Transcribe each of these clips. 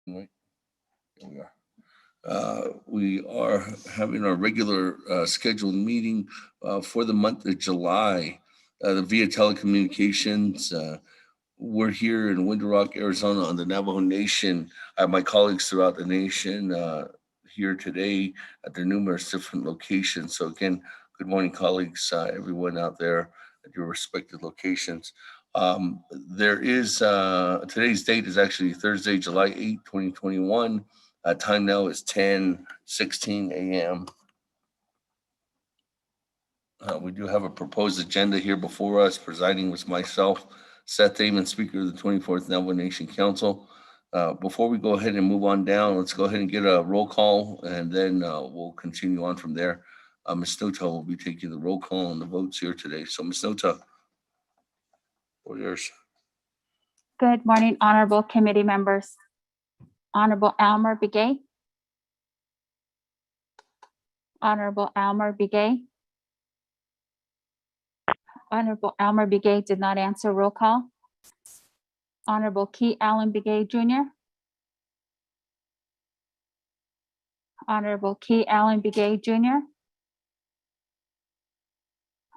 Right. Here we are. We are having our regular scheduled meeting for the month of July via telecommunications. We're here in Window Rock, Arizona on the Navajo Nation. I have my colleagues throughout the nation here today at their numerous different locations. So again, good morning, colleagues, everyone out there at your respective locations. There is today's date is actually Thursday, July 8th, 2021. Time now is 10:16 a.m. We do have a proposed agenda here before us. Presiding was myself, Seth Damon, Speaker of the 24th Navajo Nation Council. Before we go ahead and move on down, let's go ahead and get a roll call, and then we'll continue on from there. Ms. Nota will be taking the roll call on the votes here today. So, Ms. Nota, for yours. Good morning, honorable committee members. Honorable Almer Begay. Honorable Almer Begay. Honorable Almer Begay did not answer. Roll call. Honorable Key Allen Begay Jr. Honorable Key Allen Begay Jr.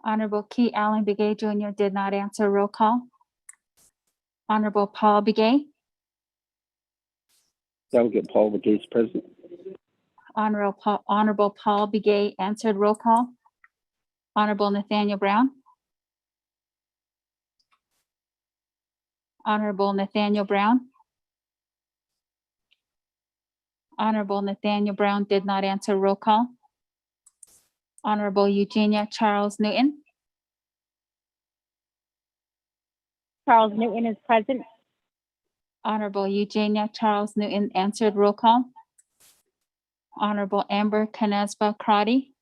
Honorable Key Allen Begay Jr. did not answer. Roll call. Honorable Paul Begay. Delegate Paul Begay is present. Honorable Paul Begay answered. Roll call. Honorable Nathaniel Brown. Honorable Nathaniel Brown. Honorable Nathaniel Brown did not answer. Roll call. Honorable Eugenia Charles Newton. Charles Newton is present. Honorable Eugenia Charles Newton answered. Roll call. Honorable Amber Canesba Crotty.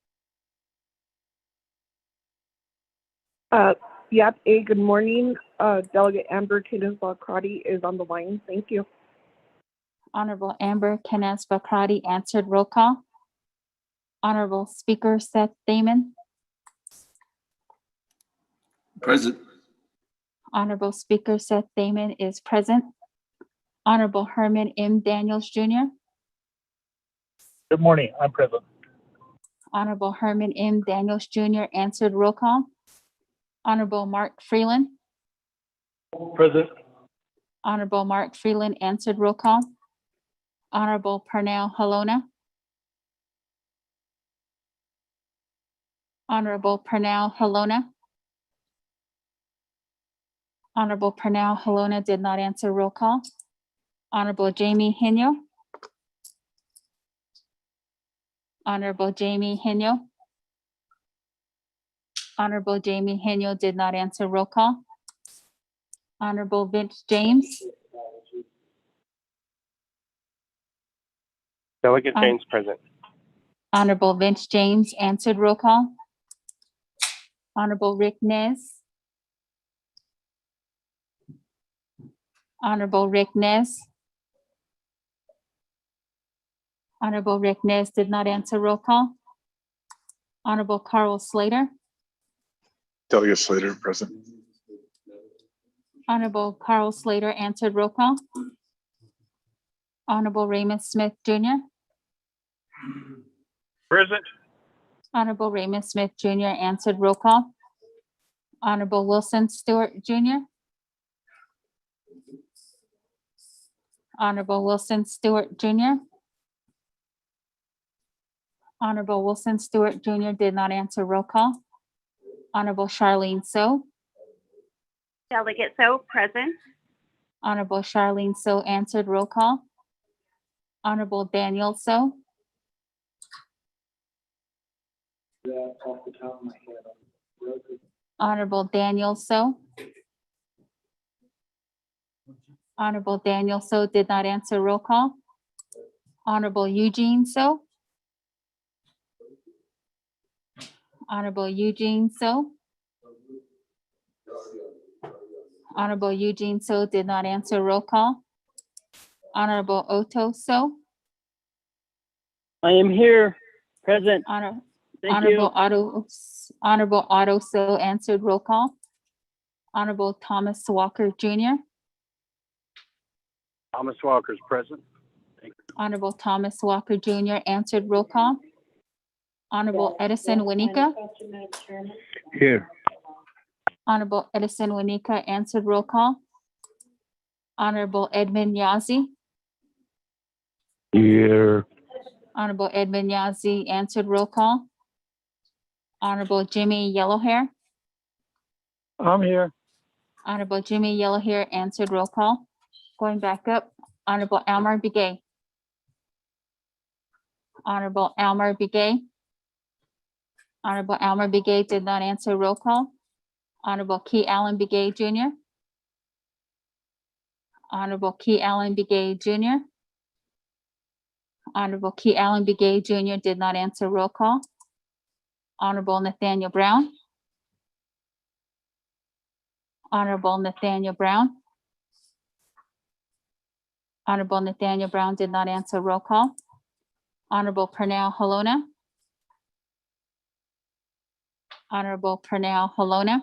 Yep. Good morning. Delegate Amber Canesba Crotty is on the line. Thank you. Honorable Amber Canesba Crotty answered. Roll call. Honorable Speaker Seth Damon. Present. Honorable Speaker Seth Damon is present. Honorable Herman M. Daniels Jr. Good morning, I'm present. Honorable Herman M. Daniels Jr. answered. Roll call. Honorable Mark Freeland. Present. Honorable Mark Freeland answered. Roll call. Honorable Pernell Halona. Honorable Pernell Halona. Honorable Pernell Halona did not answer. Roll call. Honorable Jamie Henyo. Honorable Jamie Henyo. Honorable Jamie Henyo did not answer. Roll call. Honorable Vince James. Delegate James present. Honorable Vince James answered. Roll call. Honorable Rick Nez. Honorable Rick Nez. Honorable Rick Nez did not answer. Roll call. Honorable Carl Slater. Delegate Slater present. Honorable Carl Slater answered. Roll call. Honorable Raymond Smith Jr. Present. Honorable Raymond Smith Jr. answered. Roll call. Honorable Wilson Stewart Jr. Honorable Wilson Stewart Jr. Honorable Wilson Stewart Jr. did not answer. Roll call. Honorable Charlene So. Delegate So present. Honorable Charlene So answered. Roll call. Honorable Daniel So. Off the top of my head. Honorable Daniel So. Honorable Daniel So did not answer. Roll call. Honorable Eugene So. Honorable Eugene So. Honorable Eugene So did not answer. Roll call. Honorable Otto So. I am here, present. Honorable Otto So answered. Roll call. Honorable Thomas Walker Jr. Thomas Walker is present. Honorable Thomas Walker Jr. answered roll call. Honorable Edison Winika. Here. Honorable Edison Winika answered roll call. Honorable Edmund Yazzie. Here. Honorable Edmund Yazzie answered roll call. Honorable Jimmy Yellowhair. I'm here. Honorable Jimmy Yellowhair answered roll call. Going back up, Honorable Elmer Begay. Honorable Elmer Begay. Honorable Elmer Begay did not answer roll call. Honorable Key Allen Begay Jr. Honorable Key Allen Begay Jr. Honorable Key Allen Begay Jr. did not answer roll call. Honorable Nathaniel Brown. Honorable Nathaniel Brown. Honorable Nathaniel Brown did not answer roll call. Honorable Pernell Halona. Honorable Pernell Halona.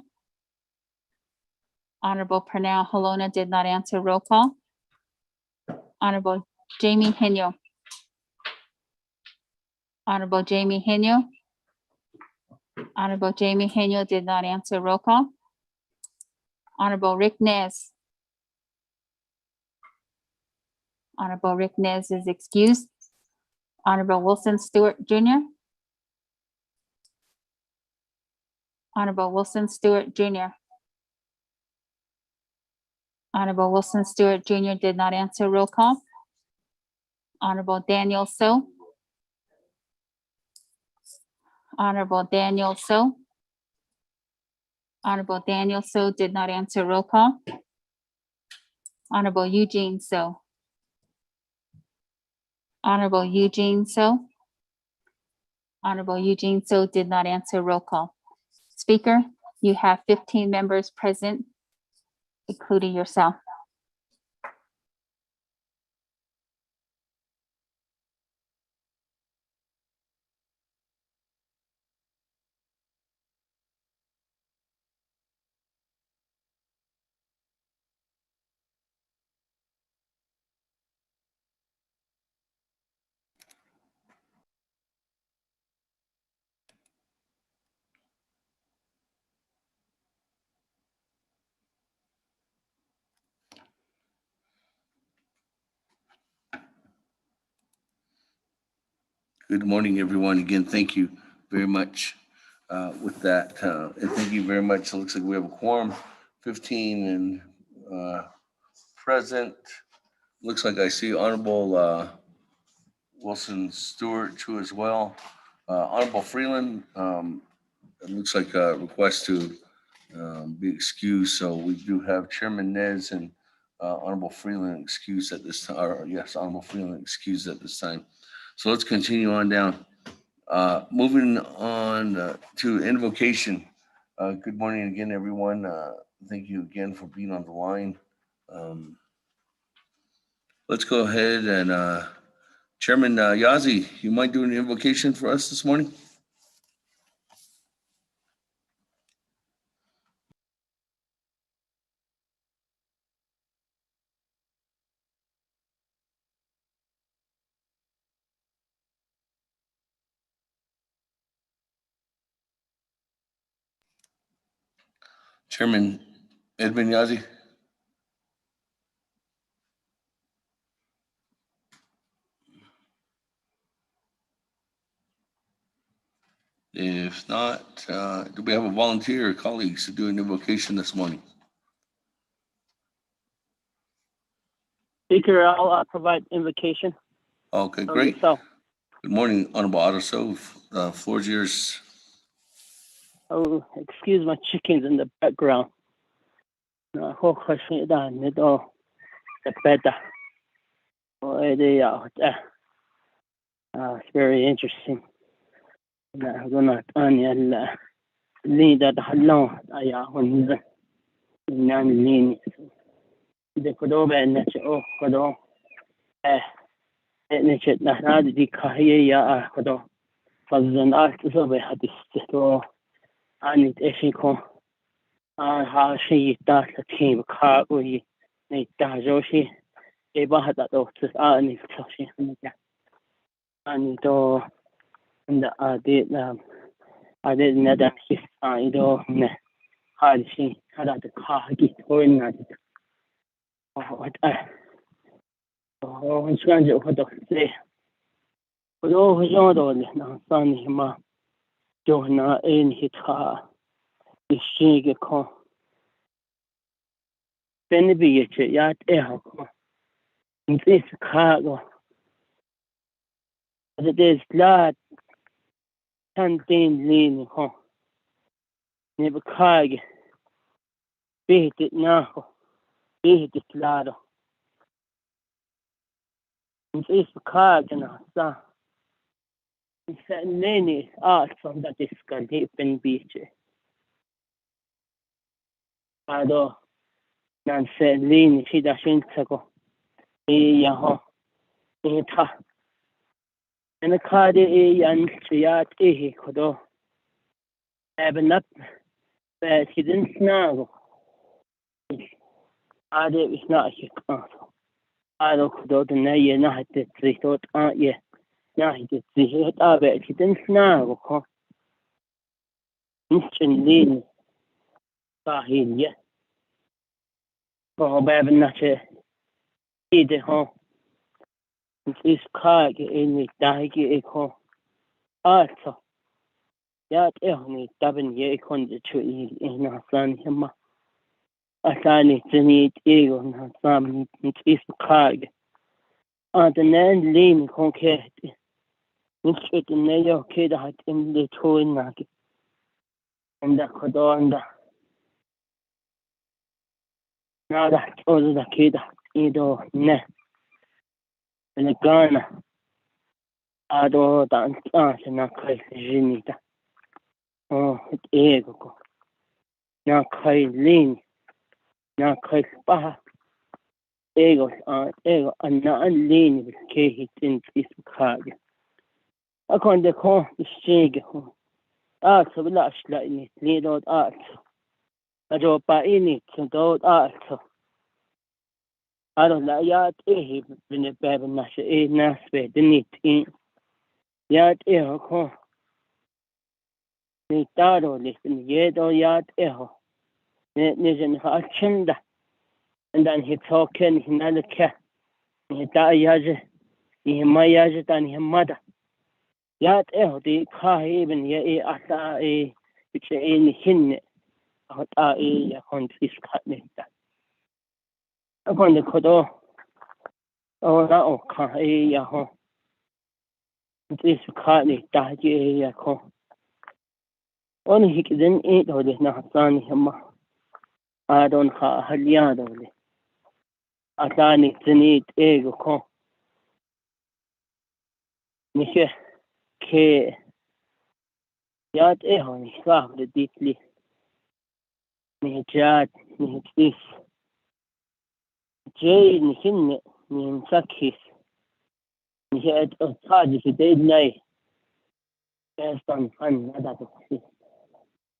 Honorable Pernell Halona did not answer roll call. Honorable Jamie Henyo. Honorable Jamie Henyo. Honorable Jamie Henyo did not answer roll call. Honorable Rick Nez. Honorable Rick Nez is excused. Honorable Wilson Stewart Jr. Honorable Wilson Stewart Jr. Honorable Wilson Stewart Jr. did not answer roll call. Honorable Daniel So. Honorable Daniel So. Honorable Daniel So did not answer roll call. Honorable Eugene So. Honorable Eugene So. Honorable Eugene So did not answer roll call. Speaker, you have 15 members present, including yourself. Good morning, everyone. Again, thank you very much with that. And thank you very much. It looks like we have a quorum, 15 and present. Looks like I see Honorable Wilson Stewart too as well. Honorable Freeland, it looks like a request to be excused. So we do have Chairman Nez and Honorable Freeland excused at this time. Or yes, Honorable Freeland excused at this time. So let's continue on down. Moving on to Invocation. Good morning again, everyone. Thank you again for being on the line. Let's go ahead and Chairman Yazzie, you mind doing the invocation for us this morning? Chairman Edmund Yazzie. If not, do we have a volunteer or colleagues to do an invocation this morning? Speaker, I'll provide invocation. Okay, great. So, Good morning, Honorable Otterso. Floor is yours. oh, excuse my chickens in the background. It's very interesting. bahata to ani tsashi ya ani to nda ade nada his ido ne harishi hada ta khagi toin na what shanje hoto se odo hodo le na sani ma johna en hitha ishige ko benebi yeche ya ko this cargo as it is glad canteen lean ho never carg beat it now beat it lado this cargo na sa many art from that is can happen beach ado nan se lean si da shin tsago ya ho ta and card yan chiyat kodo even up but he didn't know ade is not his answer ado kodo the nay na hatte thought ye na hite it abe he didn't know ko instantly sahin ye ko baben na che ide ho is kage in daige ko also ya ni taben ye konde chu in hasan hema asani tini ego na sam is kage and then lean konkret nicht ne yo keda hat in de toin na and da kodonda nada todo da keda ido ne en gana ado da na kai jinita oh ego ko na kai lean na kai pa ego anna an lean ke hitin is kage akon de ko ishige ho so bila ashla ini lido ado pa ini do ado la ya bin beben na she na spe dinit in ya ko ni taro listen yedo ya ho ne jen ha chinda and then he talking hinalka ni ta yaje ni ma yaje tan himada ya di kha even ye ata which in hin ata ya kon fiska nita akon de kodo na o kha ya ho fiska ni ta je ya ko on hikden do de na san himma adon kha haliya do le atani tnit ego ko ni ke ya ho ni sa de ditli ni chat ni tis jay ni hinne ni sakis ni het taji fi day nay estan han nada to si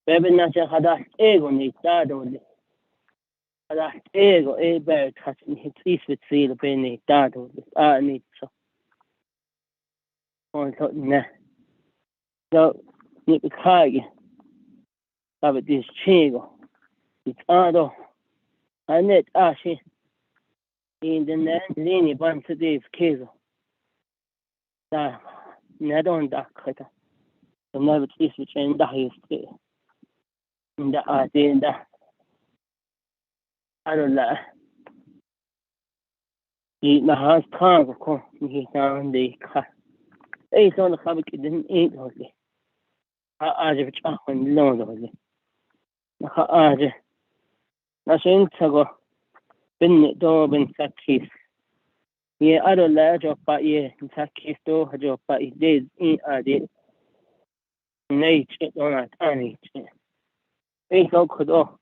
bebe na che hada ego ni tado le hada ego be tat ni tis fit feel be ni tado ni so on to ne so ni kage sabe dis chigo it's ado anet ashi in the land lini ban to this kezo da ne don da kata na bit is which in da history in the agenda adola ni na has kan ko ni tan de ka so na khabik din holy aje bit akon lo holy na aje na shin tsago bin do bin sakis ye adola jo pa ye sakis do jo pa ide in ade nei che dona tani che so kodo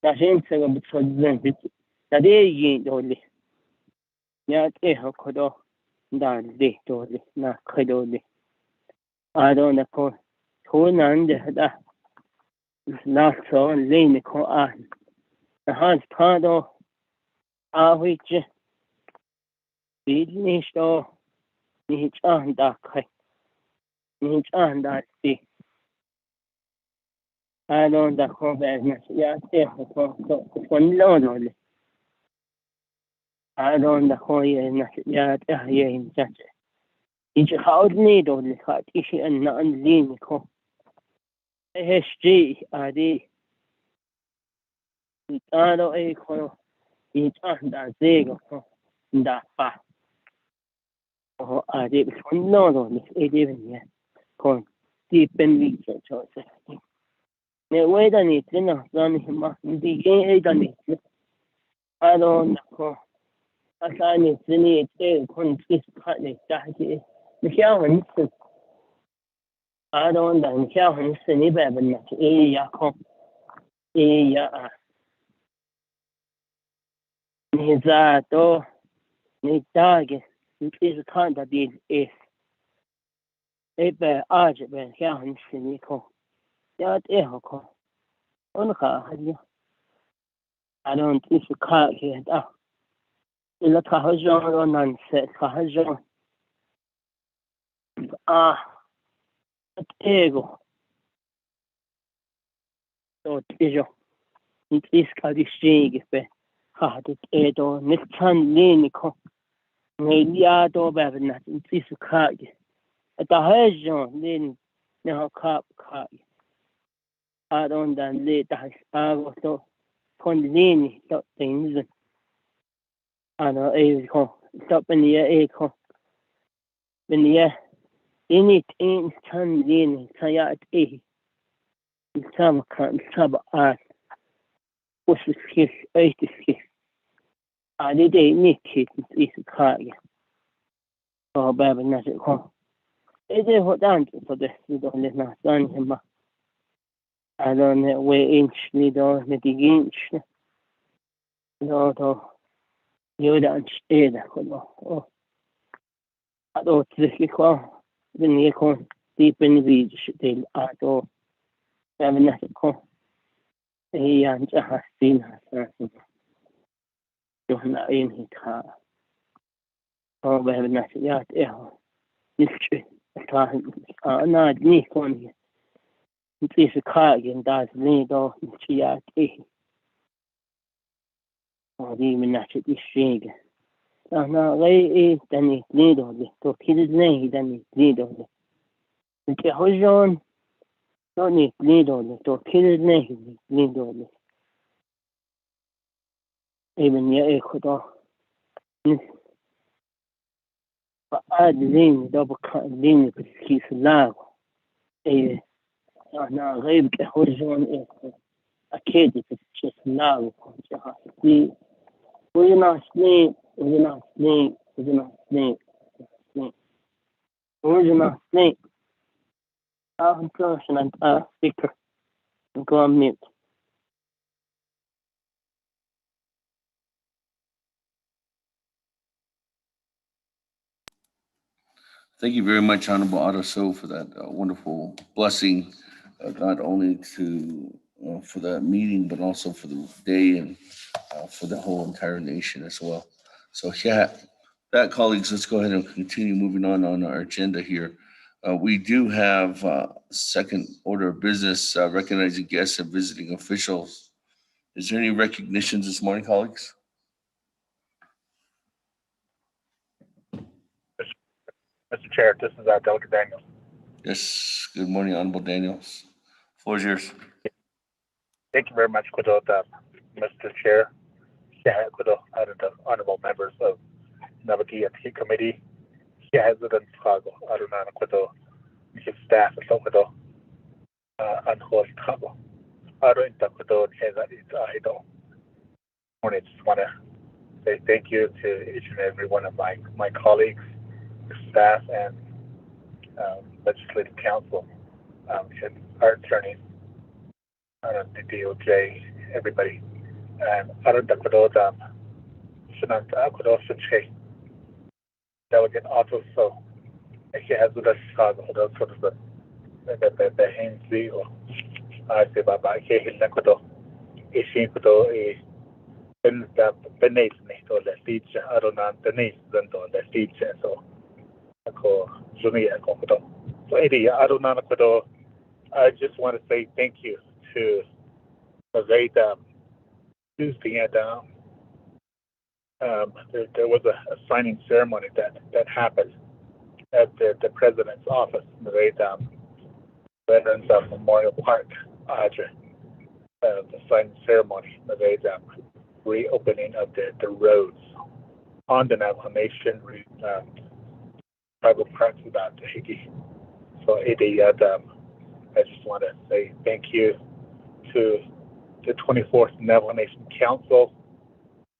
na shin tsago bit so den bit da de yin holy ya kodo da de holy na kodo de ado na ko nan de da na so lein ko na has pado which speed nisto ni chan da kai ni chan da si adon da ko Naabik'íyáti ko lo le adon da ko Naabik'íyáti ye in chat ich haut ni do le hat ich an an lin ko SG adi ado e ko ni chan da zego ko da pa o adi ko lo le e de ne ko deepen research o se ne we da ni tina zan ma di e da ni adon da ko asani tini e kon kis ka ne ta ji ni xiao hen se adon da ni xiao hen se ni ba ben na e ya ko e ya a ni za to ni ta ge ni kis ka da di e ba a je ben xiao hen se ni ko ya e ho ko on ka ha ji adon kis ka ge da ila ka ha jo nan se ka ha jo ego to tijo is ka di shige pe ha de edo nistan leni ko ngai ya do ba na is ka ge ta ha jo len ne ha ka adon dan le ta ago to kon leni to things ano e ko stop in the e ko in the ini in tan leni saya e some kind sub art was skis 86 ani de ni kit is ka ge o ba na se ko e de ho dan to de do le na dan ma adon we inch ni do ne di inch no to yo dan e da ko o ado tsi ko ni ko deep in the del ado ba na se ko e yan ja hasin ha yo na in hita o ba Naabik'íyáti ho nishi ta na ni kon this ka gen da ni do Naabik'íyáti o di minach di shige na gai e tani ni do le to kid ni tani ni do le ke hojon no ni do le to kid ni do le e ben ya e ko do ba adlin do ba lin ki slav e na غيب كهورجون أكيد في السلاو في وجنا سنين كلاش أنت speaker go on mute. Thank you very much, Honorable Otto So, for that wonderful blessing, not only for that meeting, but also for the day and for the whole entire nation as well. So, yeah, that, colleagues, let's go ahead and continue moving on our agenda here. We do have second order of business, recognizing guests and visiting officials. Is there any recognitions this morning, colleagues? Mr. Chair, this is Delegate Daniels. Yes. Good morning, Honorable Daniels. Floor is yours. Thank you very much, Mr. Chair, honorable members of Naabik'íyáti Committee, residents, his staff, and I just want to say thank you to each and every one of my colleagues, staff, and legislative council, and our attorneys, the DOJ, everybody. And Delegate Otto So, he has with us sort of the hands or I say Baba, he Nakodo, Ishin Kodo, Benes to the teach Aronan Benes than to the teacher so Juni Kokodo. So Eddie Aronan Kodo, I just want to say thank you to the Tuesday at there was a signing ceremony that happened at the president's office, the Veterans Memorial Park. The signing ceremony, the reopening of the roads on the Navajo Nation tribal parks about the Higgy. So I just want to say thank you to the 24th Naval Nation Council,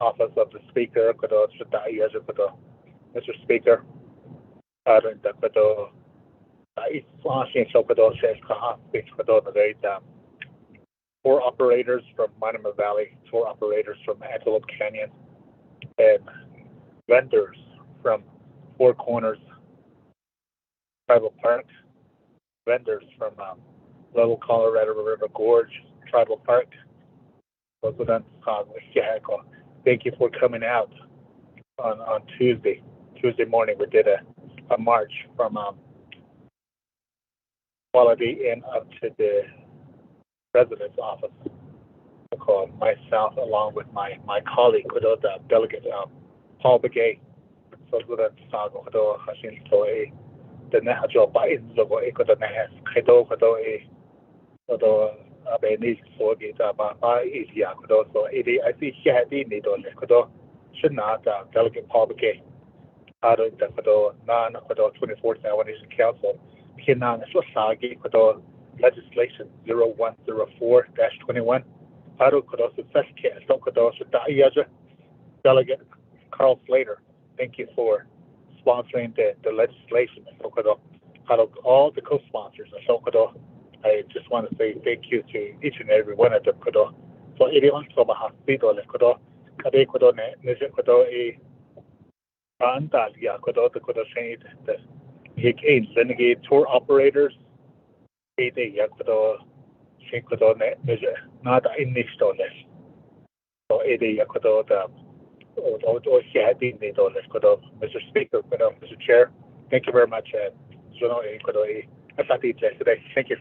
Office of the Speaker, Mr. Speaker, tour operators from Monument Valley, tour operators from Antelope Canyon, and vendors from Four Corners Tribal Park, vendors from Little Colorado River Gorge Tribal Park. Thank you for coming out on Tuesday morning. We did a march from Quality Inn up to the president's office. Myself, along with my colleague, the delegate Paul Begay. So the National Biden so Abenis so I see Shahadi should not delegate Paul Begay out of the non 24th Nation Council. Hinan Sosagi legislation 0104-21. Delegate Carl Slater, thank you for sponsoring the legislation. All the co-sponsors. I just want to say thank you to each and every one of them. So everyone so mahasido le the tour operators not in this dollars. So Mr. Speaker, Mr. Chair, thank you very much. Today. Thank you.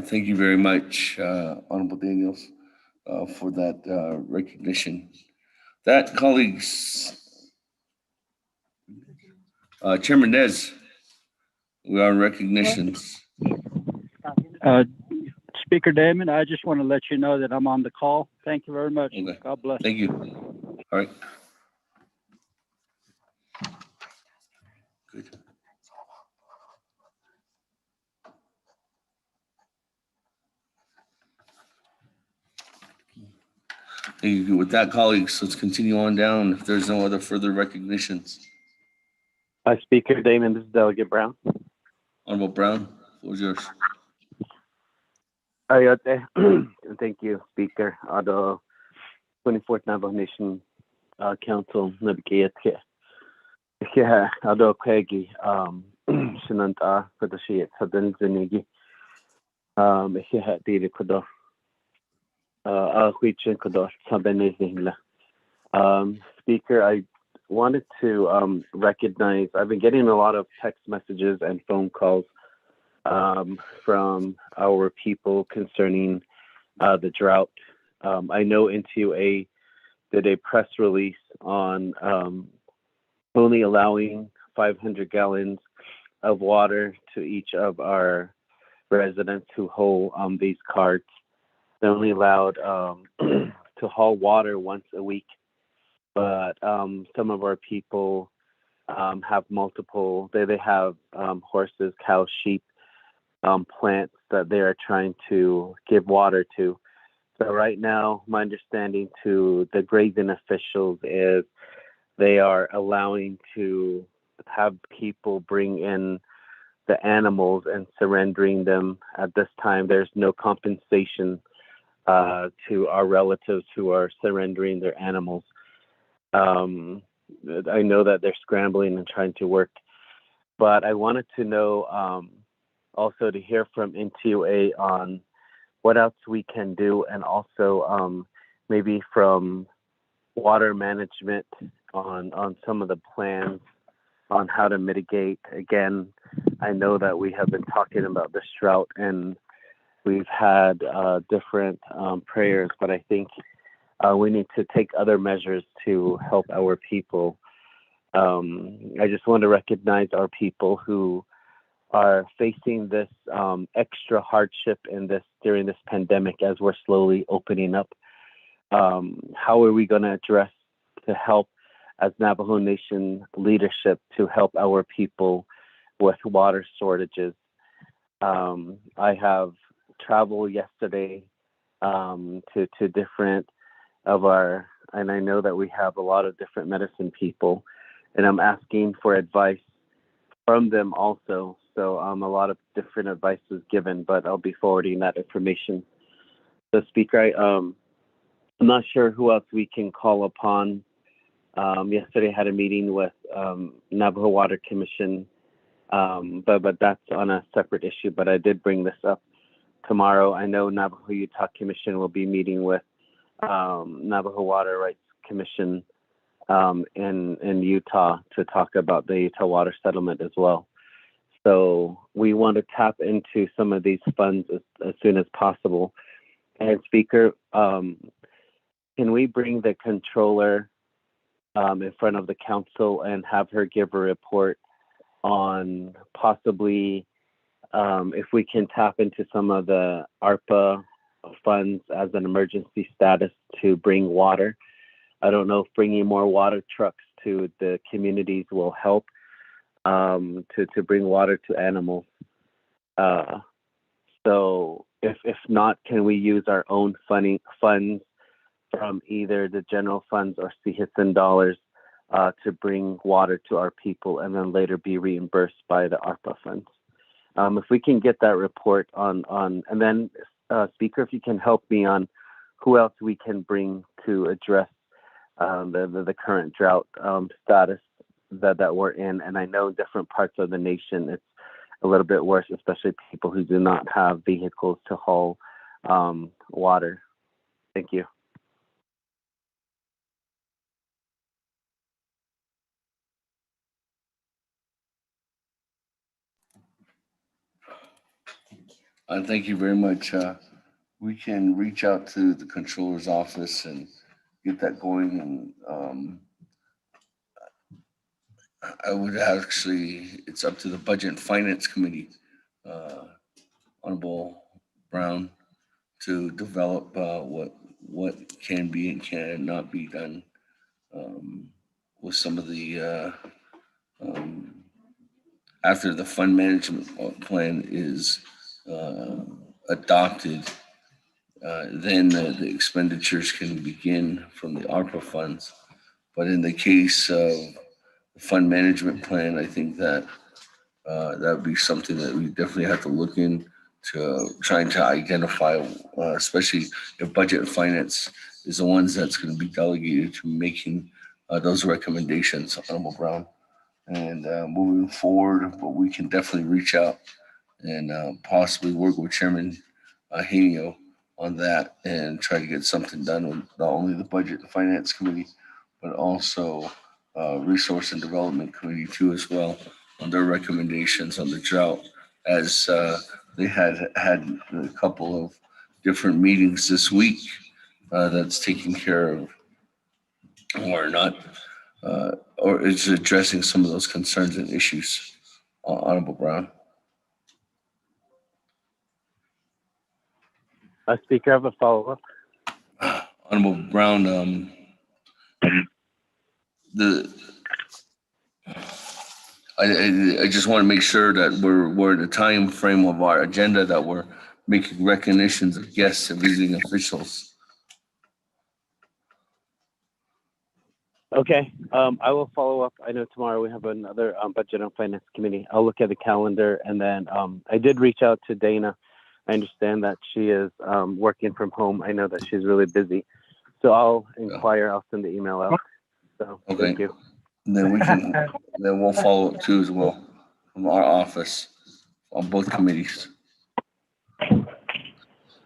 Thank you very much, Honorable Daniels, for that recognition. That, colleagues, Chairman Nez, we are on recognitions. Speaker Damon, I just want to let you know that I'm on the call. Thank you very much. Okay. God bless. Thank you. All right. Good. Thank you. With that, colleagues, let's continue on down if there's no other further recognitions. Speaker Damon, this is Delegate Brown. Honorable Brown, the floor is yours. Thank you, Speaker. The 24th Naval Nation Council, Naabik'íyáti. Ado Kwegi, Shinanta, Kodashi, Sadan Zinigi, Diri Kodo, Huichin Kodo, Sabenizingla. Speaker, I wanted to recognize, I've been getting a lot of text messages and phone calls from our people concerning the drought. I know NTUA did a press release on only allowing 500 gallons of water to each of our residents who hold these carts. They're only allowed to haul water once a week, but some of our people have multiple, they have horses, cows, sheep, plants that they are trying to give water to. So right now, my understanding to the grazing officials is they are allowing to have people bring in the animals and surrendering them at this time. There's no compensation to our relatives who are surrendering their animals. I know that they're scrambling and trying to work, but I wanted to know, also to hear from NTUA on what else we can do, and also maybe from water management on some of the plans on how to mitigate. Again, I know that we have been talking about this drought and we've had different prayers, but I think we need to take other measures to help our people. I just want to recognize our people who are facing this extra hardship during this pandemic as we're slowly opening up. How are we going to address to help as Navajo Nation leadership to help our people with water shortages? I have traveled yesterday to different of our, and I know that we have a lot of different medicine people, and I'm asking for advice from them also. So a lot of different advice was given, but I'll be forwarding that information. So Speaker, I'm not sure who else we can call upon. Yesterday I had a meeting with Navajo Water Commission, but that's on a separate issue, but I did bring this up. Tomorrow, I know Navajo Utah Commission will be meeting with Navajo Water Rights Commission in Utah to talk about the Utah water settlement as well. So we want to tap into some of these funds as soon as possible. And Speaker, can we bring the controller in front of the council and have her give a report on possibly if we can tap into some of the ARPA funds as an emergency status to bring water? I don't know if bringing more water trucks to the communities will help to bring water to animals. So if not, can we use our own funds from either the general funds or CHISN dollars to bring water to our people and then later be reimbursed by the ARPA funds? If we can get that report on and then Speaker, if you can help me on who else we can bring to address the current drought status that we're in. And I know different parts of the nation, it's a little bit worse, especially people who do not have vehicles to haul water. Thank you. Thank you very much. We can reach out to the controller's office and get that going. And I would actually, it's up to the Budget and Finance Committee, Honorable Brown, to develop what can be and cannot be done with some of the after the fund management plan is adopted. Then the expenditures can begin from the ARPA funds. But in the case of the fund management plan, I think that that would be something that we definitely have to look into trying to identify, especially if budget and finance is the ones that's going to be delegated to making those recommendations, Honorable Brown. And moving forward, but we can definitely reach out and possibly work with Chairman Henio on that and try to get something done with not only the Budget and Finance Committee, but also Resource and Development Committee too as well on their recommendations on the drought, as they had a couple of different meetings this week that's taking care of or not, or is addressing some of those concerns and issues. Honorable Brown. Speaker, I have a follow-up. Honorable Brown, I just want to make sure that we're in the time frame of our agenda that we're making recognitions of guests and visiting officials. Okay, I will follow up. I know tomorrow we have another Budget and Finance Committee. I'll look at the calendar, and then I did reach out to Dana. I understand that she is working from home. I know that she's really busy. So I'll inquire. I'll send the email out. So Okay. Thank you. And then then we'll follow up too as well from our office. on both committees.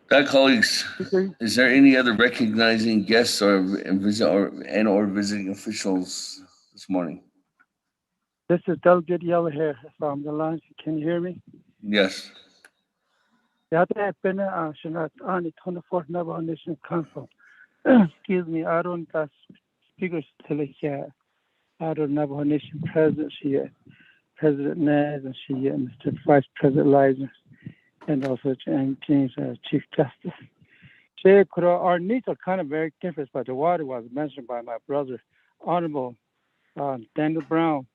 That, colleagues, Speaker, is there any other recognizing guests or visiting officials this morning? this is Delegate Yellow here from the line. Can you hear me? Yes. Yeah, I've been on the 24th Navajo Nation Council. Excuse me, I don't speakers till I don't Navajo Nation President, President Naz, and Mr. Vice President Lizer, and also James, Chief Justice. Our needs are kind of very different, but the water was mentioned by my brother, Honorable Daniel Brown.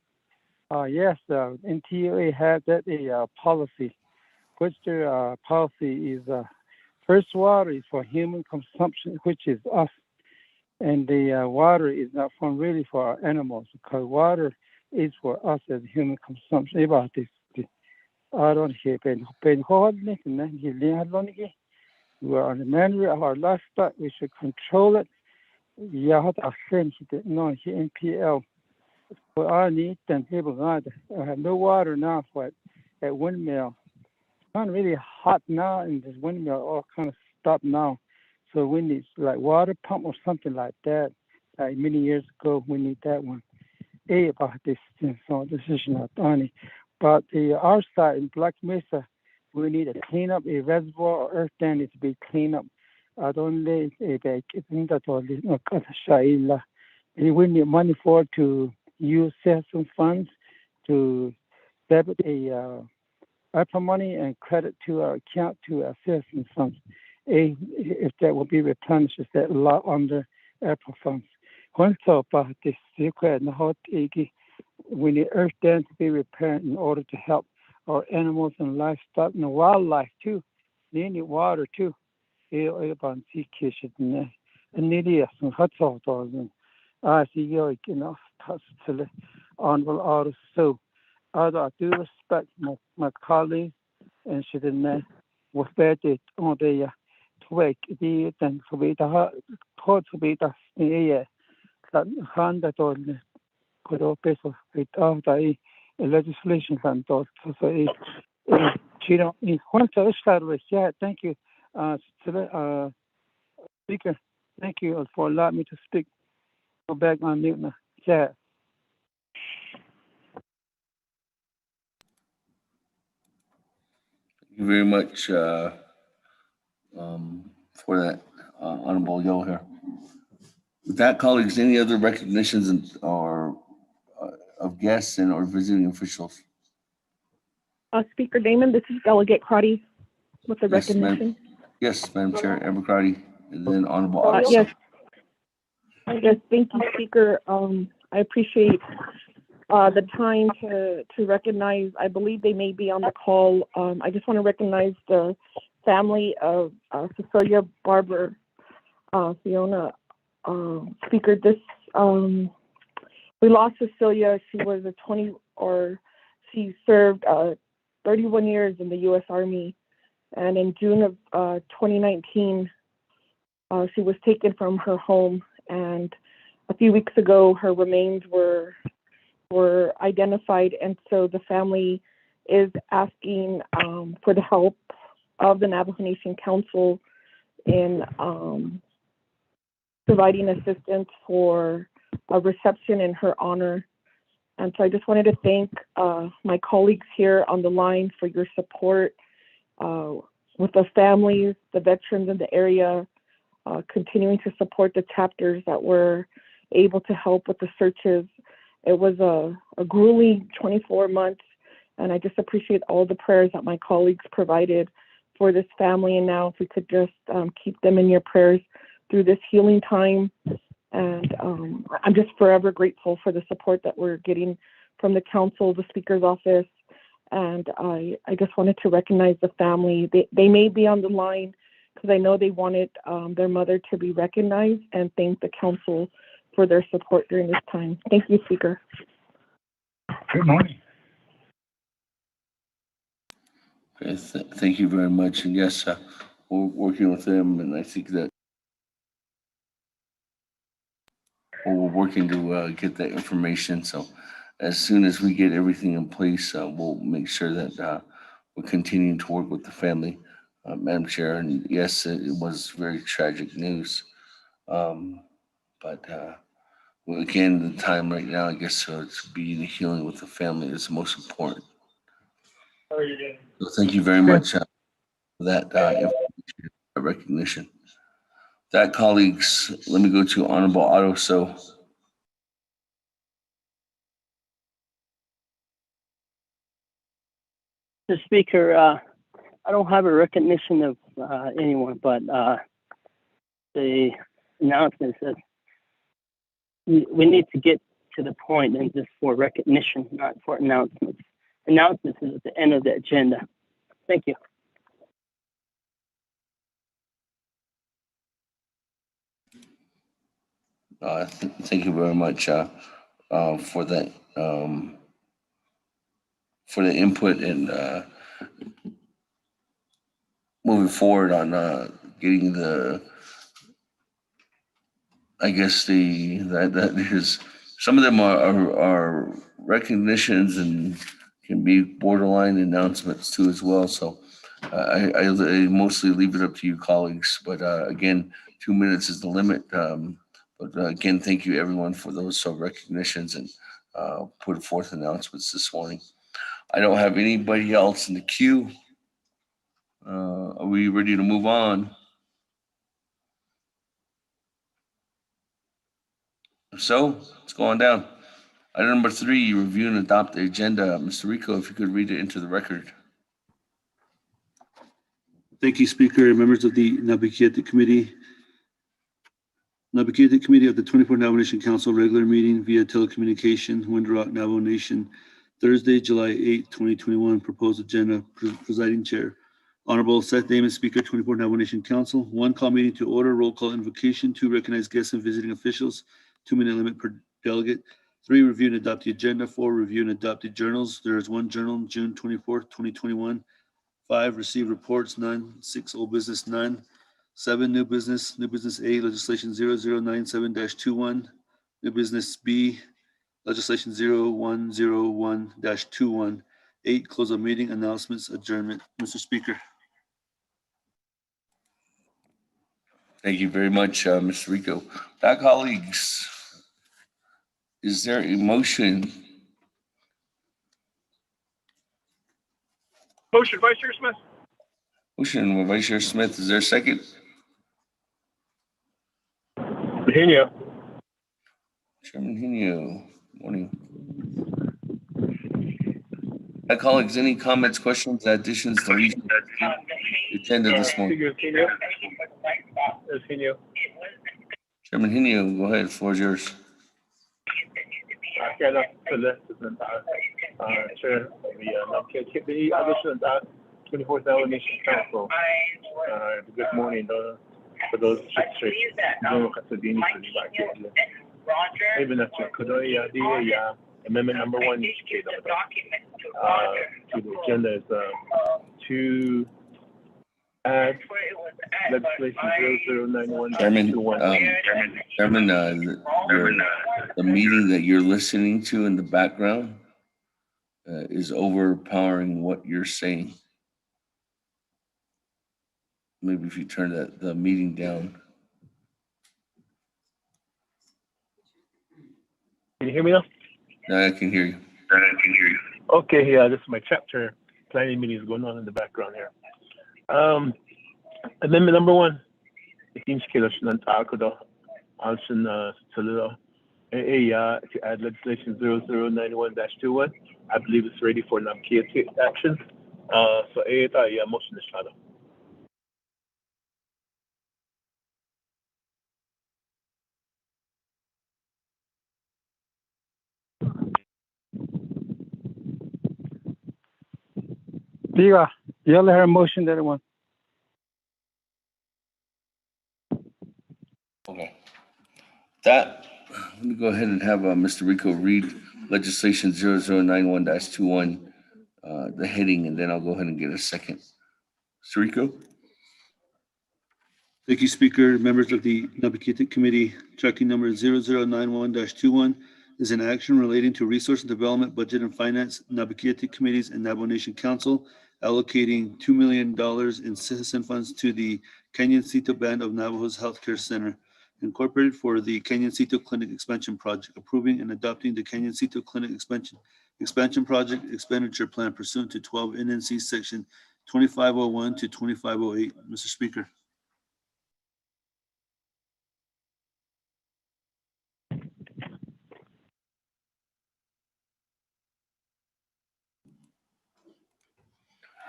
Yes, NTUA had a policy, which their policy is first water is for human consumption, which is us, and the water is not really for our animals, because water is for us as human consumption. About this, I don't hear we are on the manual of our livestock. We should control it. NPL. For our needs and people, I have no water now for that windmill. It's not really hot now, and this windmill all kind of stopped now. So we need like water pump or something like that. Like many years ago, we need that one. About this decision of Donnie. But our side in Black Mesa, we need to clean up a reservoir or earth dam needs to be cleaned up. I don't need we need money for to use some funds to debit a ARPA money and credit to our account to our citizen funds. If that will be replenished, is that lot under ARPA funds. One thought about this, we need earth dam to be repaired in order to help our animals and livestock and the wildlife too. They need water too. About sea kitchen and need some hot sauce and I see you know touch to the honorable artist. So I do respect my colleagues and she didn't was bad on the tweak the then to be the thought to be the hand that on could all peso with all the legislation and those so you know in one to start with. Yeah, thank you to the speaker, thank you for allowing me to speak. Go back on mute now. Yeah. Thank you very much for that, Honorable Yo here. With that, colleagues, any other recognitions or of guests and or visiting officials? Speaker Damon, this is Delegate Crotty with the Yes, ma'am. recognition. Yes, Madam Chair, Abercrombie, and then Honorable Otto. Yes. Yes, thank you, Speaker. I appreciate the time to recognize, I believe they may be on the call. I just want to recognize the family of Cecilia Barber, Fiona. Speaker, we lost Cecilia. She was she served 31 years in the U.S. Army. And in June of 2019, she was taken from her home. And a few weeks ago, her remains were identified. And so the family is asking for the help of the Navajo Nation Council in providing assistance for a reception in her honor. And so I just wanted to thank my colleagues here on the line for your support with the families, the veterans in the area, continuing to support the chapters that were able to help with the searches. It was a grueling 24 months, and I just appreciate all the prayers that my colleagues provided for this family. And now if we could just keep them in your prayers through this healing time. And I'm just forever grateful for the support that we're getting from the council, the speaker's office. And I just wanted to recognize the family. They may be on the line because I know they wanted their mother to be recognized, and thank the council for their support during this time. Thank you, Speaker. Good morning. Okay, thank you very much. And yes, we're working with them, and I think that we're working to get that information. So as soon as we get everything in place, we'll make sure that we're continuing to work with the family, Madam Chair. And yes, it was very tragic news. But well, again, the time right now, I guess, to be in the healing with the family is most important. How are you doing? So thank you very much for that information, recognition. That, colleagues, let me go to Honorable Otto. So, Mr. Speaker, I don't have a recognition of anyone, but the announcement says we need to get to the point and just for recognition, not for announcements. Announcements is at the end of the agenda. Thank you. thank you very much for that, for the input and moving forward on getting the, I guess that is, some of them are recognitions and can be borderline announcements too as well. So I mostly leave it up to you, colleagues. But again, 2 minutes is the limit. But again, thank you everyone for those recognitions and put forth announcements this morning. I don't have anybody else in the queue. Are we ready to move on? If so, let's go on down. Item number 3, review and adopt the agenda. Mr. Rico, if you could read it into the record. Thank you, Speaker and members of the Naabik'íyáti Committee. Naabik'íyáti Committee of the 24th Navajo Nation Council regular meeting via telecommunication, Wind Rock, Navajo Nation, Thursday, July 8, 2021. Proposed agenda, presiding chair. Honorable Seth Damon, Speaker, 24th Navajo Nation Council. 1, call meeting to order, roll call invocation. 2, recognize guests and visiting officials. 2-minute limit per delegate. 3, review and adopt the agenda. 4, review and adopt the journals. There is 1 journal, June 24th, 2021. 5, receive reports, none. 6, old business, none. 7, new business A, legislation 0097-21. New business B, legislation 0101-21. 8, close of meeting, announcements, adjournment. Mr. Speaker. Thank you very much, Mr. Rico. Now, colleagues, is there a motion? Motion, Vice Chair Smith. Motion by Vice Chair Smith. Is there a second? Virginia. Chairman Henio. Morning. Now, colleagues, any comments, questions, additions, deletions to the agenda this morning? Chairman Henio, go ahead. The floor is yours. Chair of the Naabik'íyáti addition 24th Navajo Nation Council. Good morning for those amendment number 1 to the agenda is to add legislation 0091-21. Chairman, the meeting that you're listening to in the background is overpowering what you're saying. Maybe if you turn the meeting down. Can you hear me now? Now I can hear you. Okay, yeah, this is my chapter planning meeting is going on in the background here. Amendment number 1. To add legislation 0091-21. I believe it's ready for Naabik'íyáti action. So motion is shadow. Diga, yell her motion that one. Okay. That, let me go ahead and have Mr. Rico read legislation 0091-21, the heading, and then I'll go ahead and get a second. Mr. Rico? Thank you, Speaker. Members of the Naabik'íyáti Committee, tracking number 0091-21 is an action relating to resource and development, budget and finance, Naabik'íyáti Committees, and Navajo Nation Council allocating $2 million in citizen funds to the Canyoncito Band of Navajo's Healthcare Center, Incorporated for the Canyoncito Clinic Expansion Project, approving and adopting the Canyoncito Clinic Expansion Project Expenditure Plan pursuant to 12 NNC Section 2501 to 2508. Mr. Speaker.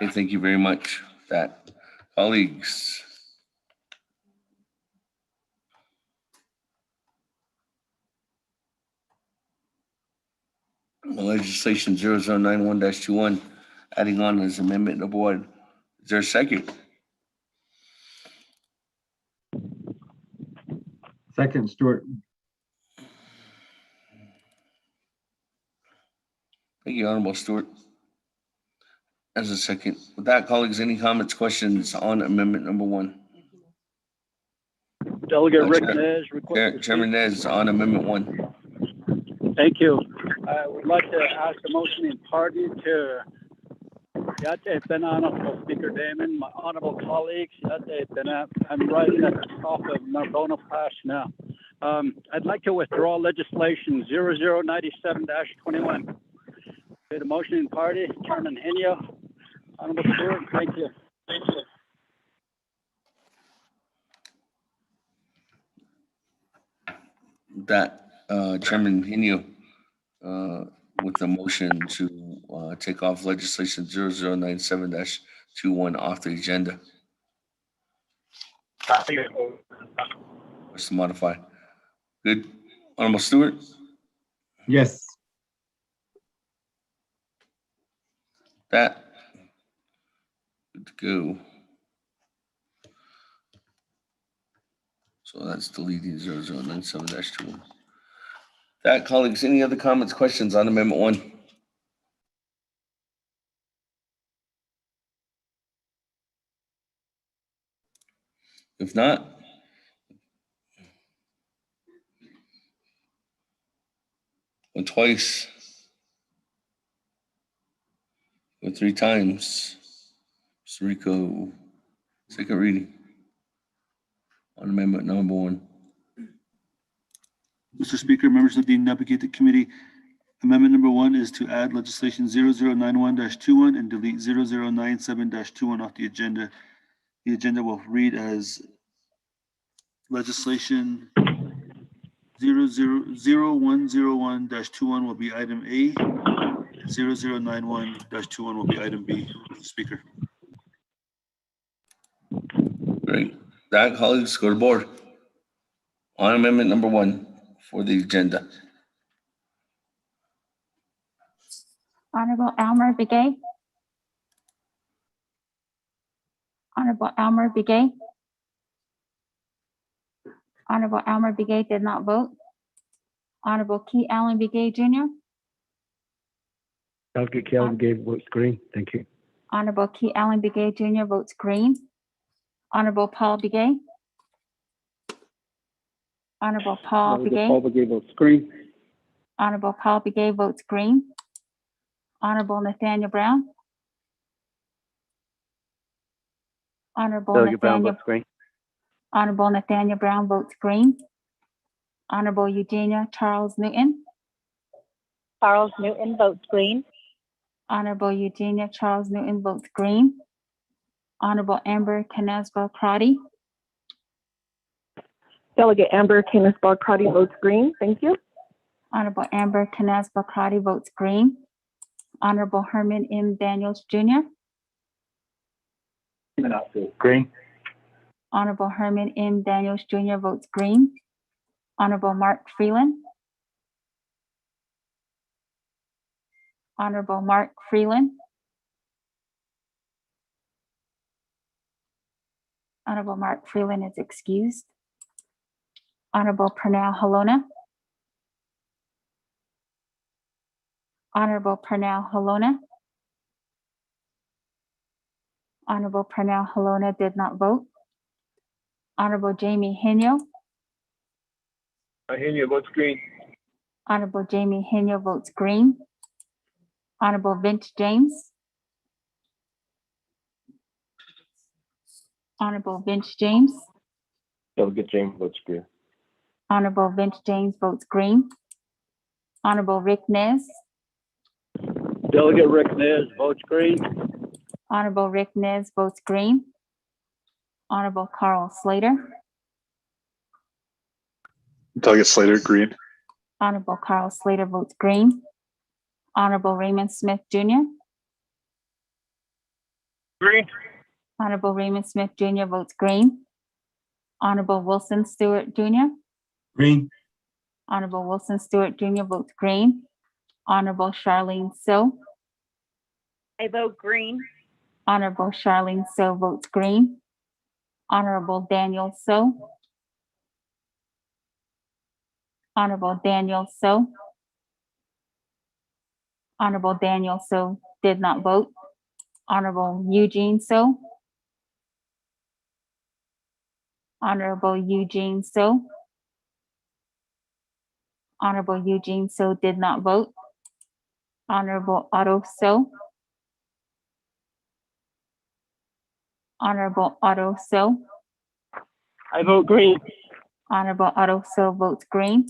Okay, thank you very much for that. Colleagues. Legislation 0091-21, adding on as amendment number 1. Is there a second? Second, Stewart. Thank you, Honorable Stewart. As a second. With that, colleagues, any comments, questions on amendment number 1? Delegate Rick Nez, request. Chairman Nez on amendment 1. Thank you. I would like to ask a motion in party to Honorable Speaker Damon, my honorable colleagues. I'm writing at the top of Narbona Pass now. I'd like to withdraw legislation 0097-21. The motion in party, Chairman Henio, Honorable Stewart, thank you. That Chairman Henio with the motion to take off legislation 0097-21 off the agenda. What's to modify? Good. Honorable Stewart? Yes. That. Good to go. So that's deleting 0097-21. That, colleagues, any other comments, questions on amendment 1? If not, or twice, or 3 times, Mr. Rico, second reading on amendment number 1. Mr. Speaker, members of the Naabik'íyáti Committee, amendment number 1 is to add legislation 0091-21 and delete 0097-21 off the agenda. The agenda will read as legislation 0101-21 will be item A, 0091-21 will be item B. Mr. Speaker. Great. That, colleagues, go to board on amendment number 1 for the agenda. Honorable Elmer Begay. Honorable Elmer Begay. Honorable Elmer Begay did not vote. Honorable Key Allen Begay Jr. Delegate Calvin gave votes green. Thank you. Honorable Key Allen Begay Jr. votes green. Honorable Paul Begay. Honorable Paul Begay. Paul Begay votes green. Honorable Paul Begay votes green. Honorable Nathaniel Brown. Honorable Delegate Brown Nathaniel. votes green. Honorable Nathaniel Brown votes green. Honorable Eugenia Charles Newton. Charles Newton votes green. Honorable Eugenia Charles Newton votes green. Honorable Amber Canesba Crotty. Delegate Amber Canisbar-Crotty votes green. Thank you. Honorable Amber Canesba Crotty votes green. Honorable Herman M. Daniels Jr. Green. Honorable Herman M. Daniels Jr. votes green. Honorable Mark Freeland. Honorable Mark Freeland. Honorable Mark Freeland is excused. Honorable Pernell Halona. Honorable Pernell Halona. Honorable Pernell Halona did not vote. Honorable Jamie Henio. Henio votes green. Honorable Jamie Henio votes green. Honorable Vince James. Honorable Vince James. Delegate James votes green. Honorable Vince James votes green. Honorable Rick Nez. Delegate Rick Nez votes green. Honorable Rick Nez votes green. Honorable Carl Slater. Delegate Slater, green. Honorable Carl Slater votes green. Honorable Raymond Smith Jr. Green. Honorable Raymond Smith Jr. votes green. Honorable Wilson Stewart Jr. Green. Honorable Wilson Stewart Jr. votes green. Honorable Charlene So. I vote green. Honorable Charlene So votes green. Honorable Daniel So. Honorable Daniel So. Honorable Daniel So did not vote. Honorable Eugene So. Honorable Eugene So. Honorable Eugene So did not vote. Honorable Otto So. Honorable Otto So. I vote green. Honorable Otto So votes green.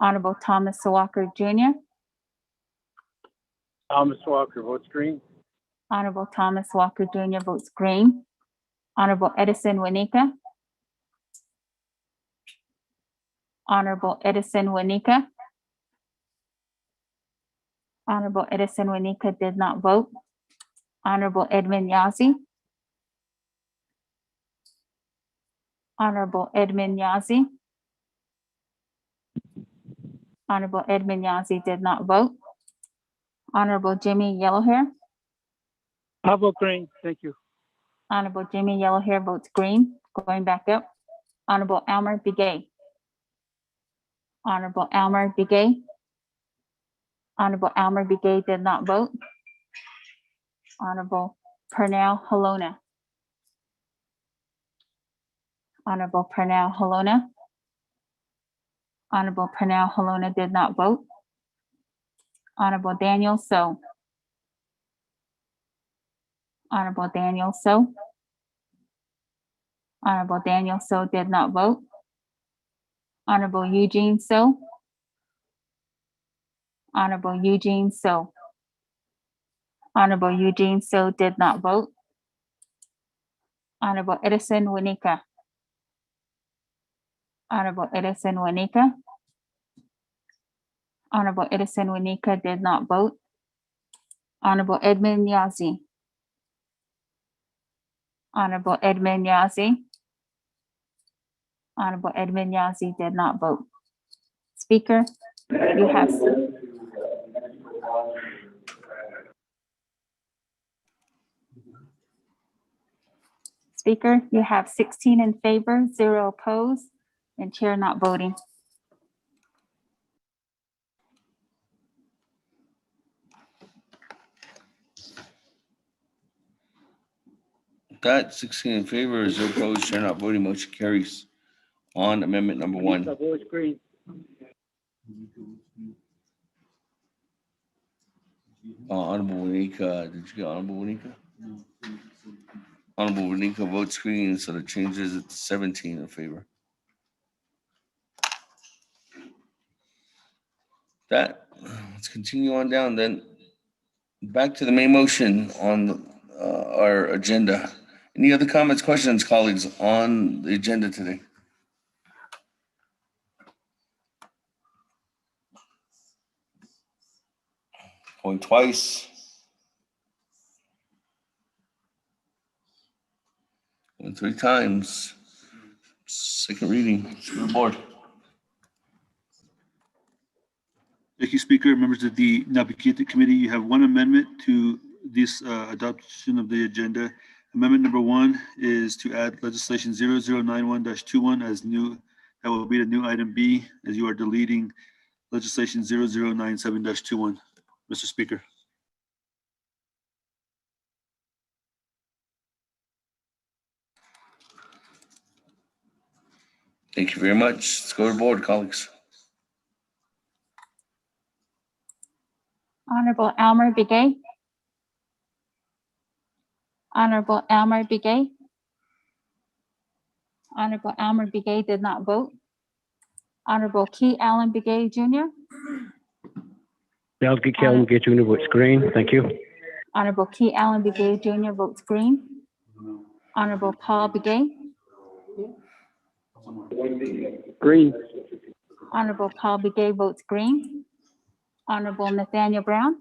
Honorable Thomas Walker Jr. Thomas Walker votes green. Honorable Thomas Walker Jr. votes green. Honorable Edison Winika. Honorable Edison Winika. Honorable Edison Winika did not vote. Honorable Edmund Yazzie. Honorable Edmund Yazzie. Honorable Edmund Yazzie did not vote. Honorable Jimmy Yellowhair. I vote green. Thank you. Honorable Jimmy Yellowhair votes green. Going back up. Honorable Elmer Begay. Honorable Elmer Begay. Honorable Elmer Begay did not vote. Honorable Pernell Halona. Honorable Pernell Halona. Honorable Pernell Halona did not vote. Honorable Daniel So. Honorable Daniel So. Honorable Daniel So did not vote. Honorable Eugene So. Honorable Eugene So. Honorable Eugene So did not vote. Honorable Edison Winika. Honorable Edison Winika. Honorable Edison Winika did not vote. Honorable Edmund Yazzie. Honorable Edmund Yazzie. Honorable Edmund Yazzie did not vote. Speaker, you have Speaker, you have 16 in favor, 0 opposed, and chair not voting. That 16 in favor, 0 opposed, chair not voting, motion carries. On amendment number 1. Votes green. Honorable Winika, did you get Honorable Winika? Honorable Winika votes green, so that changes it to 17 in favor. Let's continue on down then. Back to the main motion on our agenda. Any other comments, questions, colleagues, on the agenda today? Going twice. Going 3 times. Second reading. School board. Thank you, Speaker. Members of the Naabik'íyáti Committee, you have one amendment to this adoption of the agenda. Amendment number 1 is to add legislation 0091-21 as new. That will be the new item B, as you are deleting legislation 0097-21. Mr. Speaker. Thank you very much. Let's go to the board, colleagues. Honorable Elmer Begay. Honorable Elmer Begay. Honorable Elmer Begay did not vote. Honorable Key Allen Begay Jr., Delegate Calvin Begay Jr. votes green. Thank you. Honorable Key Allen Begay Jr. votes green. Honorable Paul Begay, Green. Honorable Paul Begay votes green. Honorable Nathaniel Brown,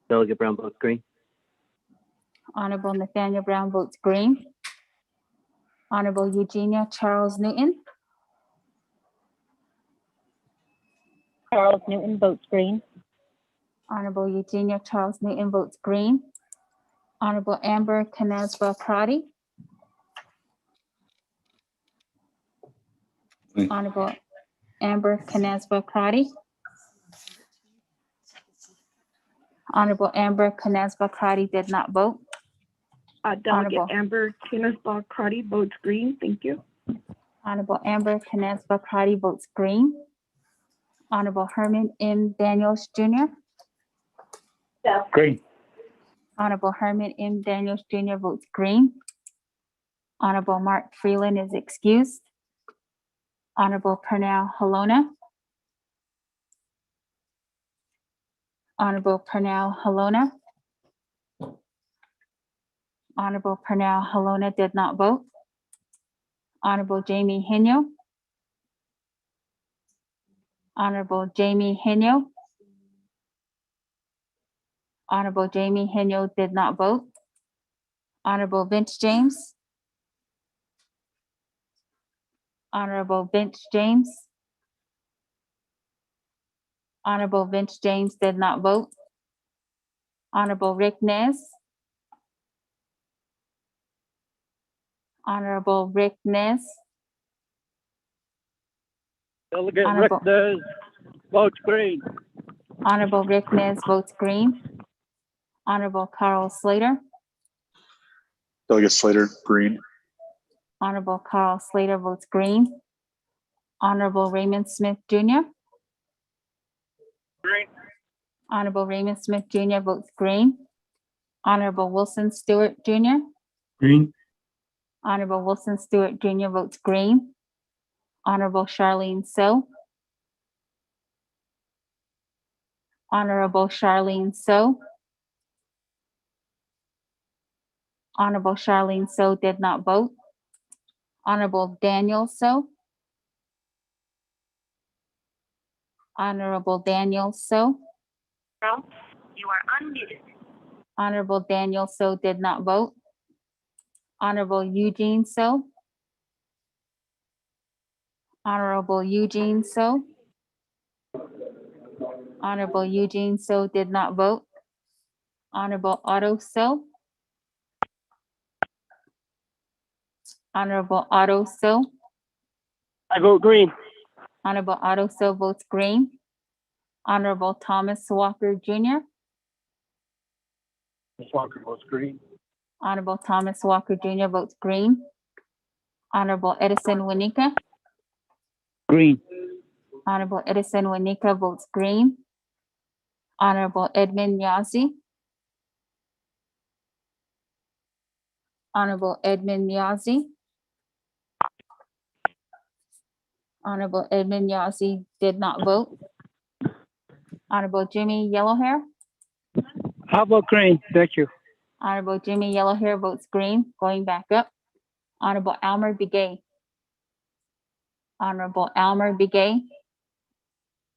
Delegate Brown votes green. Honorable Nathaniel Brown votes green. Honorable Eugenia Charles Newton, Charles Newton votes green. Honorable Eugenia Charles Newton votes green. Honorable Amber Canasva Prati, Green. Honorable Amber Canasva Prati, Honorable Amber Canasva Prati did not vote. Delegate Honorable. Amber Kinesba Crotty votes green. Thank you. Honorable Amber Canasva Prati votes green. Honorable Herman M. Daniels Jr., Green. Honorable Herman M. Daniels Jr. votes green. Honorable Mark Freeland is excused. Honorable Pernell Halona. Honorable Pernell Halona. Honorable Pernell Halona did not vote. Honorable Jamie Henyo. Honorable Jamie Henyo. Honorable Jamie Henyo did not vote. Honorable Vince James. Honorable Vince James. Honorable Vince James did not vote. Honorable Rick Nez. Honorable Rick Nez. Delegate Honorable- Rick Nez votes green. Honorable Rick Nez votes green. Honorable Carl Slater. Delegate Slater, green. Honorable Carl Slater votes green. Honorable Raymond Smith Jr. Green. Honorable Raymond Smith Jr. votes green. Honorable Wilson Stewart Jr. Green. Honorable Wilson Stewart Jr. votes green. Honorable Charlene So. Honorable Charlene So. Honorable Charlene So did not vote. Honorable Daniel So. Honorable Daniel So. You are unmuted. Honorable Daniel So did not vote. Honorable Eugene So. Honorable Eugene So. Honorable Eugene So did not vote. Honorable Otto So. Honorable Otto So. I vote green. Honorable Otto So votes green. Honorable Thomas Walker Jr. Ms. Walker votes green. Honorable Thomas Walker Jr. votes green. Honorable Edison Winika. Green. Honorable Edison Winika votes green. Honorable Edmund Yazzie. Honorable Edmund Yazzie. Honorable Edmund Yazzie did not vote. Honorable Jimmy Yellowhair. How about green? Thank you. Honorable Jimmy Yellowhair votes green. Going back up. Honorable Elmer Begay. Honorable Elmer Begay.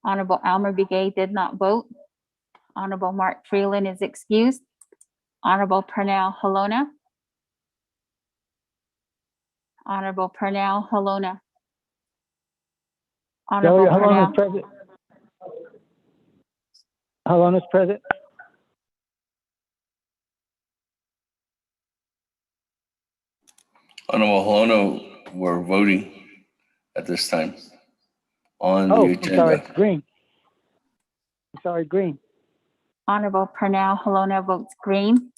Honorable Elmer Begay did not vote. Honorable Mark Freeland is excused. Honorable Pernell Halona. Honorable Pernell Halona. Honorable Delegate, how long is Pernell. present? How long is present? Honorable Holono, we're voting at this time on Oh, the I'm sorry, agenda. green. I'm sorry, green. Honorable Pernell Halona votes green.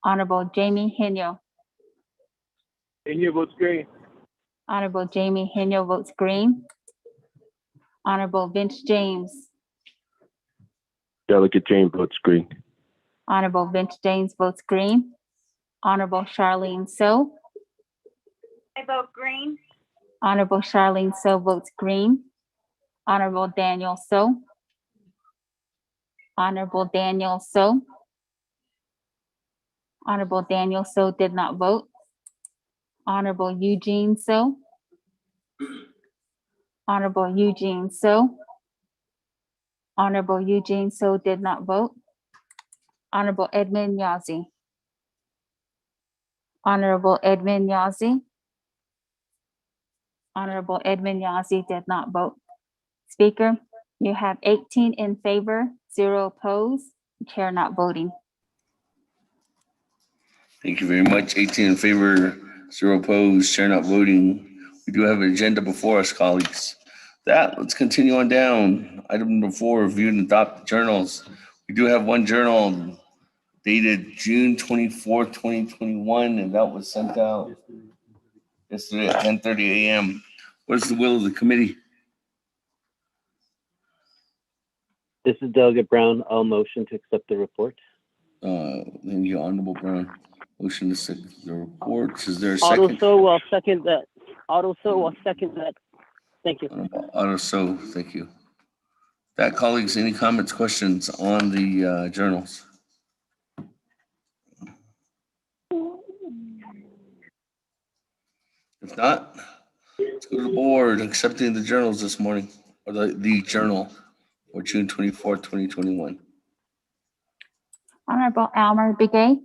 Honorable Jamie Henyo. Daniel votes green. Honorable Jamie Henyo votes green. Honorable Vince James. Delegate James votes green. Honorable Vince James votes green. Honorable Charlene So. I vote green. Honorable Charlene So votes green. Honorable Daniel So. Honorable Daniel So. Honorable Daniel So did not vote. Honorable Eugene So. Honorable Eugene So. Honorable Eugene So did not vote. Honorable Edmund Yazzie. Honorable Edmund Yazzie. Honorable Edmund Yazzie did not vote. Speaker, you have 18 in favor, 0 opposed, chair not voting. Thank you very much. 18 in favor, 0 opposed, chair not voting. We do have an agenda before us, colleagues. Let's continue on down. Item number 4, review and adopt journals. We do have one journal dated June 24th, 2021, and that was sent out yesterday at 10:30 a.m. What is the will of the committee? This is Delegate Brown. I'll motion to accept the report. Thank you, Honorable Brown. Motion to accept the report. Is there a Otto second? So will second that. Otto So will second that. Thank you. Otto So, thank you. Colleagues, any comments, questions on the journals? If not, let's go to the board accepting the journals this morning, or the journal for June 24th, 2021. Honorable Almer Begay.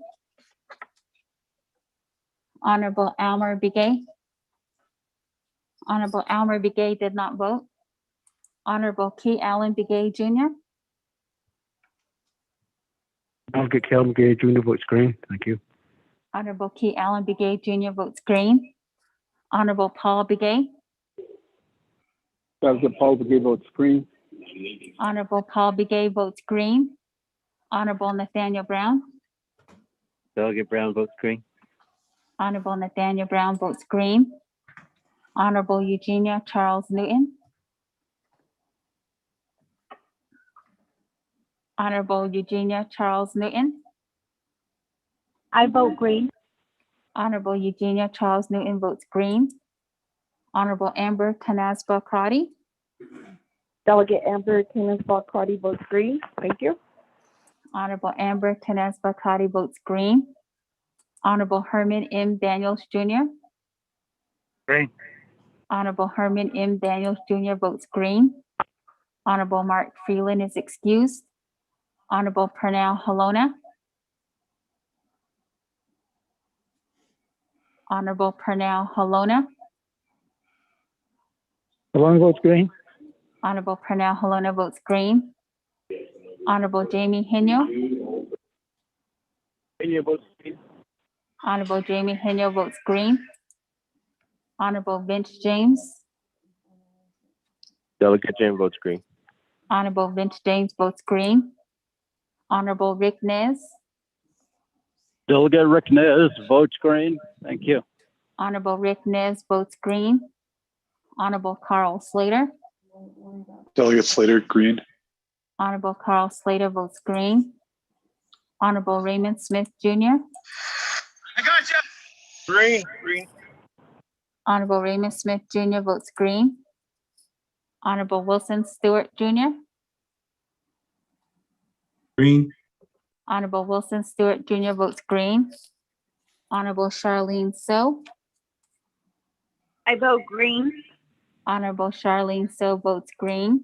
Honorable Almer Begay. Honorable Almer Begay did not vote. Honorable Key Allen Begay Jr. Delegate Calvin Gay Jr. votes green. Thank you. Honorable Key Allen Begay Jr. votes green. Honorable Paul Begay. Delegate Paul Begay votes green. Honorable Paul Begay votes green. Honorable Nathaniel Brown. Delegate Brown votes green. Honorable Nathaniel Brown votes green. Honorable Eugenia Charles Newton. Honorable Eugenia Charles Newton. I vote green. Honorable Eugenia Charles Newton votes green. Honorable Amber Canasba Crotty. Delegate Amber Canasba-Crotty votes green. Thank you. Honorable Amber Canasba Crotty votes green. Honorable Herman M. Daniels Jr. Green. Honorable Herman M. Daniels Jr. votes green. Honorable Mark Freeland is excused. Honorable Pernell Halona. Honorable Pernell Halona. Alon votes green. Honorable Pernell Halona votes green. Honorable Jamie Henyo. Votes green. Honorable Jamie Henyo votes green. Honorable Vince James. Delegate James votes green. Honorable Vince James votes green. Honorable Rick Nez. Delegate Rick Nez votes green. Thank you. Honorable Rick Nez votes green. Honorable Carl Slater. Delegate Slater, green. Honorable Carl Slater votes green. Honorable Raymond Smith Jr. I got you. Green. Green. Honorable Raymond Smith Jr. votes green. Honorable Wilson Stewart Jr. Green. Honorable Wilson Stewart Jr. votes green. Honorable Charlene So. I vote green. Honorable Charlene So votes green.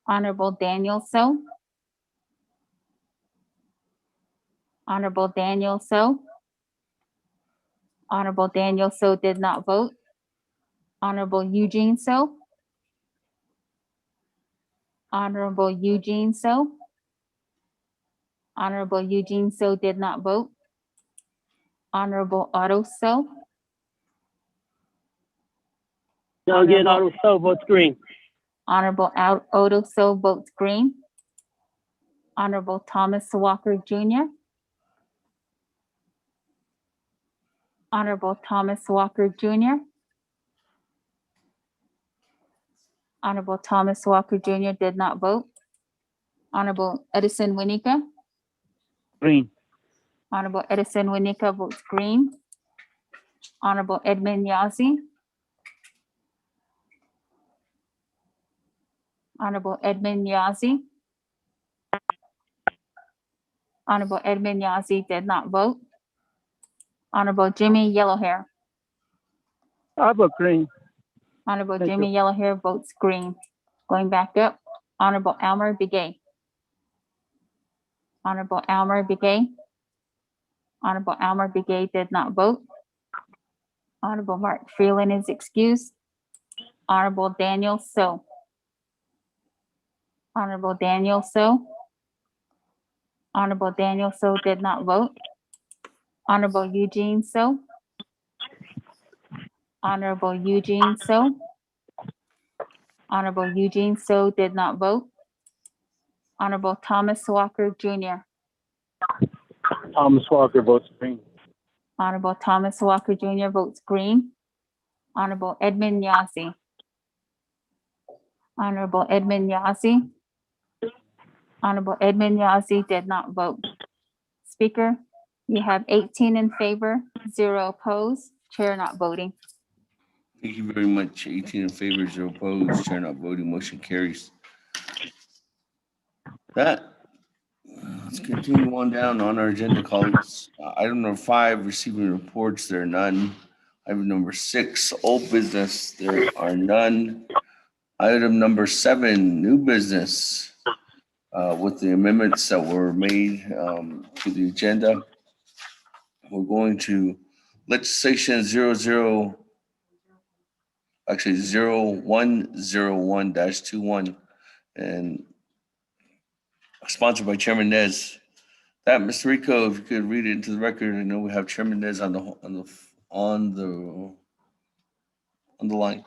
Honorable Daniel So. Honorable Daniel So. Honorable Daniel So did not vote. Honorable Eugene So. Honorable Eugene So. Honorable Eugene So did not vote. Honorable Otto So. Delegate Otto So votes green. Honorable Otto So votes green. Honorable Thomas Walker Jr. Honorable Thomas Walker Jr. Honorable Thomas Walker Jr. did not vote. Honorable Edison Winika. Green. Honorable Edison Winika votes green. Honorable Edmund Yazzie. Honorable Edmund Yazzie. Honorable Edmund Yazzie did not vote. Honorable Jimmy Yellowhair. I vote green. Honorable Thank Jimmy Yellowhair votes green. Going back up, Honorable Elmer Begay. Honorable Elmer Begay. Honorable Elmer Begay did not vote. Honorable Mark Freeland is excused. Honorable Daniel So. Honorable Daniel So. Honorable Daniel So did not vote. Honorable Eugene So. Honorable Eugene So. Honorable Eugene So did not vote. Honorable Thomas Walker Jr. Thomas Walker votes green. Honorable Thomas Walker Jr. votes green. Honorable Edmund Yazzie. Honorable Edmund Yazzie. Honorable Edmund Yazzie did not vote. Speaker, you have 18 in favor, 0 opposed, chair not voting. Thank you very much. 18 in favor, 0 opposed, chair not voting, motion carries. Let's continue on down on our agenda, colleagues. Item number 5, receiving reports, there are none. Item number 6, old business, there are none. Item number 7, new business, with the amendments that were made to the agenda. We're going to legislation 0101-21 and sponsored by Chairman Nez. That, Mr. Rico, if you could read it into the record. I know we have Chairman Nez on the line.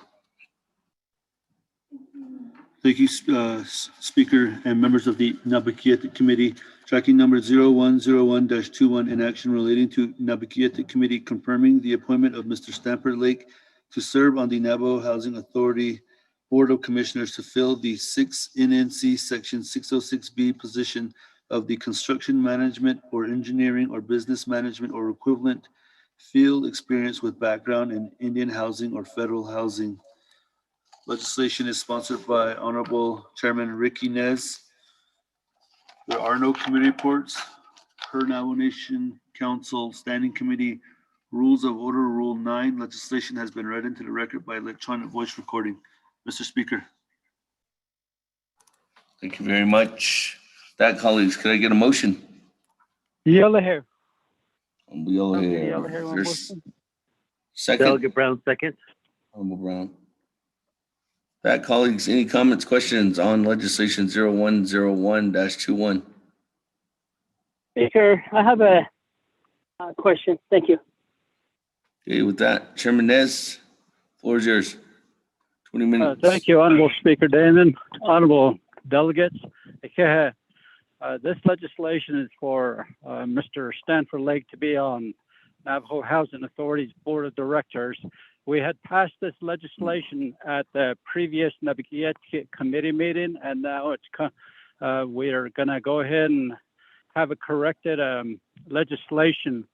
Thank you, Speaker and members of the Naabik'íyáti Committee. Tracking number 0101-21 in action relating to Naabik'íyáti Committee confirming the appointment of Mr. Stanford Lake to serve on the Navajo Housing Authority Board of Commissioners to fill the 6 NNC Section 606B position of the construction management or engineering or business management or equivalent field experience with background in Indian housing or federal housing. Legislation is sponsored by Honorable Chairman Ricky Nez. There are no committee reports. Per Navajo Nation Council Standing Committee Rules of Order, Rule 9, legislation has been read into the record by electronic voice recording. Mr. Speaker. Thank you very much. That, colleagues, could I get a motion? Yellowhair. Yellowhair. Yellowhair, There's second. Delegate Brown, second. Honorable Brown. That, colleagues, any comments, questions on legislation 0101-21? Speaker, I have a question. Thank you. Okay, with that, Chairman Nez, floor is yours. 20 minutes. Thank you, Honorable Speaker Damon, honorable delegates. This legislation is for Mr. Stanford Lake to be on Navajo Housing Authority's Board of Directors. We had passed this legislation at the previous Naabik'íyáti committee meeting, and now we are going to go ahead and have a corrected legislation.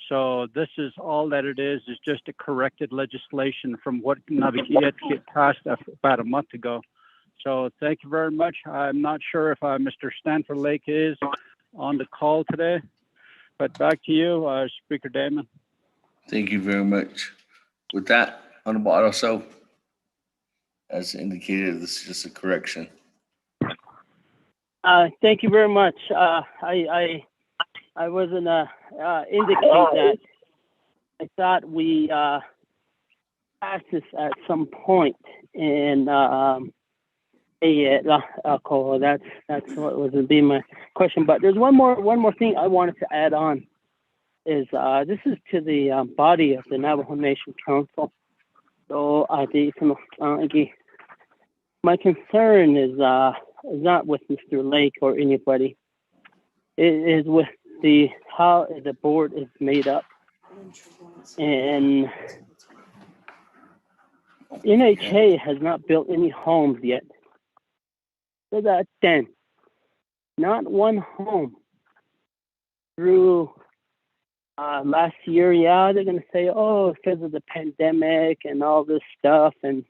So this is all that it is just a corrected legislation from what Naabik'íyáti passed about a month ago. So thank you very much. I'm not sure if Mr. Stanford Lake is on the call today, but back to you, Speaker Damon. Thank you very much. With that, Honorable Otto, as indicated, this is just a correction. Thank you very much. I wasn't indicate that. I thought we passed this at some point, and that's what was be my question. But there's one more thing I wanted to add on. Is this is to the body of the Navajo Nation Council. So my concern is not with Mr. Lake or anybody. It is with how the board is made up. And NHA has not built any homes yet. So that's 10. Not one home through Last year, yeah, they're going to say, oh, because of the pandemic and all this stuff and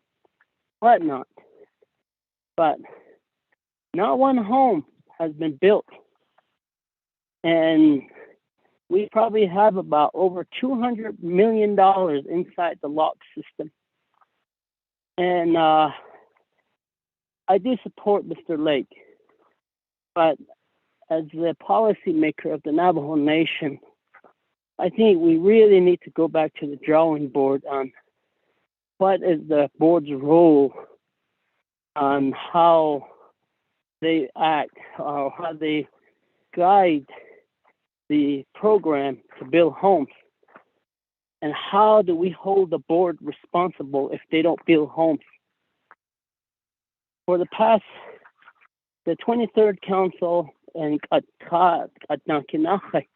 whatnot. But not one home has been built. And we probably have about over $200 million inside the lock system. And I do support Mr. Lake. But as the policymaker of the Navajo Nation, I think we really need to go back to the drawing board on what is the board's role on how they act, or how they guide the program to build homes. And how do we hold the board responsible if they don't build homes? For the past, the 23rd Council and Naabik'íyáti,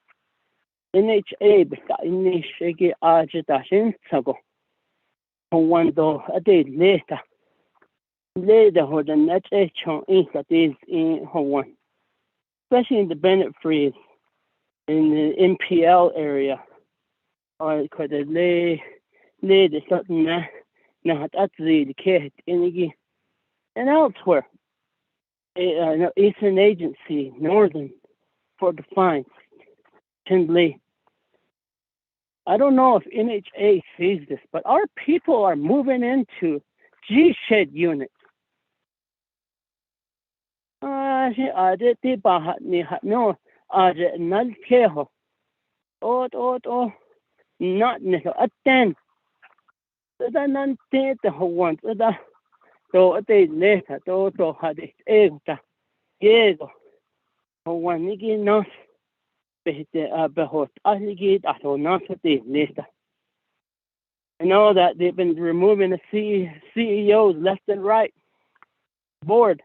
NHA initiated agitation cuando ade leta ho the next chon that is in Hawaii, especially in the Bennett Freeze in the MPL area, or could the something na that's the kid in and elsewhere. Eastern Agency, Northern, for Defiance, Tinley. I don't know if NHA sees this, but our people are moving into G-shed units. Not attend. So a day later, to had it egg. Diego, one niggy not behot alligate at all not a day later. I know that they've been removing the CEOs left and right board.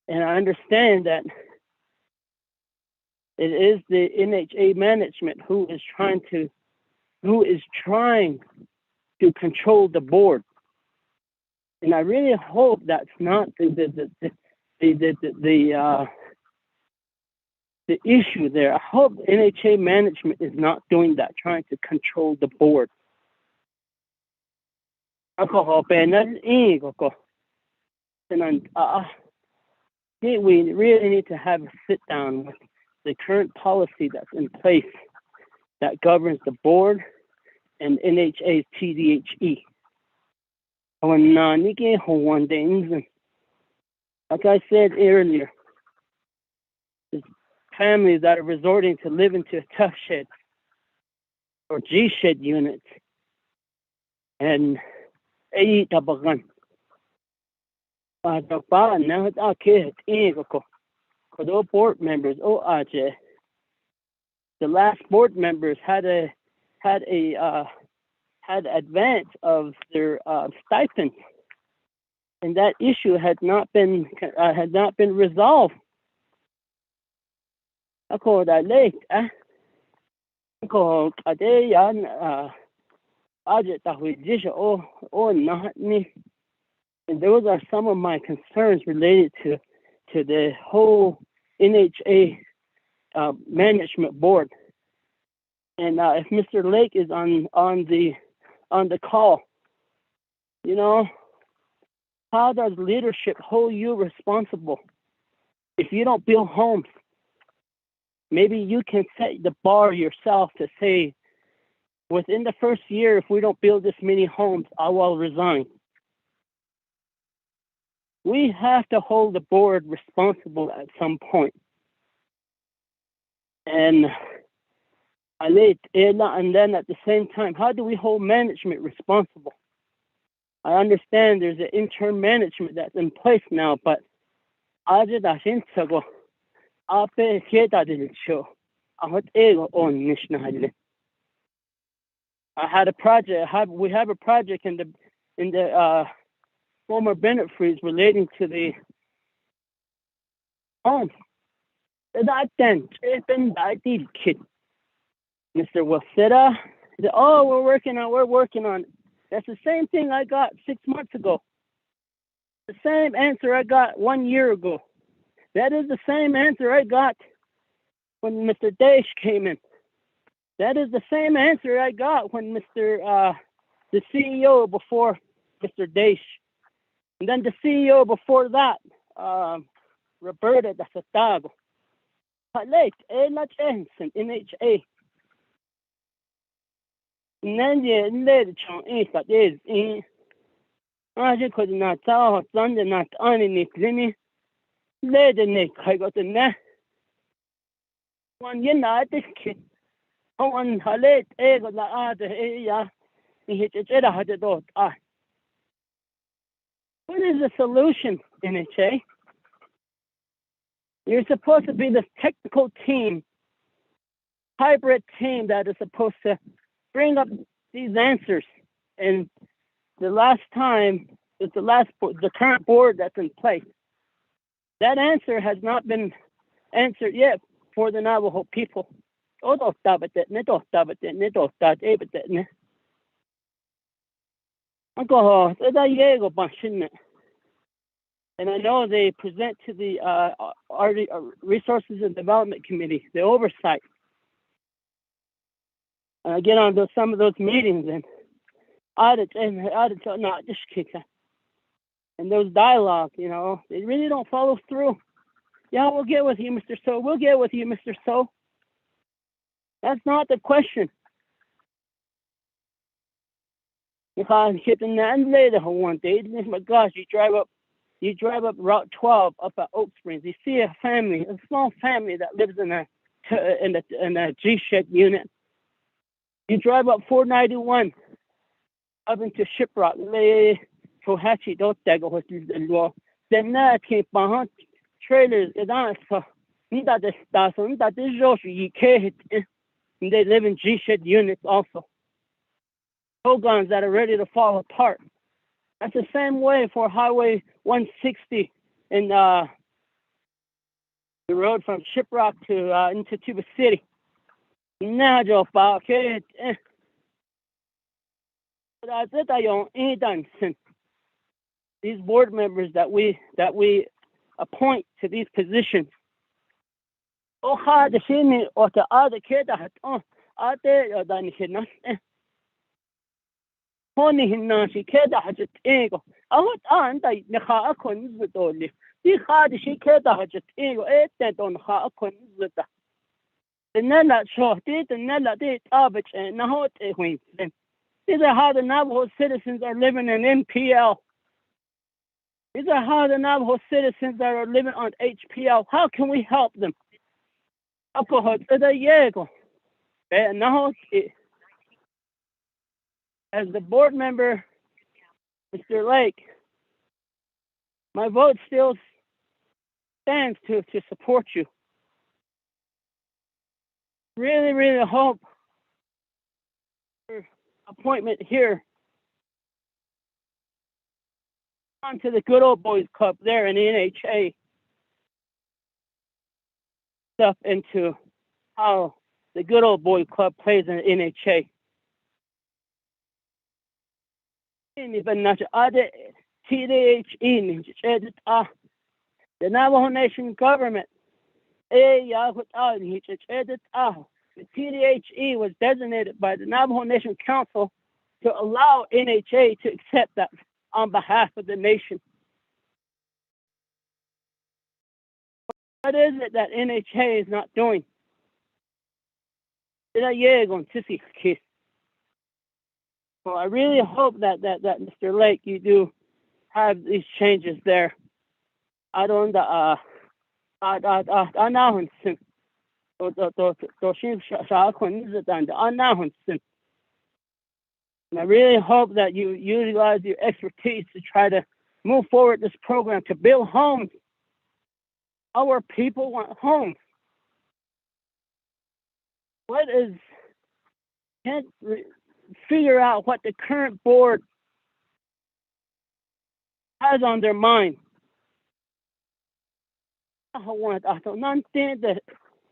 And I understand that it is the NHA management who is trying to control the board. And I really hope that's not the issue there. I hope NHA management is not doing that, trying to control the board. We really need to have a sit down with the current policy that's in place that governs the board and NHA's TDHE. Like I said earlier, there's families that are resorting to live into tough shed or G-shed units. And board members, the last board members had advance of their stipends, and that issue had not been resolved. And those are some of my concerns related to the whole NHA management board. And if Mr. Lake is on the call, how does leadership hold you responsible if you don't build homes? Maybe you can set the bar yourself to say, within the first year, if we don't build this many homes, I will resign. We have to hold the board responsible at some point. And then at the same time, how do we hold management responsible? I understand there's an interim management that's in place now, but I had a project. We have a project in the former Bennett Freeze relating to the homes. That then, kid, Mr. Waseda. Oh, we're working on it. That's the same thing I got 6 months ago. The same answer I got 1 year ago. That is the same answer I got when Mr. Dash came in. That is the same answer I got when the CEO before Mr. Desch, and then the CEO before that, Roberta Dasatago. Late, not Jensen, NHA. And then you let it chong that is in. I just could not tell Sunday not on any clinic. Let the neck, I got the neck. One year not this kid. On her late egg of the other area. He hit each other had the dog. What is the solution, NHA? You're supposed to be the technical team, hybrid team that is supposed to bring up these answers. And the last time is the current board that's in place. That answer has not been answered yet for the Navajo people. And I know they present to the Resources and Development Committee, the oversight. And I get on some of those meetings and audits not just kick it. And those dialogue, they really don't follow through. Yeah, we'll get with you, Mr. So. We'll get with you, Mr. So. That's not the question. If I hit the land later one day, my gosh, you drive up Route 12 up at Oak Springs. You see a small family that lives in a G-shed unit. You drive up 491 up into Shiprock. Tohachi don't take a hotel the law. Then that came behind trailers. It's on so that the stars on that is also you can't. They live in G-shed units also. Guns that are ready to fall apart. That's the same way for Highway 160 in the road from Shiprock to into Tuba City. Now, Joe, okay. These board members that we appoint to these positions. Oh, hard to see me or the other kid that out there than he not. Honey, she kid that had ego. I would the ha couldn't with only. He had she kid that had ego, that on ha couldn't with that. The Nella short did the Nella did average and now what a wing. These are how the Navajo citizens are living in NPL. These are how the Navajo citizens that are living on HPL. How can we help them? As the board member, Mr. Lake, my vote still stands to support you. Really, really hope your appointment here onto the Good Old Boys Club there in the NHA stuff into how the Good Old Boy Club plays in the NHA. The Navajo Nation government, the TDHE was designated by the Navajo Nation Council to allow NHA to accept that on behalf of the nation. What is it that NHA is not doing? Well, I really hope that Mr. Lake, you do have these changes there. I don't and I really hope that you utilize your expertise to try to move forward this program to build homes. Our people want homes. Can't figure out what the current board has on their mind.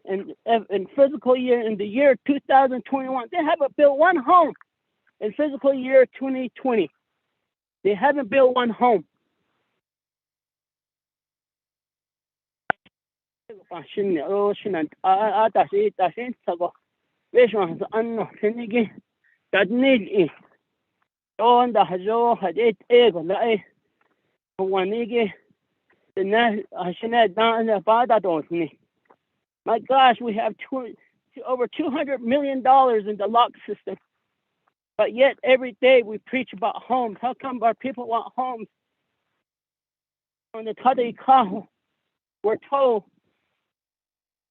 In physical year, in the year 2021, they haven't built one home. In physical year 2020, they haven't built one home. Vishwan Anno Finigi, Gadnid, on the Hajo had 8 egg on the Wanigi, the net Hashanet down the Bada Dosni. My gosh, we have over $200 million in the lock system. But yet every day we preach about homes. How come our people want homes? On the Tadikaho, we're told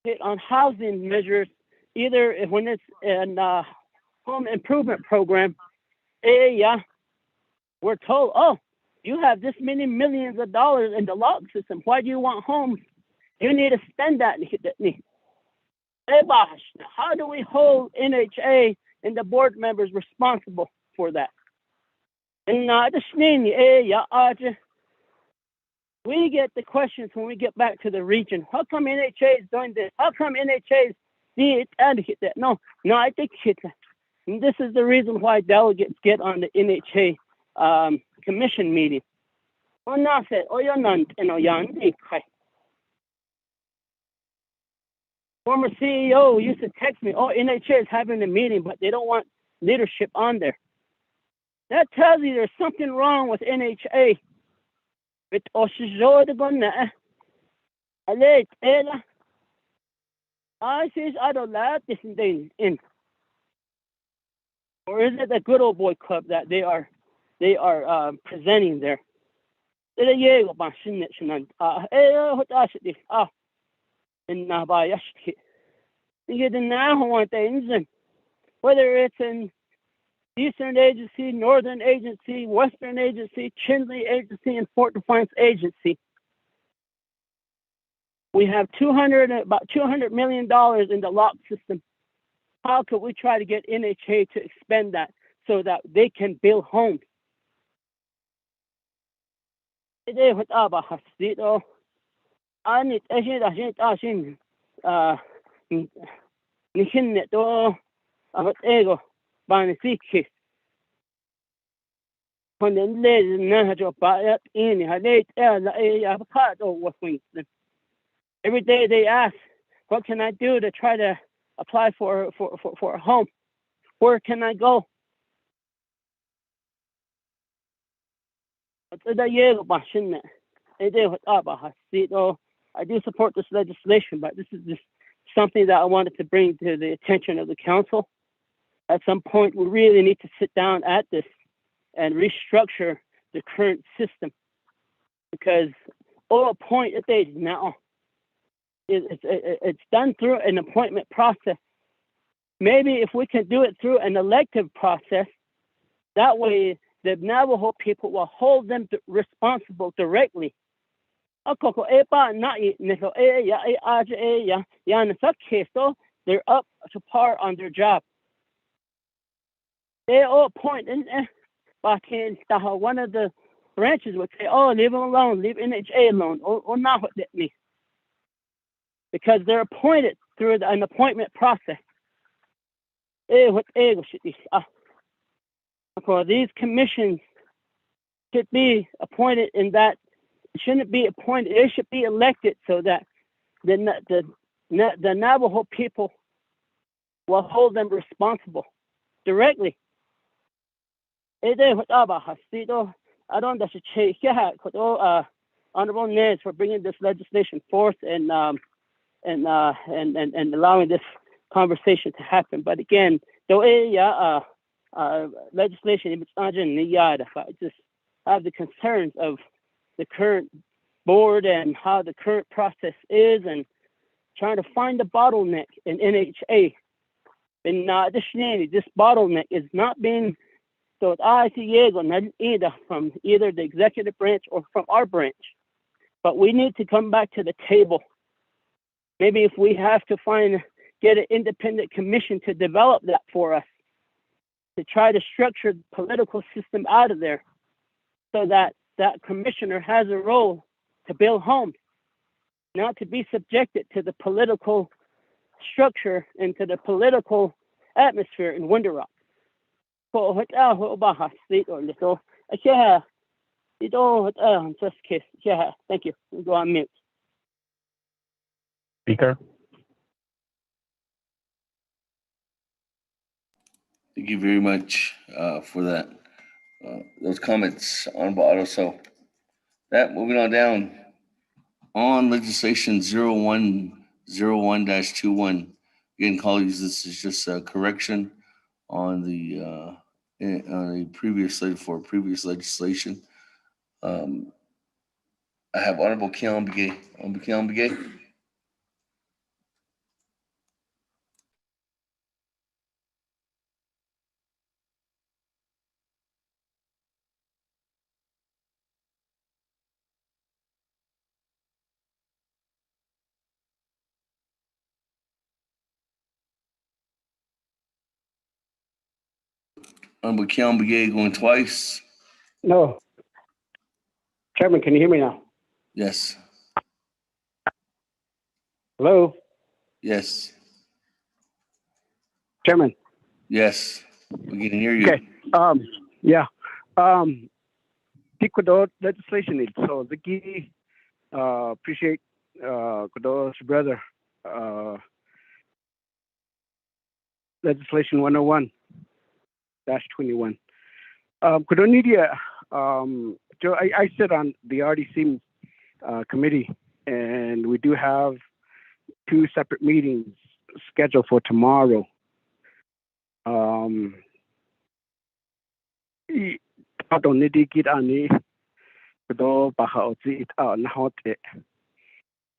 hit on housing measures, either when it's in home improvement program, we're told, oh, you have this many millions of dollars in the log system. Why do you want homes? You need to spend that. How do we hold NHA and the board members responsible for that? And we get the questions when we get back to the region. How come NHA is doing this? How come NHA is that? No, I think and this is the reason why delegates get on the NHA commission meeting. Former CEO used to text me, oh, NHA is having a meeting, but they don't want leadership on there. That tells you there's something wrong with NHA. With I says I don't like this in. Or is it the good old boy club that they are presenting there? In Naval, you get the Navajo things, and whether it's in Eastern Agency, Northern Agency, Western Agency, Chinley Agency, and Fort Defiance Agency, we have about $200 million in the lock system. How could we try to get NHA to expend that so that they can build homes? Every day they ask, what can I do to try to apply for a home? Where can I go? I do support this legislation, but this is just something that I wanted to bring to the attention of the council. At some point, we really need to sit down at this and restructure the current system, because all point at this now it's done through an appointment process. Maybe if we can do it through an elective process, that way the Navajo people will hold them responsible directly. They're up to par on their job. They all point, one of the branches would say, oh, leave them alone, leave NHA alone, or not what that means. Because they're appointed through an appointment process. These commissions should be appointed in that, shouldn't be appointed, they should be elected so that the Navajo people will hold them responsible directly. Honorable Nez for bringing this legislation forth and allowing this conversation to happen. But again, legislation, I just have the concerns of the current board and how the current process is, and trying to find the bottleneck in NHA. And additionally, this bottleneck is not being so either from either the executive branch or from our branch. But we need to come back to the table. Maybe if we have to get an independent commission to develop that for us, to try to structure the political system out of there, so that that commissioner has a role to build homes, not to be subjected to the political structure and to the political atmosphere in Window Rock. Thank you. We'll go on mute. Speaker. Thank you very much for that. Those comments, Honorable Otto. So that moving on down on legislation 0101-21. Again, colleagues, this is just a correction on the previous legislation. I have Honorable Keon Begay. Honorable Keon Begay. Honorable Keon Begay going twice. No. Chairman, can you hear me now? Yes. Hello? Yes. Chairman? Yes. We can hear you. Okay. Yeah. Tikudo legislation needs. So the key, appreciate, Kudo's brother, legislation 101-21. Kudo Nidia, Joe, I sit on the RDC committee, and we do have 2 separate meetings scheduled for tomorrow. And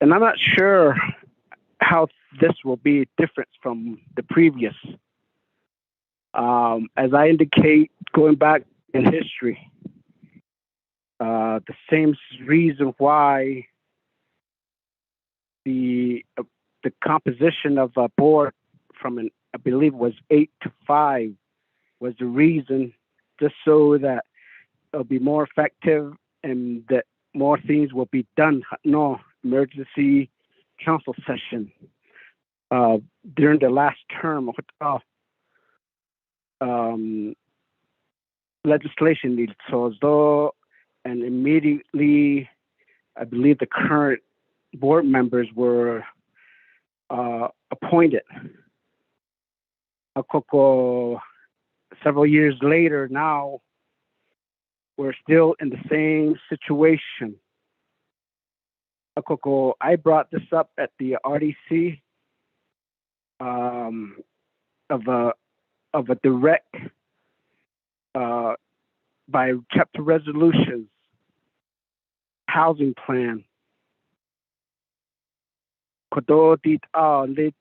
I'm not sure how this will be different from the previous. As I indicate, going back in history, the same reason why the composition of a board from I believe it was 8 to 5 was the reason, just so that it'll be more effective and that more things will be done. No emergency council session during the last term of legislation needed. So as though, and immediately, I believe the current board members were appointed. Several years later now, we're still in the same situation. I brought this up at the RDC of a direct by chapter resolutions housing plan. Kodo dit lit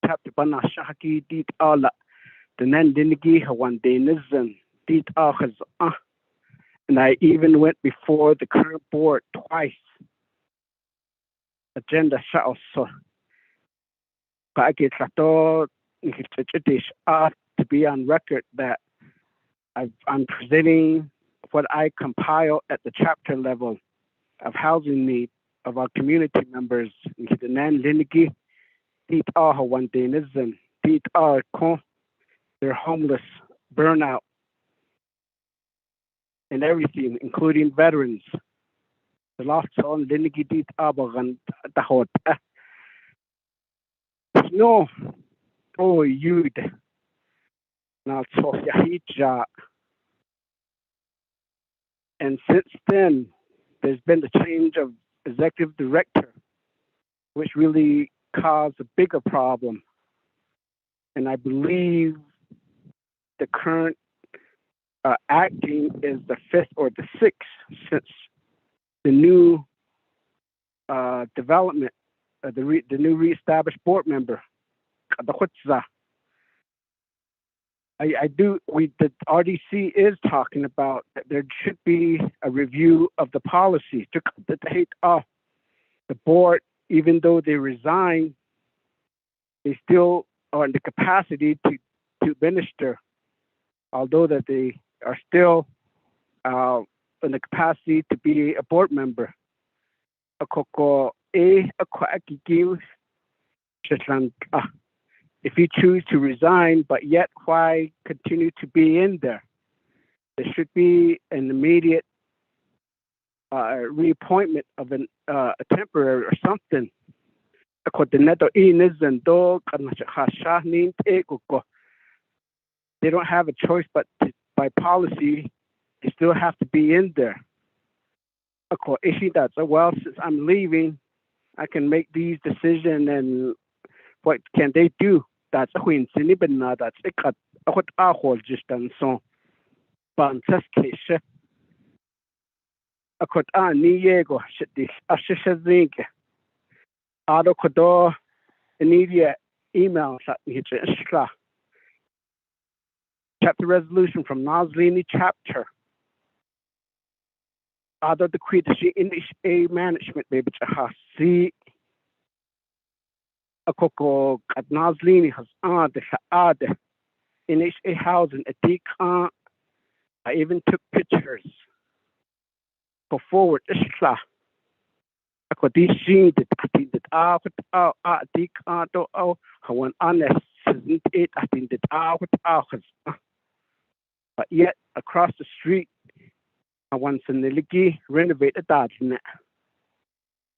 chapter bana shaki dit la the nan dinigi hawan denizen dit has and I even went before the current board twice. Agenda shall so. I get to be on record that I'm presenting what I compile at the chapter level of housing need of our community members. They're homeless, burnout, and everything, including veterans. The last on Linigi Abagan Tahot. No, oh, you'd not so Yahija. And since then, there's been the change of executive director, which really caused a bigger problem. And I believe the current acting is the 5th or the 6th since the new development, the new reestablished board member. The RDC is talking about that there should be a review of the policy to the board, even though they resign, they still are in the capacity to minister, although that they are still in the capacity to be a board member. If you choose to resign, but yet why continue to be in there? There should be an immediate reappointment of a temporary or something. they don't have a choice, but by policy, they still have to be in there. Of course, issue that. So, well, since I'm leaving, I can make these decisions, and what can they do? That's a win. That's a cut. What I hold just done so. But just case. A cut on Niego, shit, this Ashisha Zinc. Ado Kodo, immediate email, chapter resolution from Naval chapter. Ado the creed, she in a management, baby, see. A coco at Naslini has the in a housing a decant. I even took pictures for forward Ishla. I could see that I think that decant how one honest isn't it? I think that but yet across the street I want to renovate that.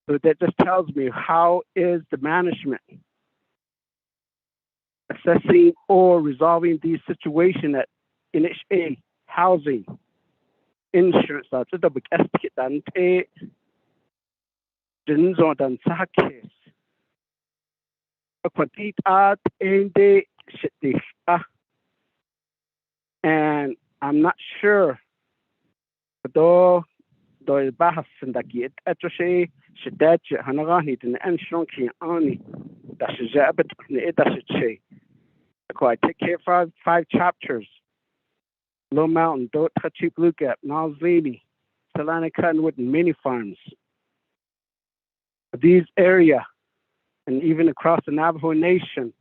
So that just tells me how is the management assessing or resolving these situations at NHA housing, insurance, that's a double estate and a Jinzo than Sakis. A quantity art in the shit. And I'm not sure, though. The bahas and the gate at the say, she dead, Hanagani, and Shrunky Ani. That's a Zabbat, that's a say. I take care of five chapters. Low Mountain, Don't Touch Blue Gap, Niles Lady, Salina Cottonwood, and many farms. These area, and even across the Navajo Nation,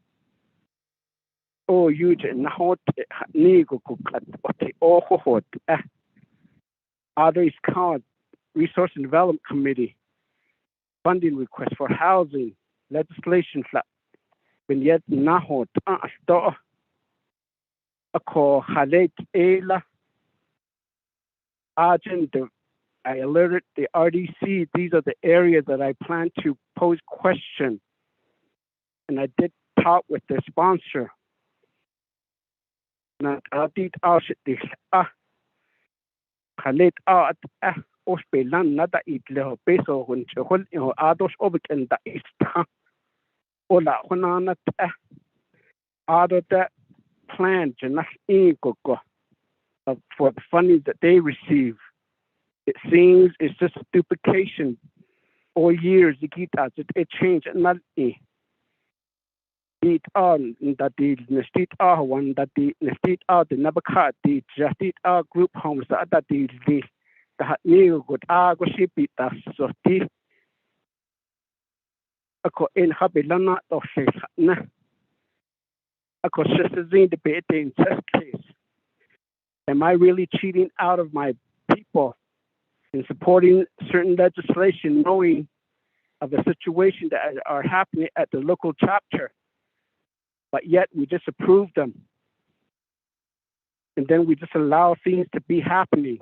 oh, huge and not Nigo Kukat, what the Ohohot, others count. Resource and Development Committee, funding request for housing, legislation, when yet Nahot, a call Halet Ela, Agent, I alerted the RDC, these are the areas that I plan to pose question. And I did talk with the sponsor. Now, I did ask this, Halet out, Ospelan nada itleho peso when chehol ados obken da ista ola honana ado that plan janah inko for the funding that they receive. It seems it's just a duplication all years. It changed not it on that the nestit are one that the nestit are the Naabik'íyáti just group homes that the new good go ship it as so tea. A co in Habilana of na a co in debate in this case. Am I really cheating out of my people in supporting certain legislation, knowing of the situation that are happening at the local chapter, but yet we just approve them, and then we just allow things to be happening?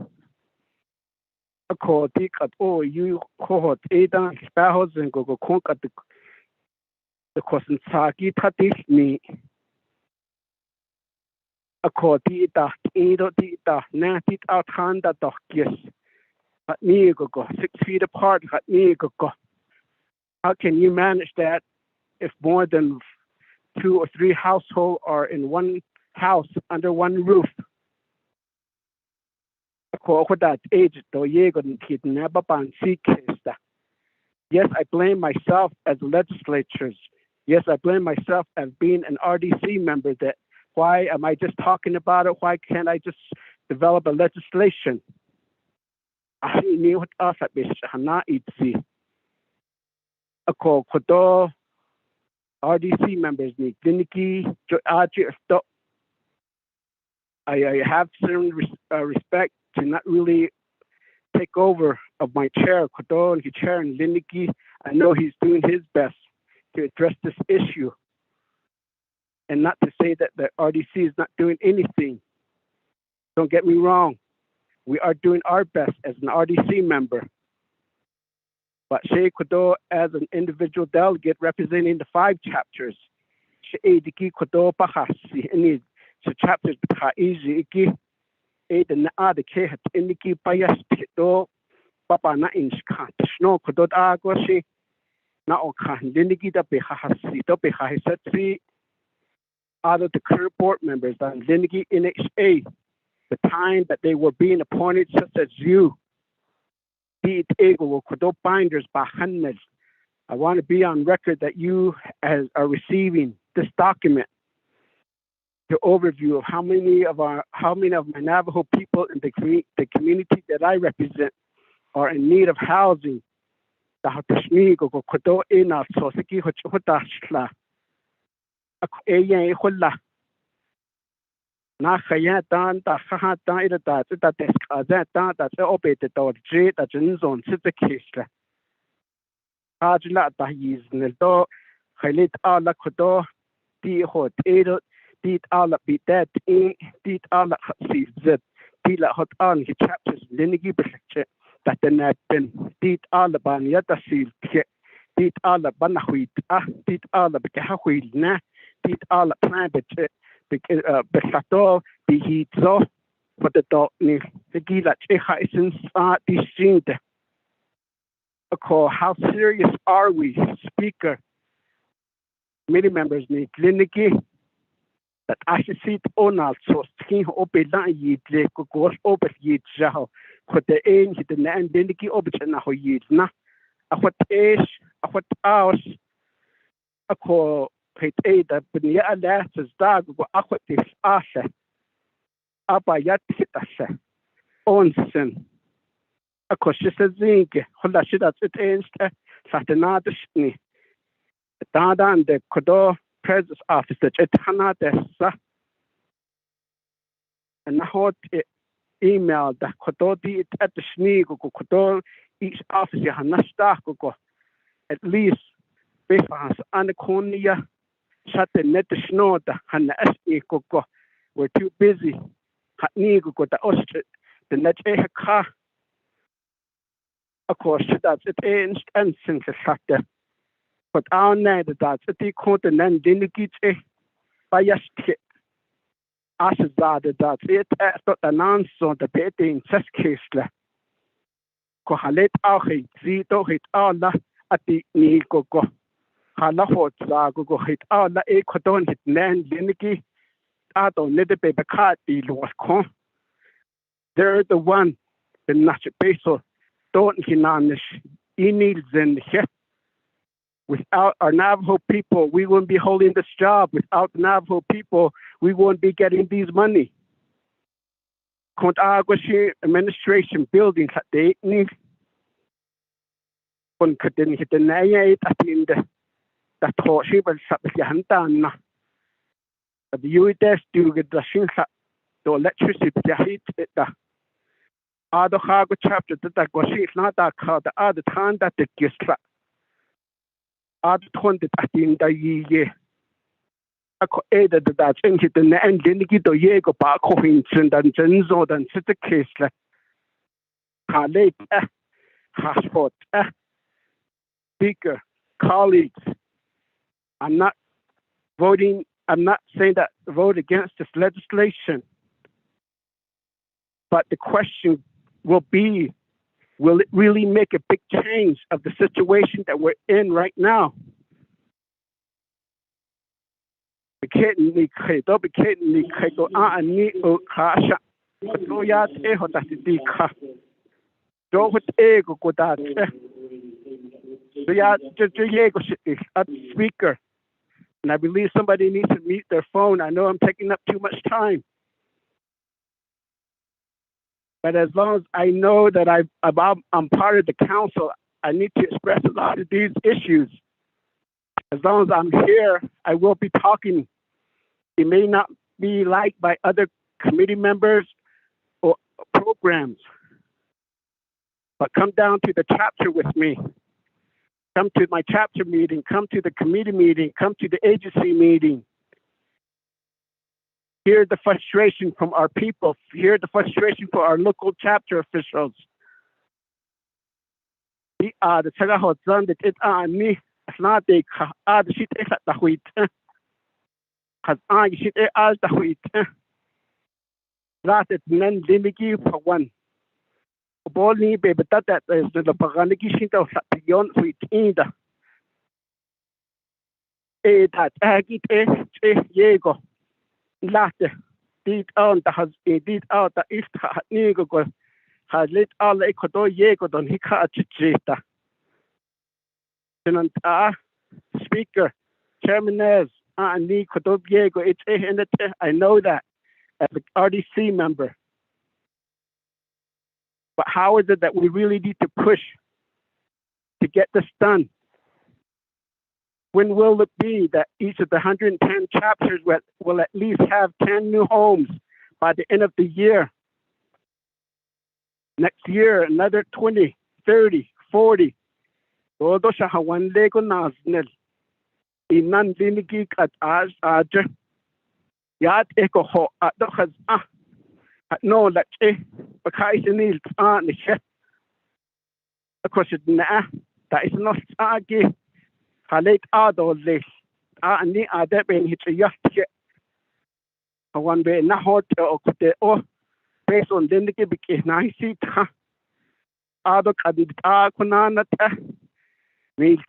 Oh, you cohort Ada spouse and go conk at the question Saki Tatis me. A cordita, Edo dita, Natit out Handa doch yes. At me go 6 feet apart, at me go. How can you manage that if more than 2 or 3 households are in one house under one roof? Yes, I blame myself as legislatures. Yes, I blame myself as being an RDC member. That why am I just talking about it? Why can't I just develop a legislation? I knew what else I wish Hana itzi. A call Kodo RDC members need Diniki I have certain respect to not really take over of my chair, Kodo and chair and Lindiki. I know he's doing his best to address this issue. And not to say that the RDC is not doing anything. Don't get me wrong. We are doing our best as an RDC member. But Shea Kodo, as an individual delegate representing the 5 chapters, Shea Diki Kodo Pahasi, so chapters ha easy iki the na the ke hat indiki payas to papa na in skat snow kodot agoshi na o kan indiki da be ha si to be ha satri out of the current board members and indiki NHA the time that they were being appointed such as you be it ego kodot binders bahannes. I want to be on record that you are receiving this document, the overview of how many of my Navajo people in the community that I represent are in need of housing. Ajla da yiz neldo khalit ala khodo ti hot ero tit ala bitet tit ala khsizet tila hot an hi chapters linigi beche that the pen tit ala ban yata sil tit ala ban huit tit ala beka huil na tit ala plan beche besato bi hitzo for the dog ni gila che haisen di sinte. How serious are we, Speaker? Many members need clinici that I should see on also skin open yid go over yid jaho. What the aim hit the nan clinici open ho yid na. A what ish, a what hours a call hit a that benia alas dog go a what this asha. Abba yat hit asha. Onsen. A cautious zinc, Hola Shidat against Satanadishni. Dada and the Kodo President's office, the Chetana dessa. And hot email the Kododi at the Shnigo Kodo, each office Hanastako. At least Befas Anaconia, shut the net the snow, the Hana Esni Koko. We're too busy. Hatnigo got the Ostrich, the net car. Of course, that's it and since the factor. But our night that's the continent didn't get a biased hit. As that it as the announced on the betting test case. Kohalet Ahi, Zito hit Allah at the Niko. Halahot Zago hit Allah a codon hit Nan Liniki. I don't need the paper card the Lord con. They're the one, the natural peso. Don't hinanish emails and without our Navajo people, we wouldn't be holding this job. Without the Navajo people, we wouldn't be getting these money. Kontagoshi administration buildings that they need. On couldn't hit the naya at the that taught she was Sabihantana. But the UITS do get the shinsa, the electricity hit it. Untitled Chapter that was not that called the other time that the gist other 20 at the year. I could add that into the end didn't get the Yego back and Jenzo than City Case. Late Hashford, Speaker, colleagues, I'm not saying that vote against this legislation, but the question will it really make a big change of the situation that we're in right now? Speaker, and I believe somebody needs to mute their phone. I know I'm taking up too much time. But as long as I know that I'm part of the council, I need to express a lot of these issues. As long as I'm here, I will be talking. It may not be liked by other committee members or programs, but come down to the chapter with me. Come to my chapter meeting, come to the committee meeting, come to the agency meeting. Hear the frustration from our people. Hear the frustration for our local chapter officials. The Tagahot Zandit it me. It's not the sheet at the wheat. has I shit as the wheat. That it men limiki for one. Bolni baby that is the paganiki shit of beyond wheat in the that agit yego. Latte. Did on the has did out the if nigo has lit all the ecodo yego don hika chita. Speaker, Chairman ni kodo yego it's I know that as an RDC member. But how is it that we really need to push to get this done? When will it be that each of the 110 chapters will at least have 10 new homes by the end of the year? Next year, another 20, 30, 40. Todo siya hawan lego naznel. Inan linigig at aja. Yat eko ho at dokas at no that bakay sinil ni siya. Of course, na that is not agi. Halit ado les ni ade ben hit yast hawan be na hot o based on linigi bik na si ta ado kadid kunana ta means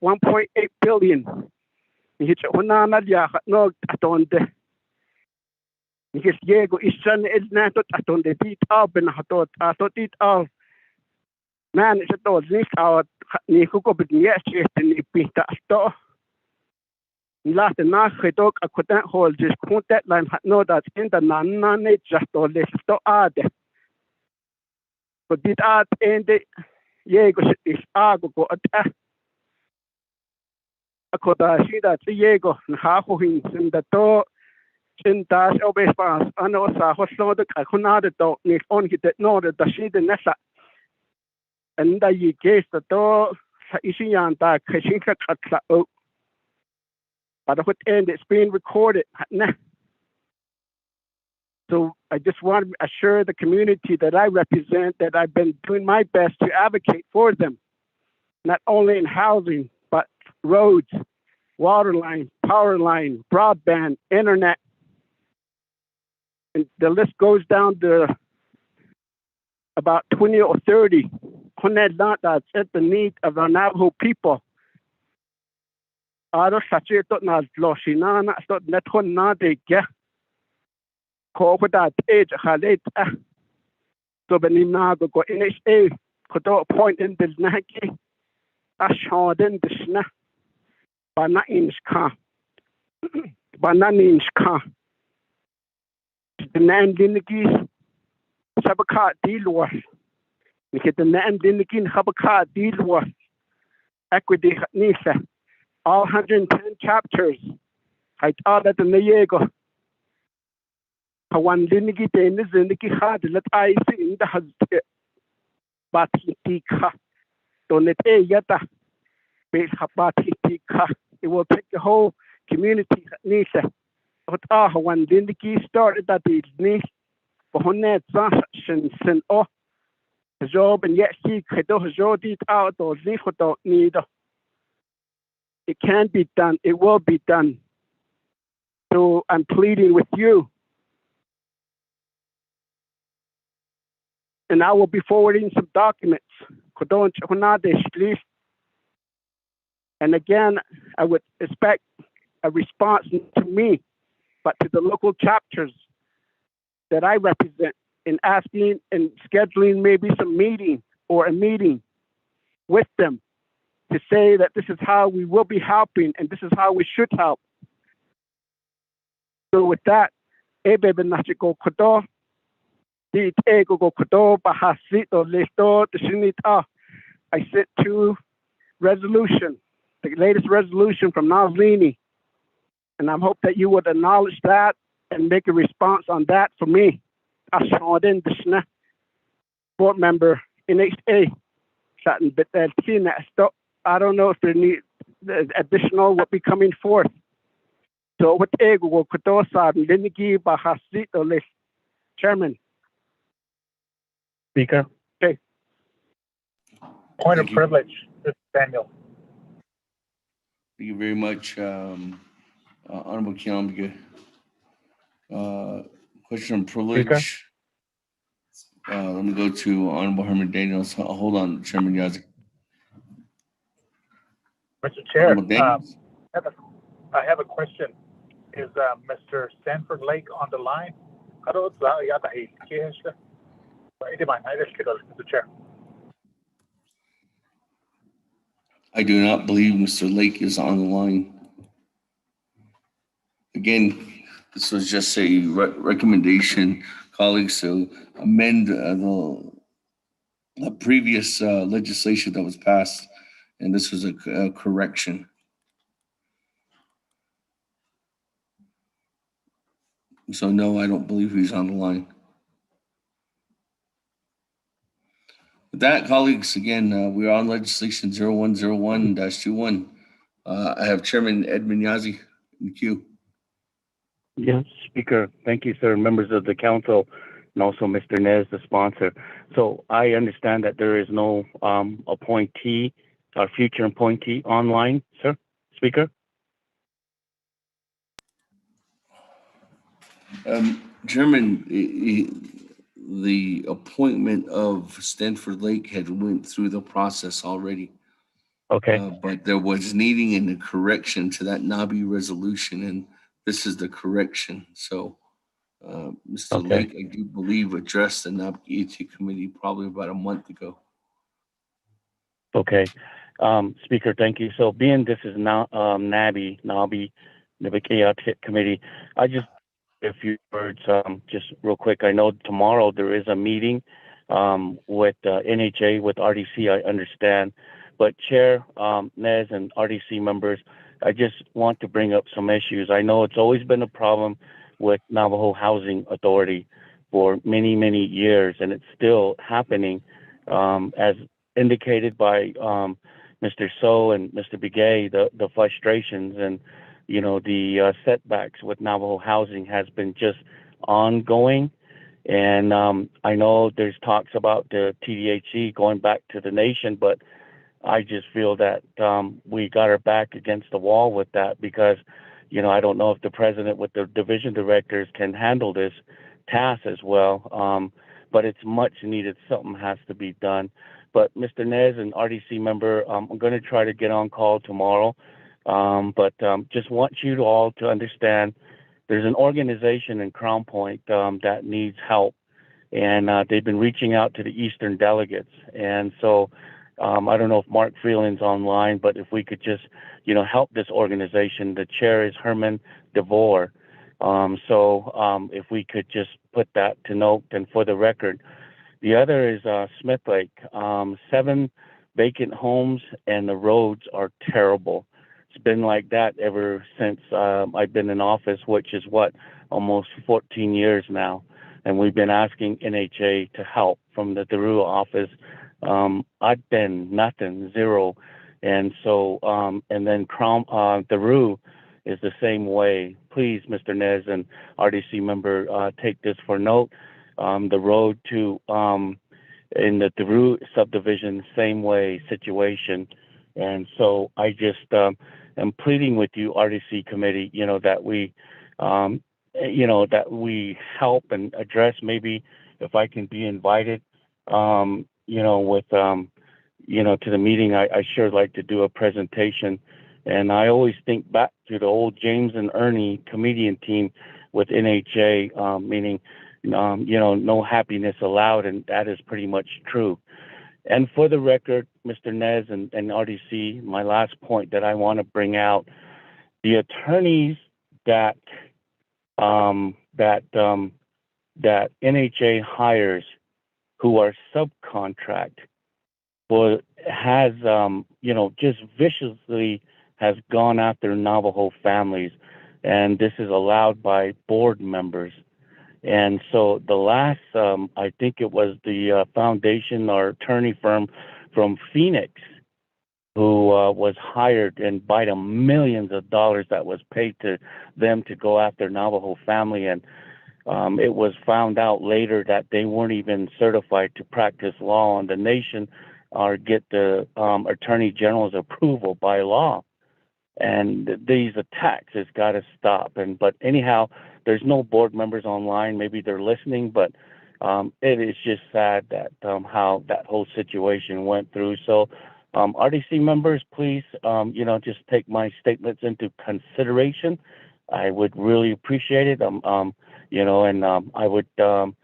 1.8 billion. Hit kunana ya no atonde. Because Diego is son is not atonde beat up and hatot it out. Man, it's a dog, this out, Nikuko, but yes, it's in the pita store. Last night, I took a couldn't hold this contact line, no, that's in the Nana, just all this to add. But did add in the Yego is Ago at a could see that Diego and half of him in the door. In dash obey pass, I know Saho the Kakunada dog, Nick on hit that no, that she the Nessa. And that you gave the door, Ishian da Kashinka Katla O. But what end it's being recorded. So I just want to assure the community that I represent that I've been doing my best to advocate for them, not only in housing, but roads, water line, power line, broadband, internet. And the list goes down to about 20 or 30. That's at the need of our Navajo people. Ado sache to na loshina na to neton na de ge. Ko that age halet so benina go NHA could point in the naki ashoden dishna bana inchka bana inchka the nan dinigi sabaka deal Nikit the nan dinikin habaka deal was equity nisa. All 110 chapters. I thought that the Nayego. One dinigi tenis and the had let I see in the husband. But he don't let a yata. Base habatika. It will take the whole community nisa. But one dinigi started that is nice. But on that send off. Job and yet he could do his job out or leave without need. It can be done. It will be done. So I'm pleading with you. And I will be forwarding some documents. And again, I would expect a response to me, but to the local chapters that I represent in asking and scheduling maybe some meeting or a meeting with them to say that this is how we will be helping and this is how we should help. So with that, I sent two resolution, the latest resolution from Naval, and I hope that you would acknowledge that and make a response on that for me. Board member NHA. I don't know if there need additional will be coming forth. So what ego will Kotosa Linigi Bahasito list. Chairman. Speaker. Okay. Point of privilege, Mr. Daniel. Thank you very much, Honorable Kiamge. Question on privilege. Let me go to Honorable Herman Daniels. Hold on, Chairman Yazzie. Mr. Chair, Honorable Daniels? I have a question. Is Mr. Stanford Lake on the line? Mr. Chair. I do not believe Mr. Lake is on the line. Again, this was just a recommendation, colleagues, to amend the previous legislation that was passed, and this was a correction. So no, I don't believe he's on the line. With that, colleagues, again, we are on legislation 0101-21. I have Chairman Edmund Yazzie in the queue. Yes, Speaker. Thank you, sir. Members of the council, and also Mr. Nez, the sponsor. So I understand that there is no appointee or future appointee online, sir, Speaker? Chairman, the appointment of Stanford Lake had went through the process already. Okay. But there was needing a correction to that NABI resolution, and this is the correction. So Mr. Lake, I do believe, addressed the Naabik'íyáti committee probably about a month ago. Okay. Speaker, thank you. So being this is now Naabik'íyáti committee, I just a few words, just real quick. I know tomorrow there is a meeting with NHA, with RDC, I understand. But Chair, Nez, and RDC members, I just want to bring up some issues. I know it's always been a problem with Navajo Housing Authority for many, many years, and it's still happening, as indicated by Mr. So and Mr. Begay, the frustrations and the setbacks with Navajo housing has been just ongoing. And I know there's talks about the TDHE going back to the nation, but I just feel that we got our back against the wall with that because, I don't know if the president with the division directors can handle this task as well. But it's much needed. Something has to be done. But Mr. Nez and RDC member, I'm going to try to get on call tomorrow. But just want you all to understand there's an organization in Crown Point that needs help. And they've been reaching out to the Eastern delegates. And so I don't know if Mark Freeland's online, but if we could just, help this organization. The chair is Herman DeVore. So if we could just put that to note and for the record. The other is Smith Lake. 7 vacant homes and the roads are terrible. It's been like that ever since I've been in office, which is almost 14 years now. And we've been asking NHA to help from the Daru office. I've been nothing, zero. And so, and then Daru is the same way. Please, Mr. Nez and RDC member, take this for note. The road to in the Daru subdivision, same way situation. And so I just am pleading with you, RDC committee, that we, that we help and address. Maybe if I can be invited, with, to the meeting, I sure like to do a presentation. And I always think back to the old James and Ernie comedian team with NHA, meaning, no happiness allowed. And that is pretty much true. And for the record, Mr. Nez and RDC, my last point that I want to bring out, the attorneys that NHA hires who are subcontract has, just viciously has gone after Navajo families. And this is allowed by board members. And so the last, I think it was the foundation or attorney firm from Phoenix who was hired, and by the millions of dollars that was paid to them to go after Navajo family. And it was found out later that they weren't even certified to practice law on the nation or get the attorney general's approval by law. And these attacks has got to stop. But anyhow, there's no board members online. Maybe they're listening, but it is just sad that how that whole situation went through. So, RDC members, please, just take my statements into consideration. I would really appreciate it. And I would, would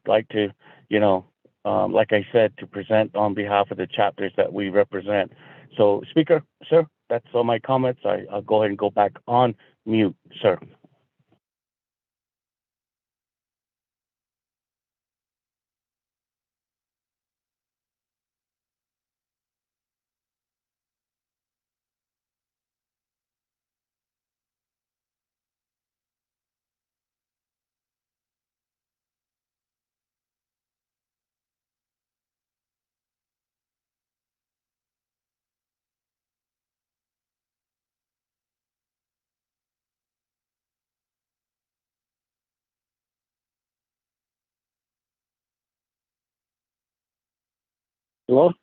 like to, like I said, to present on behalf of the chapters that we represent. So, Speaker, sir, that's all my comments. I'll go ahead and go back on mute, sir. Hello?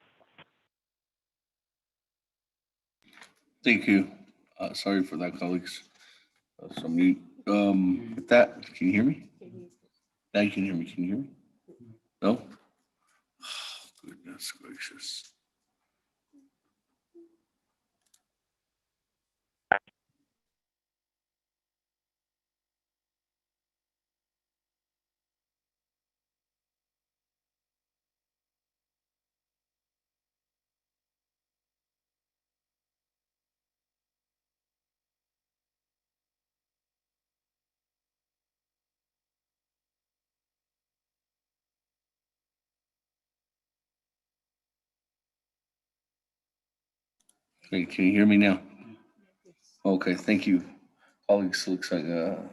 Thank you. Sorry for that, colleagues. So mute. With that, can you hear me? Now you can hear me. Can you hear me? No? Goodness gracious. Hey, can you hear me now? Okay, thank you. Colleagues, looks like a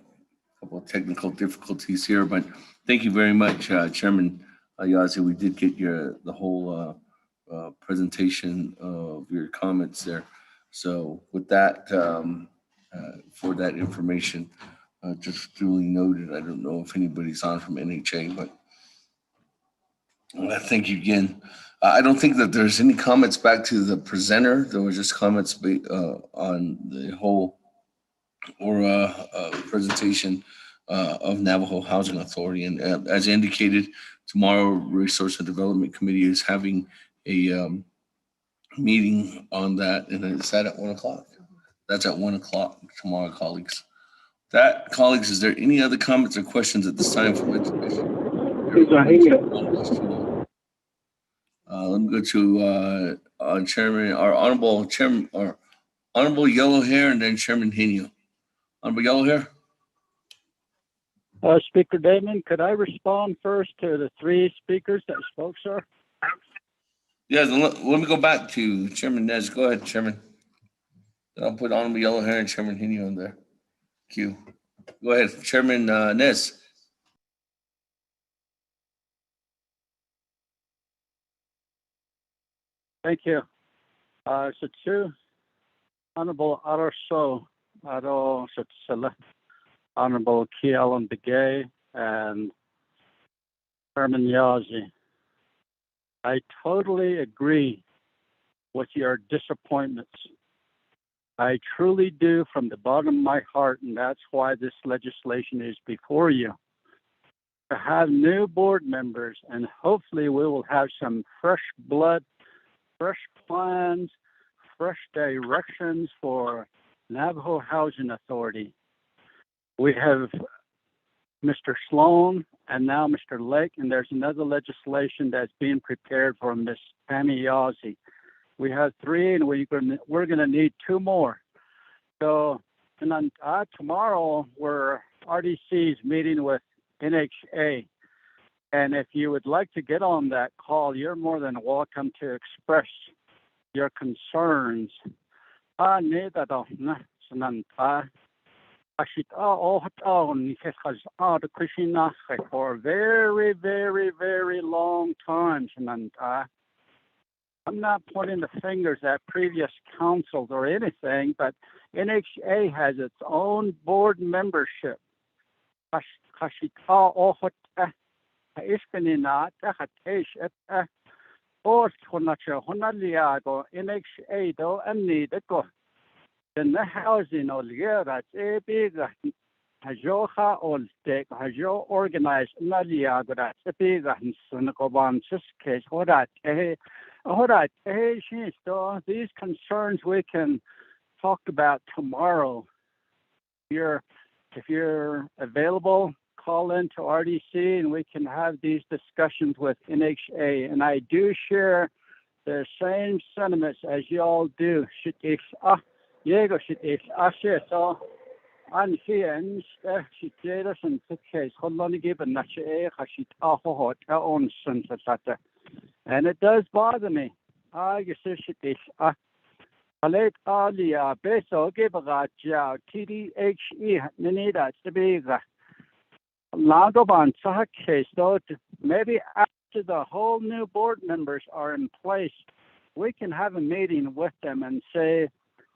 couple of technical difficulties here, but thank you very much, Chairman Yazzie. We did get the whole presentation of your comments there. So with that, for that information, just duly noted. I don't know if anybody's on from NHA, but thank you again. I don't think that there's any comments back to the presenter. There was just comments on the whole presentation of Navajo Housing Authority. And as indicated, tomorrow Resource and Development Committee is having a meeting on that, and it's at 1:00. That's at 1:00 tomorrow, colleagues. That, colleagues, is there any other comments or questions at this time from education? Let me go to Chairman, our Honorable Chairman, our Honorable Yellow Hair, and then Chairman Henio. Honorable Yellow Hair. Speaker Damon, could I respond first to the three speakers that spoke, sir? Yes, let me go back to Chairman Nez. Go ahead, Chairman. Then I'll put Honorable Yellow Hair and Chairman Henio in there. Q. Go ahead, Chairman Nez. Thank you. So two, Honorable Arso, Honorable Kialan Begay, and Chairman Yazzie. I totally agree with your disappointments. I truly do from the bottom of my heart, and that's why this legislation is before you. To have new board members, and hopefully we will have some fresh blood, fresh plans, fresh directions for Navajo Housing Authority. We have Mr. Sloan and now Mr. Lake, and there's another legislation that's being prepared for Ms. Tammy Yazzie. We have three, and we're going to need two more. So, and then tomorrow, we're RDC's meeting with NHA. And if you would like to get on that call, you're more than welcome to express your concerns. For a very, very, very long time. I'm not pointing the fingers at previous councils or anything, but NHA has its own board membership. or Honaliago, NHA, though, and need a go. Then the housing or that's a big Hajoha or take Hajo organized Naliago, that's a big and Sunakoban case. All right, these concerns we can talk about tomorrow. If you're available, call into RDC and we can have these discussions with NHA. And I do share the same sentiments as you all do. So I'm here and she did us in the case. And it does bother me. I guess it Alek Alia Beso Gibaga TDHE Ninida Sabiga Lagoban Sahak case, though maybe after the whole new board members are in place, we can have a meeting with them and say,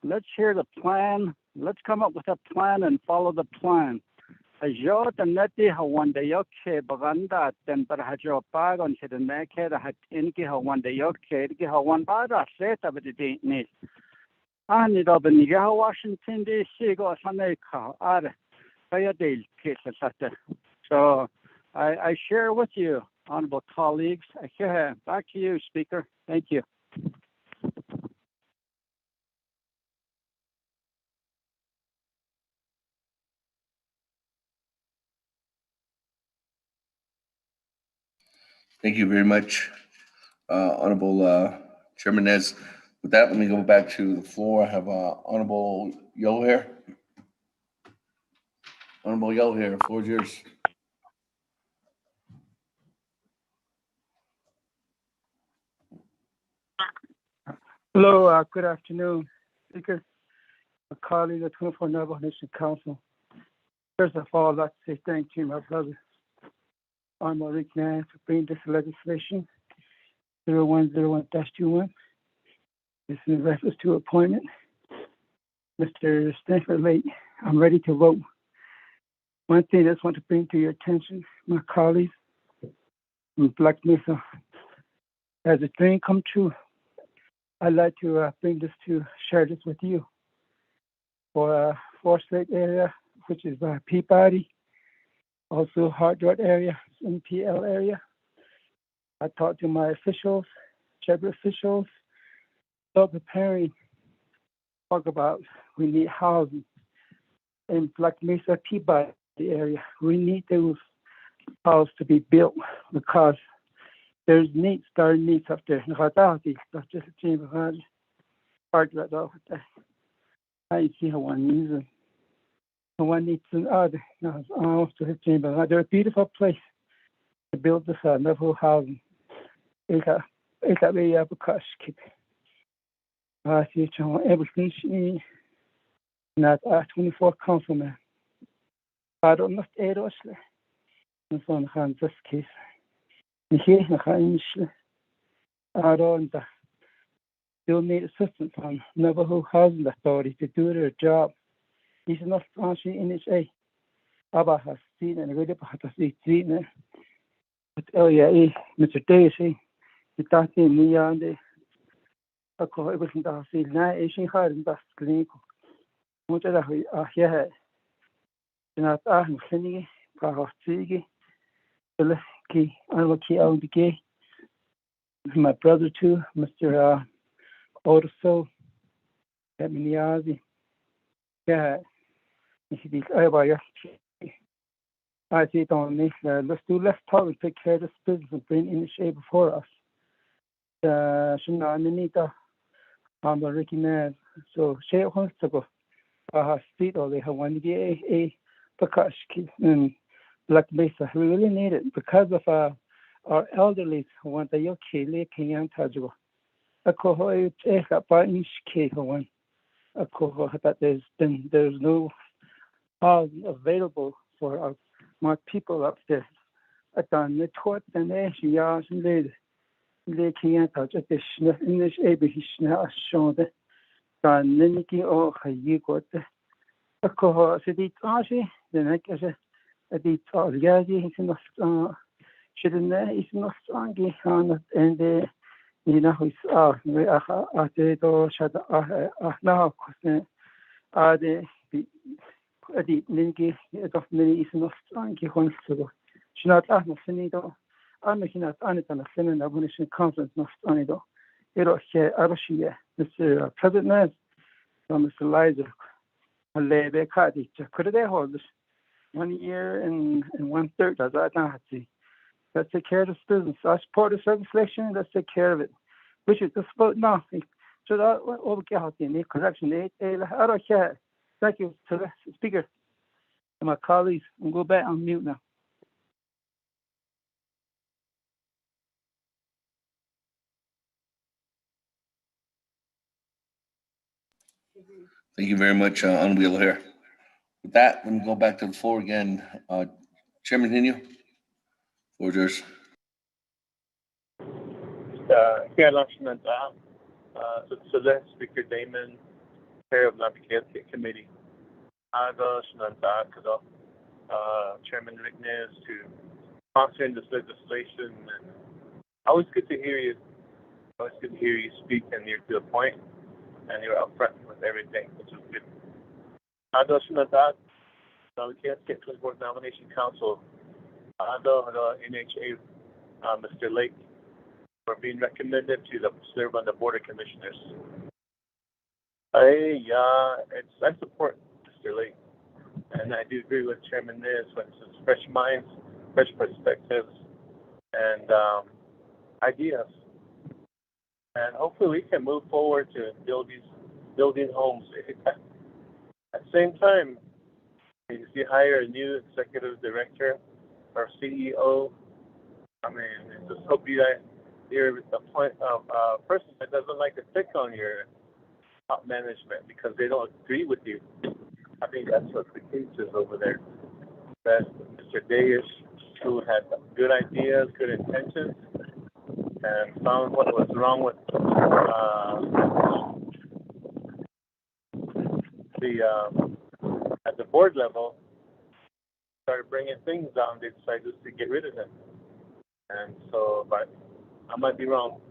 let's hear the plan, let's come up with a plan and follow the plan. Ajo the neti hawanda yoke baganda then hajo bag on the neck head had inki hawanda yoke hawan bada set of the need. And it up in Washington DC go Saneka are Fayadale case. So I share with you, honorable colleagues. Back to you, Speaker. Thank you. Thank you very much, Honorable Chairman Nez. With that, let me go back to the floor. I have Honorable Yo here. Honorable Yo here, the floor is yours. Hello, good afternoon, Speaker, a colleague of 24 Navajo Nation Council. First of all, I'd like to say thank you, my brother, Honorable Rick Nance, for bringing this legislation 0101-21. This is in reference to appointment. Mr. Stanford Lake, I'm ready to vote. One thing I just want to bring to your attention, my colleagues in Black Mesa, as a dream come true, I'd like to share this with you. For Forest Lake area, which is Peabody, also Hard Rock area, NPL area. I talked to my officials, chamber officials, start preparing, talk about we need housing in Black Mesa, Peabody area. We need those houses to be built because there's needs up there. I see how one needs it. One needs another. They're a beautiful place to build this Navajo housing. It got very Abukashki. I see everything not 24 councilmen. I don't know if it is in this case. Here, I don't still need assistance from Navajo Housing Authority to do their job. He's not actually NHA. Abba has seen and really has seen it. But Mr. Daisy, the Tati Niande, I call everything that I see now, Asian hard and that's clinical. What I hear, not I'm clinic, Pahostigi, Key, I will key out the gay. My brother too, Mr. Orso, Naabik'íyáti. Yeah, I see it on this. Let's talk and take care of this business and bring in the shape before us. Anita, I'm a Ricky Naz. So, Shay wants to go. Street or they have one a Pakashki and Black Mesa. We really need it because of our elderly who want the Yoki, Lake and Tajua. A coho, a by inch cake one. A coho that there's no housing available for my people up there. At the taught and years and later. Lake and Tajua, the English Abihish shown that. Niki or you got a coho, City Tashi, the neck as a deep Yazi, he's not shouldn't there, he's not strong, and the Nina me ate to shut now ade adi ninki of many is not anki honsugo. Shinat Sinido, Amakinat Anitana Senan Abolition Conference not anido. Eroche Aroshia, Mr. President, Mr. Lizer, Lebe Kadi, could they hold 1 year and 1/3 as I see. Let's take care of this business. I support this legislation, let's take care of it. We should just vote now. So that all the correction, thank you to the speaker and my colleagues. We'll go back on mute now. Thank you very much, Unwheel here. With that, let me go back to the floor again. Chairman Hinu, floor is yours. Here, Lakshmananta, Select Speaker Damon, Chair of Naabik'íyáti Committee. Aga Shnanta, Chairman Rignes, to sponsoring this legislation. And always good to hear you. Always good to hear you speak, and you're to the point, and you're upfront with everything, which is good. Aga Shnanta, Naabik'íyáti 24th Nomination Council. Aga NHA, Mr. Lake, for being recommended to serve on the Board of Commissioners. I support Mr. Lake, and I do agree with Chairman Nez when it says fresh minds, fresh perspectives, and ideas. And hopefully we can move forward to building homes. At the same time, if you hire a new executive director or CEO, I just hope you're a point of person that doesn't like to pick on your top management because they don't agree with you. I think that's what the case is over there. That Mr. Dayish, who had good ideas, good intentions, and found what was wrong with at the board level, started bringing things down. They decided to get rid of him. And so, but I might be wrong,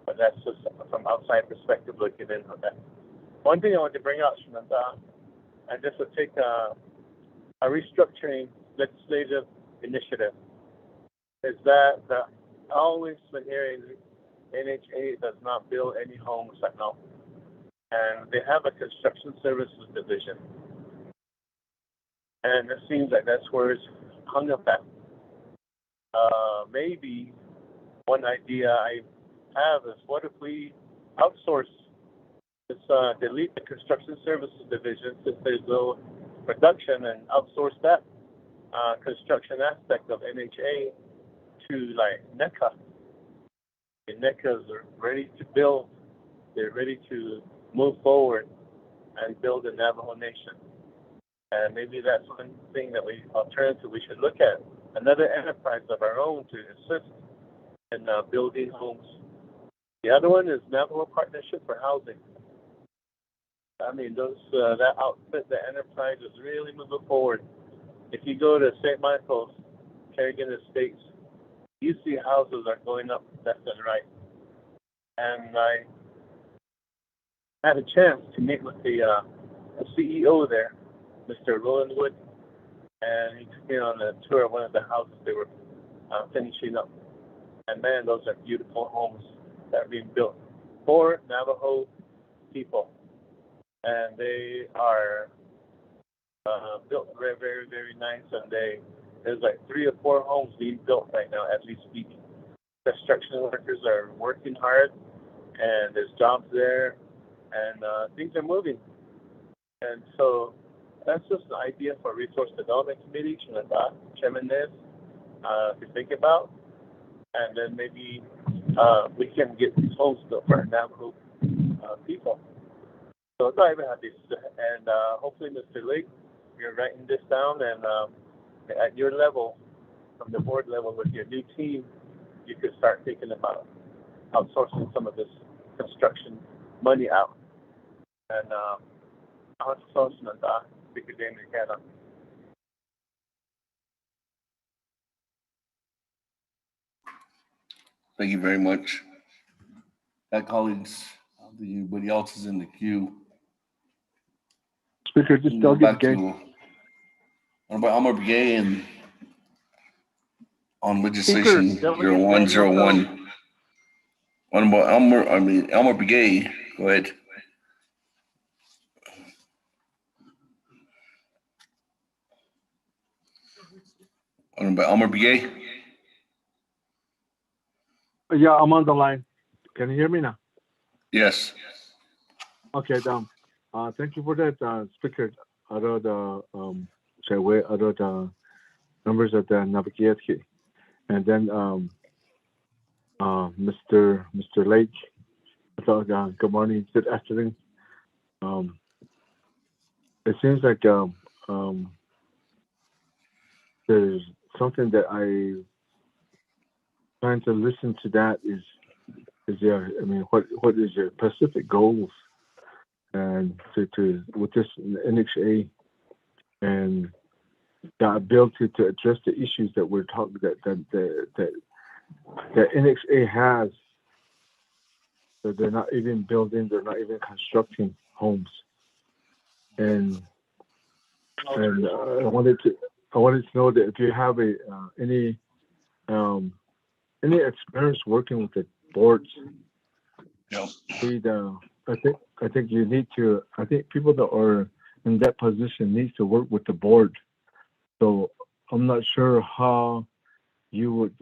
but that's just from outside perspective looking in on that. One thing I want to bring up, Shananta, and this will take a restructuring legislative initiative, is that I always been hearing NHA does not build any homes right now. And they have a construction services division. And it seems like that's where it's hung up at. Maybe one idea I have is what if we outsource this, delete the construction services division since there's no production and outsource that construction aspect of NHA to like NECA. The NECAs are ready to build. They're ready to move forward and build a Navajo nation. And maybe that's one thing that we should look at. Another enterprise of our own to assist in building homes. The other one is Navajo Partnership for Housing. That outfit, the enterprise is really moving forward. If you go to St. Michael's, Kerrigan Estates, you see houses are going up left and right. And I had a chance to meet with the CEO there, Mr. Roland Wood, and he took me on a tour of one of the houses they were finishing up. And man, those are beautiful homes that are being built for Navajo people. And they are built very, very, very nice. And there's like 3 or 4 homes being built right now as we speak. Construction workers are working hard, and there's jobs there, and things are moving. And so that's just an idea for Resource Development Committee, Chairman Nez, to think about. And then maybe we can get these homes built for Navajo people. So it's not even happy. And hopefully, Mr. Lake, you're writing this down, and at your level, from the board level with your new team, you could start thinking about outsourcing some of this construction money out. And Speaker Damon Canada. Thank you very much. colleagues, I don't think anybody else is in the queue. Speaker, We just can go delegate back Gay. to Honorable Elmer Begay and on legislation Delegate 0101. Honorable Elmer Begay, go ahead. Honorable Elmer Begay. Yeah, I'm on the line. Can you hear me now? Yes. Okay, thank you for that, Speaker. Other the other the members of the Naabik'íyáti, and then Mr. Lake. Good morning, good afternoon. It seems like there's something that I trying to listen to. That is there. I mean, what is your specific goals and to with this NXA and the ability to address the issues that we're talking that NXA has, that they're not even building, they're not even constructing homes, and I wanted to know that if you have any experience working with the boards. No. I think you need to. I think people that are in that position needs to work with the board. So I'm not sure how you would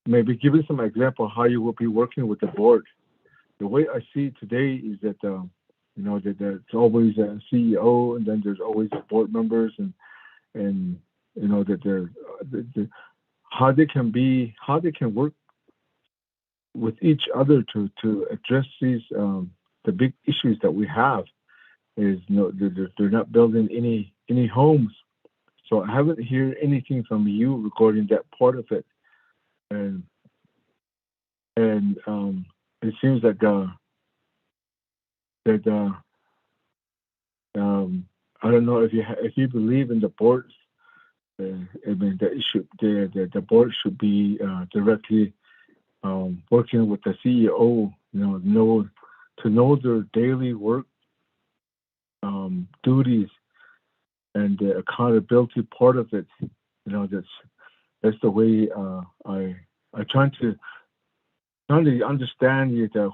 maybe give us some example how you will be working with the board. The way I see it today is that that there's always a CEO and then there's always board members and that they're how they can work with each other to address these the big issues that we have is they're not building any homes. So I haven't heard anything from you regarding that part of it, and it seems like I don't know if you believe in the boards. I mean the board should be directly working with the CEO. To know their daily work duties and the accountability part of it. That's the way I try to understand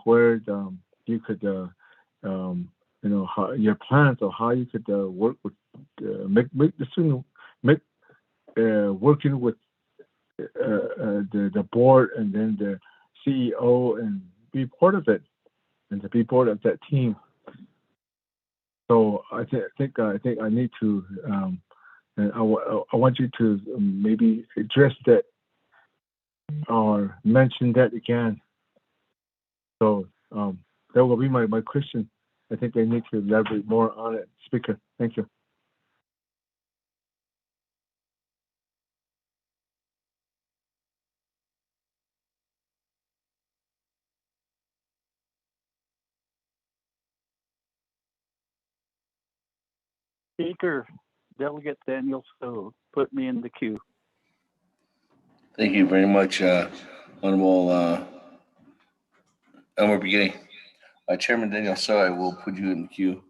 where you could how your plans or how you could work with make decision working with the board and then the CEO and be part of it and to be part of that team. So I think I need to and I want you to maybe address that or mention that again. So that will be my question. I think I need to elaborate more on it. Speaker, thank you. Speaker, Delegate Daniel So, put me in the queue. Thank you very much, Honorable Elmer Begay. Chairman Daniel So, I will put you in the queue.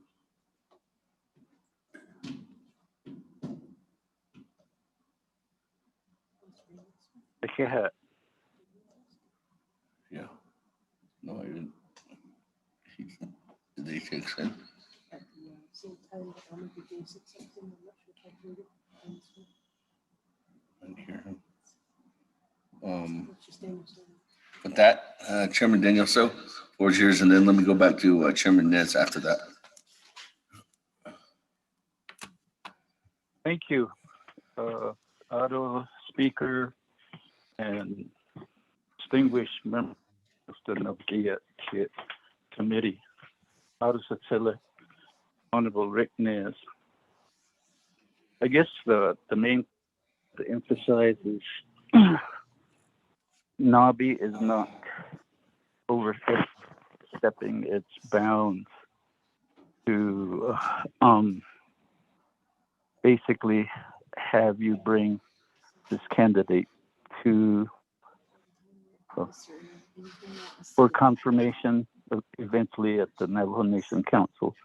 Yeah. Yeah. No, I didn't. Did they fix it? I didn't hear him. With that, Chairman Daniel So, floor is yours, and then let me go back to Chairman Nez after that. Thank you, Otto, Speaker, and distinguished members of the Naabik'íyáti Committee. Otto Satilla, Honorable Rick Nez. I guess the main to emphasize is Nabi is not overstepping its bounds to basically have you bring this candidate to for confirmation eventually at the Navajo Nation Council.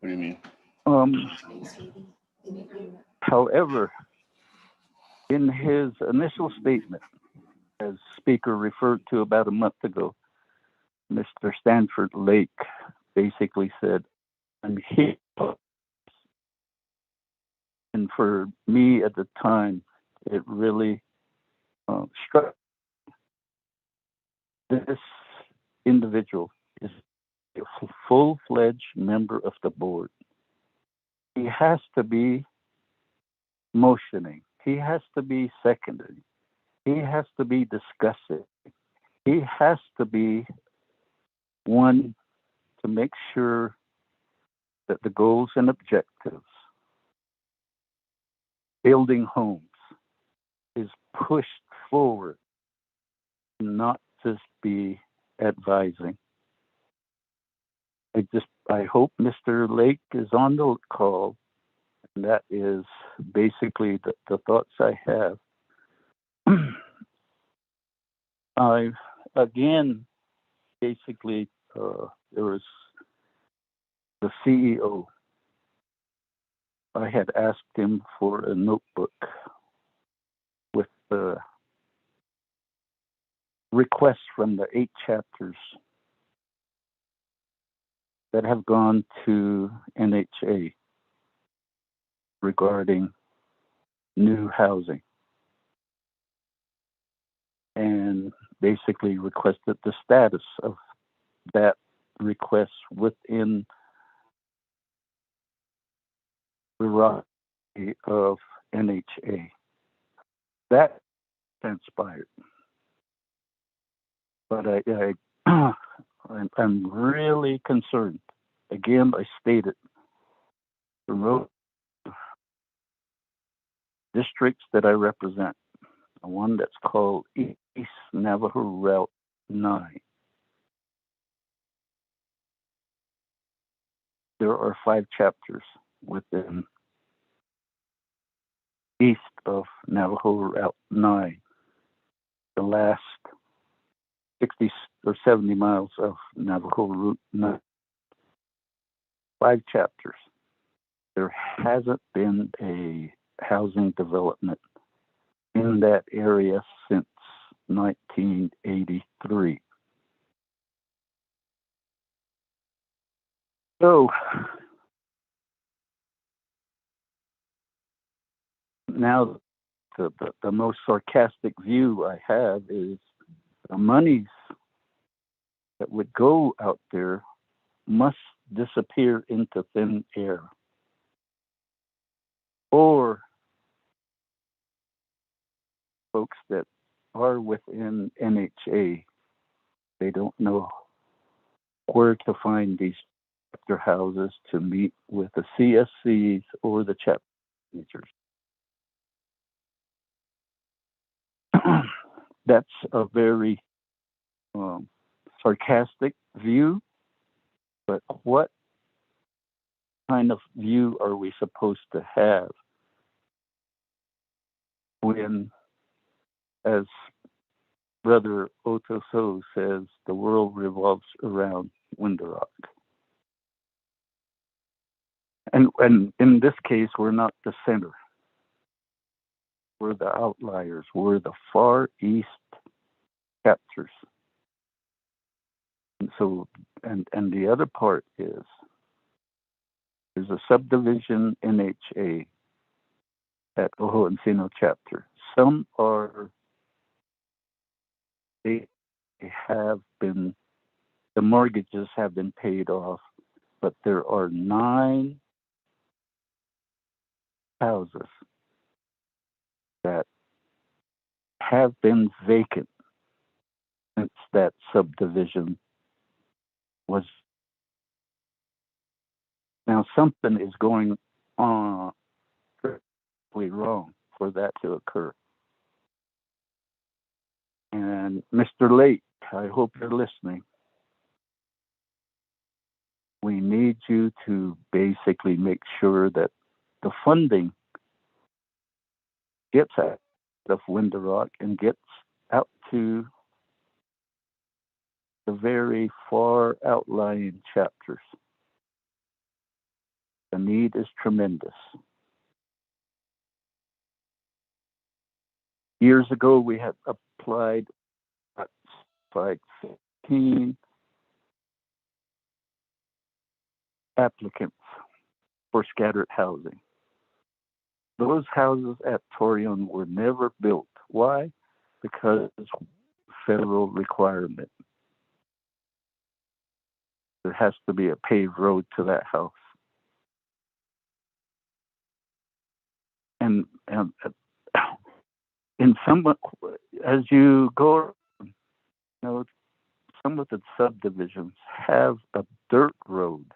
What do you mean? However, in his initial statement, as Speaker referred to about a month ago, Mr. Stanford Lake basically said, "I'm here." And for me at the time, it really struck. This individual is a full-fledged member of the board. He has to be motioning. He has to be seconding. He has to be discussing. He has to be one to make sure that the goals and objectives, building homes, is pushed forward, not just be advising. I hope Mr. Lake is on the call, and that is basically the thoughts I have. I, again, basically, there was the CEO. I had asked him for a notebook with the requests from the 8 chapters that have gone to NHA regarding new housing, and basically requested the status of that request within the hierarchy of NHA. That transpired. But I'm really concerned. Again, I stated the road districts that I represent, the one that's called East Navajo Route 9. There are 5 chapters within east of Navajo Route 9, the last 60 or 70 miles of Navajo Route 9. 5 chapters. There hasn't been a housing development in that area since 1983. So now the most sarcastic view I have is the monies that would go out there must disappear into thin air. Or folks that are within NHA, they don't know where to find these chapter houses to meet with the CSCs or the chapter managers. That's a very sarcastic view, but what kind of view are we supposed to have when, as Brother Otoso says, the world revolves around Window Rock? And in this case, we're not the center. We're the outliers. We're the far east chapters. And so, and the other part is, there's a subdivision NHA at Ojo Encino chapter. Some are, they have been, the mortgages have been paid off, but there are 9 houses that have been vacant since that subdivision was. Now something is going on wrong for that to occur. And Mr. Lake, I hope you're listening. We need you to basically make sure that the funding gets out of Window Rock and gets out to the very far outlying chapters. The need is tremendous. Years ago, we had applied like 15 applicants for scattered housing. Those houses at Torion were never built. Why? Because it's a federal requirement. There has to be a paved road to that house. And in some, as you go, some of the subdivisions have a dirt road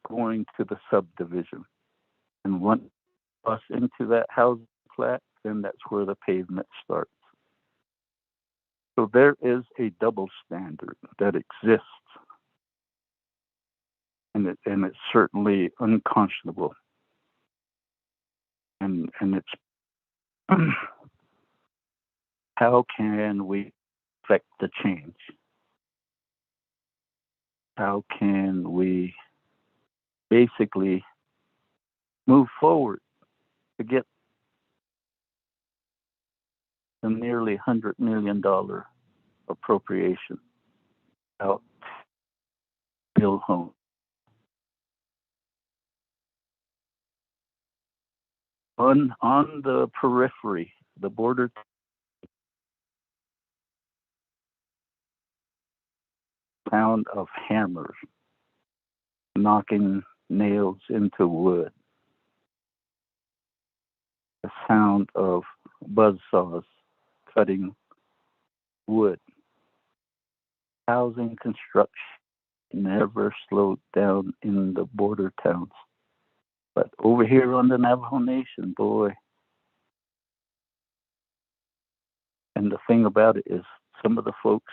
going to the subdivision. And once you bus into that housing flat, then that's where the pavement starts. So there is a double standard that exists. And it's certainly unconscionable. And it's how can we affect the change? How can we basically move forward to get the nearly $100 million appropriation out to build homes? On the periphery, the border, sound of hammers knocking nails into wood, the sound of buzzsaws cutting wood. Housing construction never slowed down in the border towns. But over here on the Navajo Nation, boy. And the thing about it is some of the folks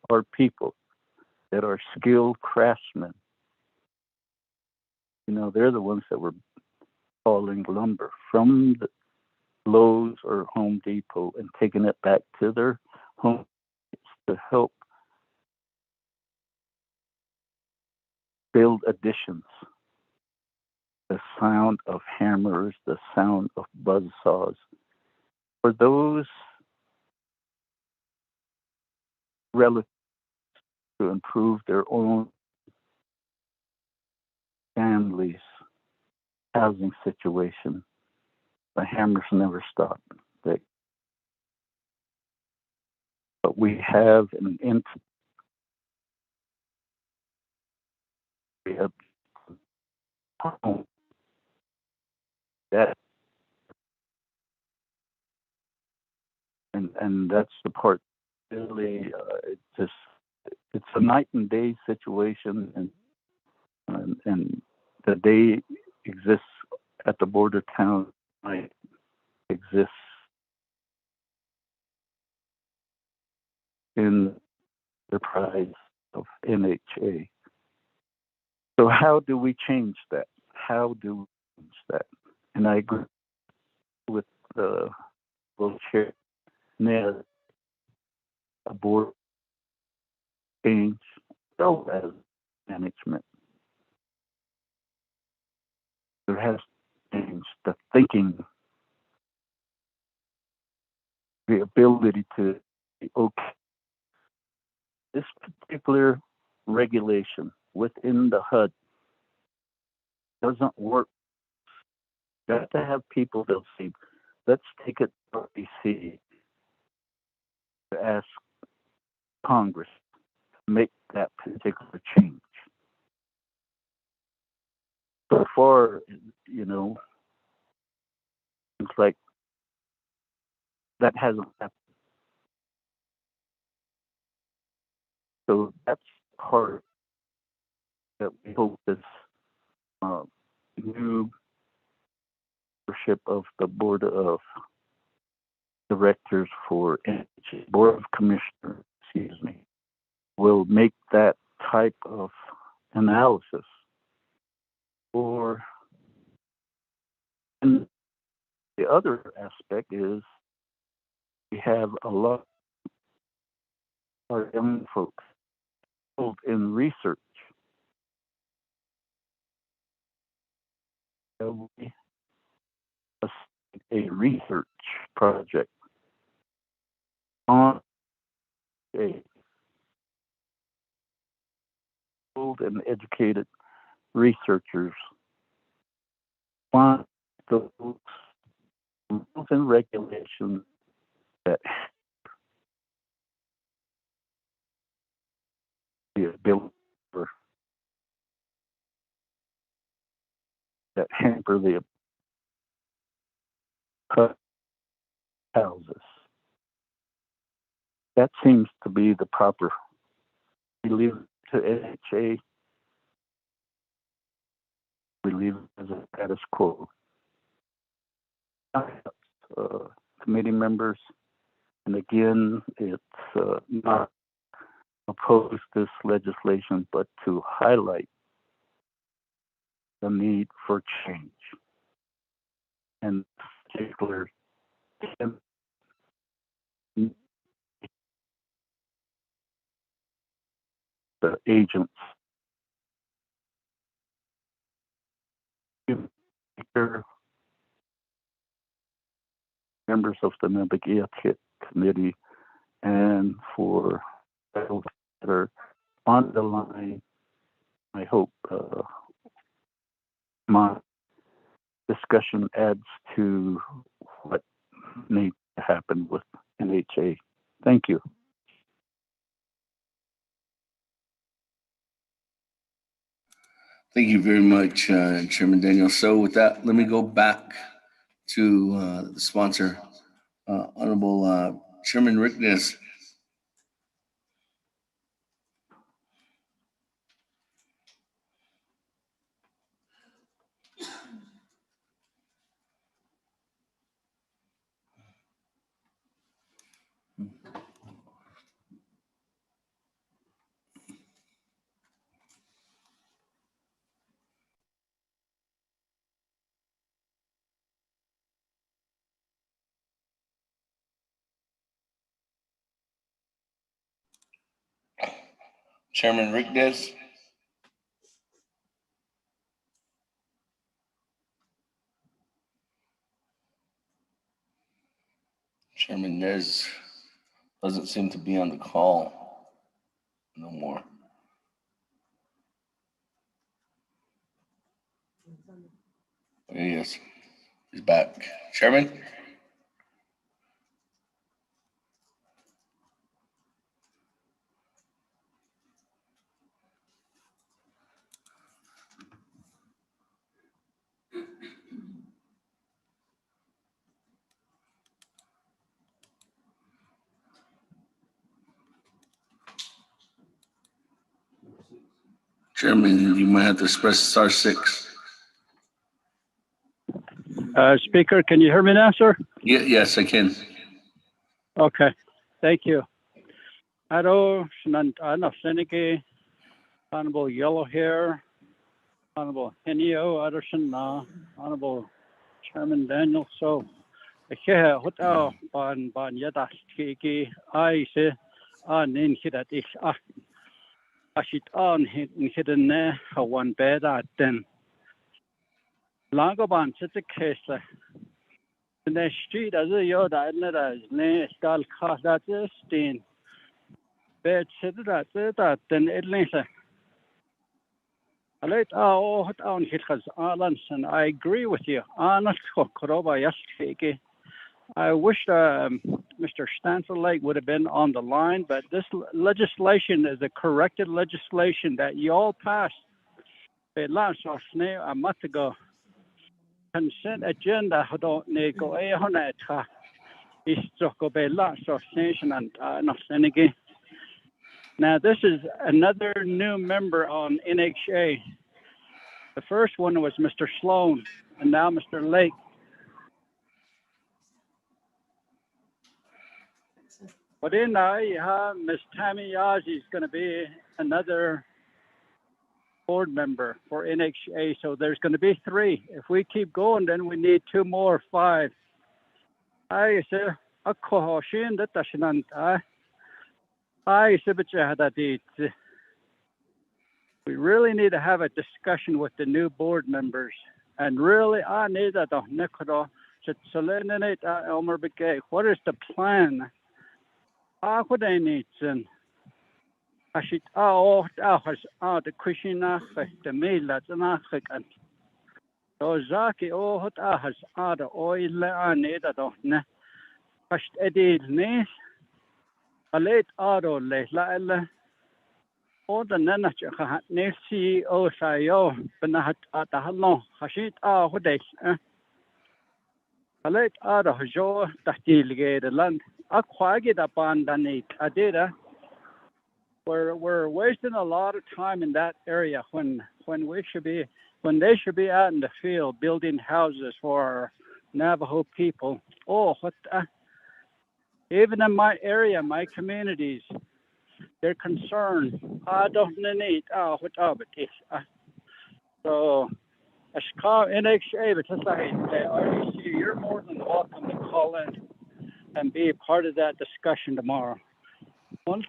are people that are skilled craftsmen. They're the ones that were hauling lumber from the Lowe's or Home Depot and taking it back to their homes to help build additions. The sound of hammers, the sound of buzzsaws. For those relatives to improve their own families' housing situation, the hammers never stop. But we have an home that, and that's the part really. It's a night and day situation, and the day exists at the border town, night exists in the prize of NHA. So how do we change that? How do we change that? And I agree with the chair, Ned, a board change, so as management. There has to change the thinking, the ability to be okay. This particular regulation within the HUD doesn't work. You have to have people that'll say, let's take it to RBC to ask Congress to make that particular change. So far, it's like that hasn't happened. So that's part that we hope this new membership of the Board of Directors for NHA, Board of Commissioners, will make that type of analysis. And the other aspect is we have a lot of our young folks in research. A research project on a skilled and educated researchers find those rules and regulations that the ability that hamper the cut houses. That seems to be the proper. We leave it to NHA. We leave it as a status quo. Committee members, and again, it's not oppose this legislation, but to highlight the need for change, and particular the agents. Members of the Naabik'íyáti committee, and for those that are on the line, I hope my discussion adds to what needs to happen with NHA. Thank you. Thank you very much, Chairman Daniel. So with that, let me go back to the sponsor, Honorable Chairman Rickness. Chairman Rickness. Chairman Nez doesn't seem to be on the call no more. There he is. He's back. Chairman? Chairman, you might have to press star 6. Speaker, can you hear me now, sir? Yes, I can. Okay, thank you. Ado, Shanantana Seneke, Honorable Yellow Hair, Honorable Henio Aderson, Honorable Chairman Daniel. So, here, what ban yadas kiki, I say, in hidat is ashit on hidden one bed at then. Langoban, such a case. The street as a yoda, and as ne skal cast that stain. Bed said that then it later. I let what on hit has Alans, and I agree with you. Honest Koroba yesterday. I wish Mr. Stanford Lake would have been on the line, but this legislation is a corrected legislation that you all passed. It last a month ago. Consent agenda don't nego a honeta is to be lots of nation and nothing again. Now this is another new member on NHA. The first one was Mr. Sloan, and now Mr. Lake. But then now you have Ms. Tammy Yazi is going to be another board member for NHA, so there's going to be 3. If we keep going, then we need 2 more, 5. I say, a cohoshin that I say, but you had that. really need to have a discussion with the new board members. And really, I need that. What is the plan? What they need and I should the Kushina, the meal that's an African. So Zaki, what has the oil I need that of ne. First, Eddie Nace, a late auto late la. All the Nanach near CEO Sayo, Benahat at the Halon, Hashit, what they a late auto Joe, that delegated land. I quite get upon the need. I did. We're wasting a lot of time in that area when they should be out in the field building houses for our Navajo people. Oh, even in my area, my communities, they're concerned. I don't need so as call NHA, but just like RDC, you're more than welcome to call in and be a part of that discussion tomorrow. Thank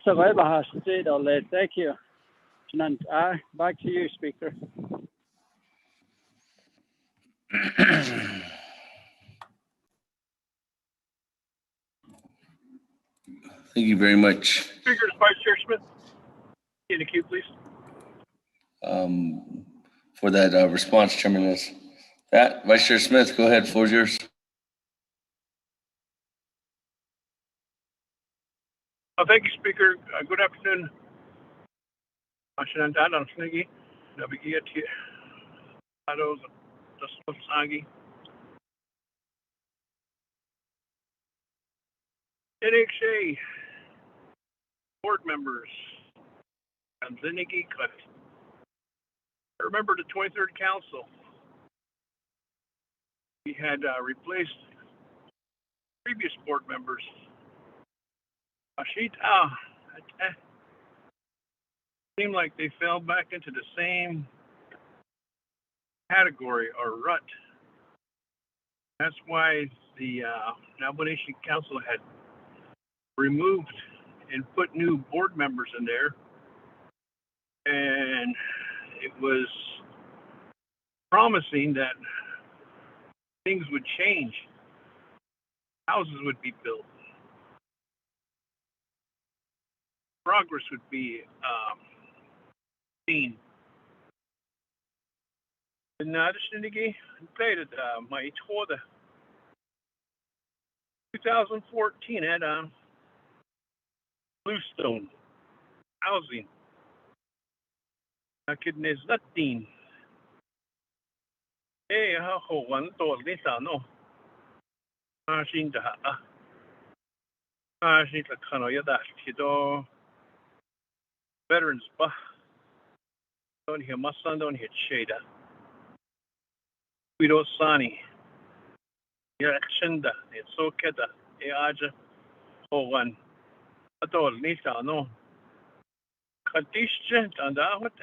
you. Back to you, Speaker. Thank you very much. Speaker to Vice Chair Smith. In the queue, please. For that response, Chairman Nez. That, Vice Chair Smith, go ahead, floor is yours. Thank you, Speaker. Good afternoon. Naabik'íyáti, NHA board members, and Zinigi Cut. I remember the 23rd Council. We had replaced previous board members. Seemed like they fell back into the same category or rut. That's why the Navajo Nation Council had removed and put new board members in there. And it was promising that things would change. Houses would be built. Progress would be seen. And Naadishnigi played at my tour 2014 at Bluestone housing. Kidneys Latin. Hey, how one told this no. Shin the Shin the Kanoya that Kido veterans bah. Don't hear my son, don't hear Shada. We don't Sani. Yakshinda, it's so keda, Aja, one. At all, Nisa, no. Kadishja, and what?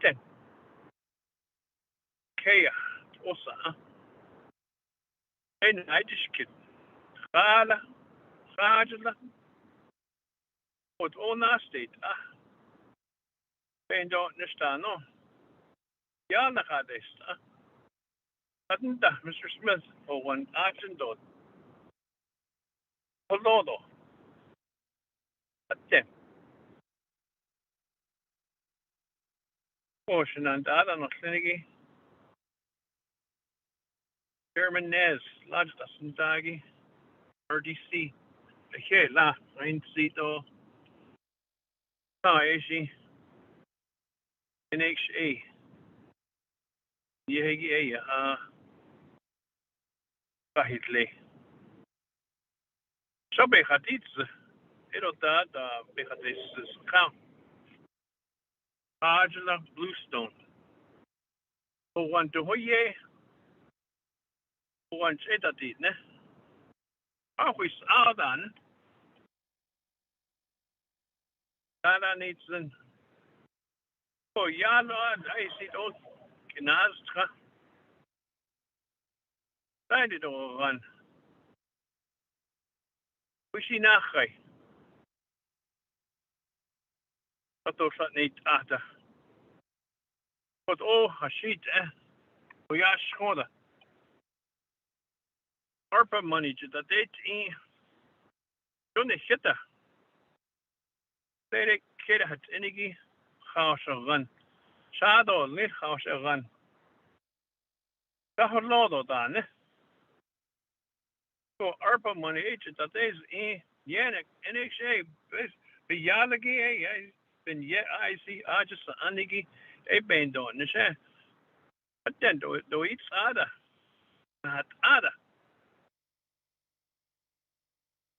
Ten. Kaya, Osa. And I just kid. Kala, Sajala. What all nasty, and don't understand, no. Yana Hadesta. Mr. Smith, or one action dot. Hello, at 10. Portion and Ada no Senegi. Chairman Nez, Lodge Sundagi, RDC. Okay, la, Rain Sito. Aishi. NHA. Yehegi, Bahitli. Shabe Haditz. Erota, Behatis count. Ajala Bluestone. Oh, one to Hoye. One Chedatit, ne? Always Adan. Dada needs an. Oh, Yalo, I see those Kinaztra. I did all one. Wishinachai. But those that need after. But oh, a sheet, we got schoda. ARPA money to the date in. Don't they hit the? They kid hat any house of run. Shadow lit house of run. The whole lot of that, so ARPA money to the days in Yannick, NHA, the Yalagi, then yet I see, I just Anigi, a band on the share. But then do each other, not other.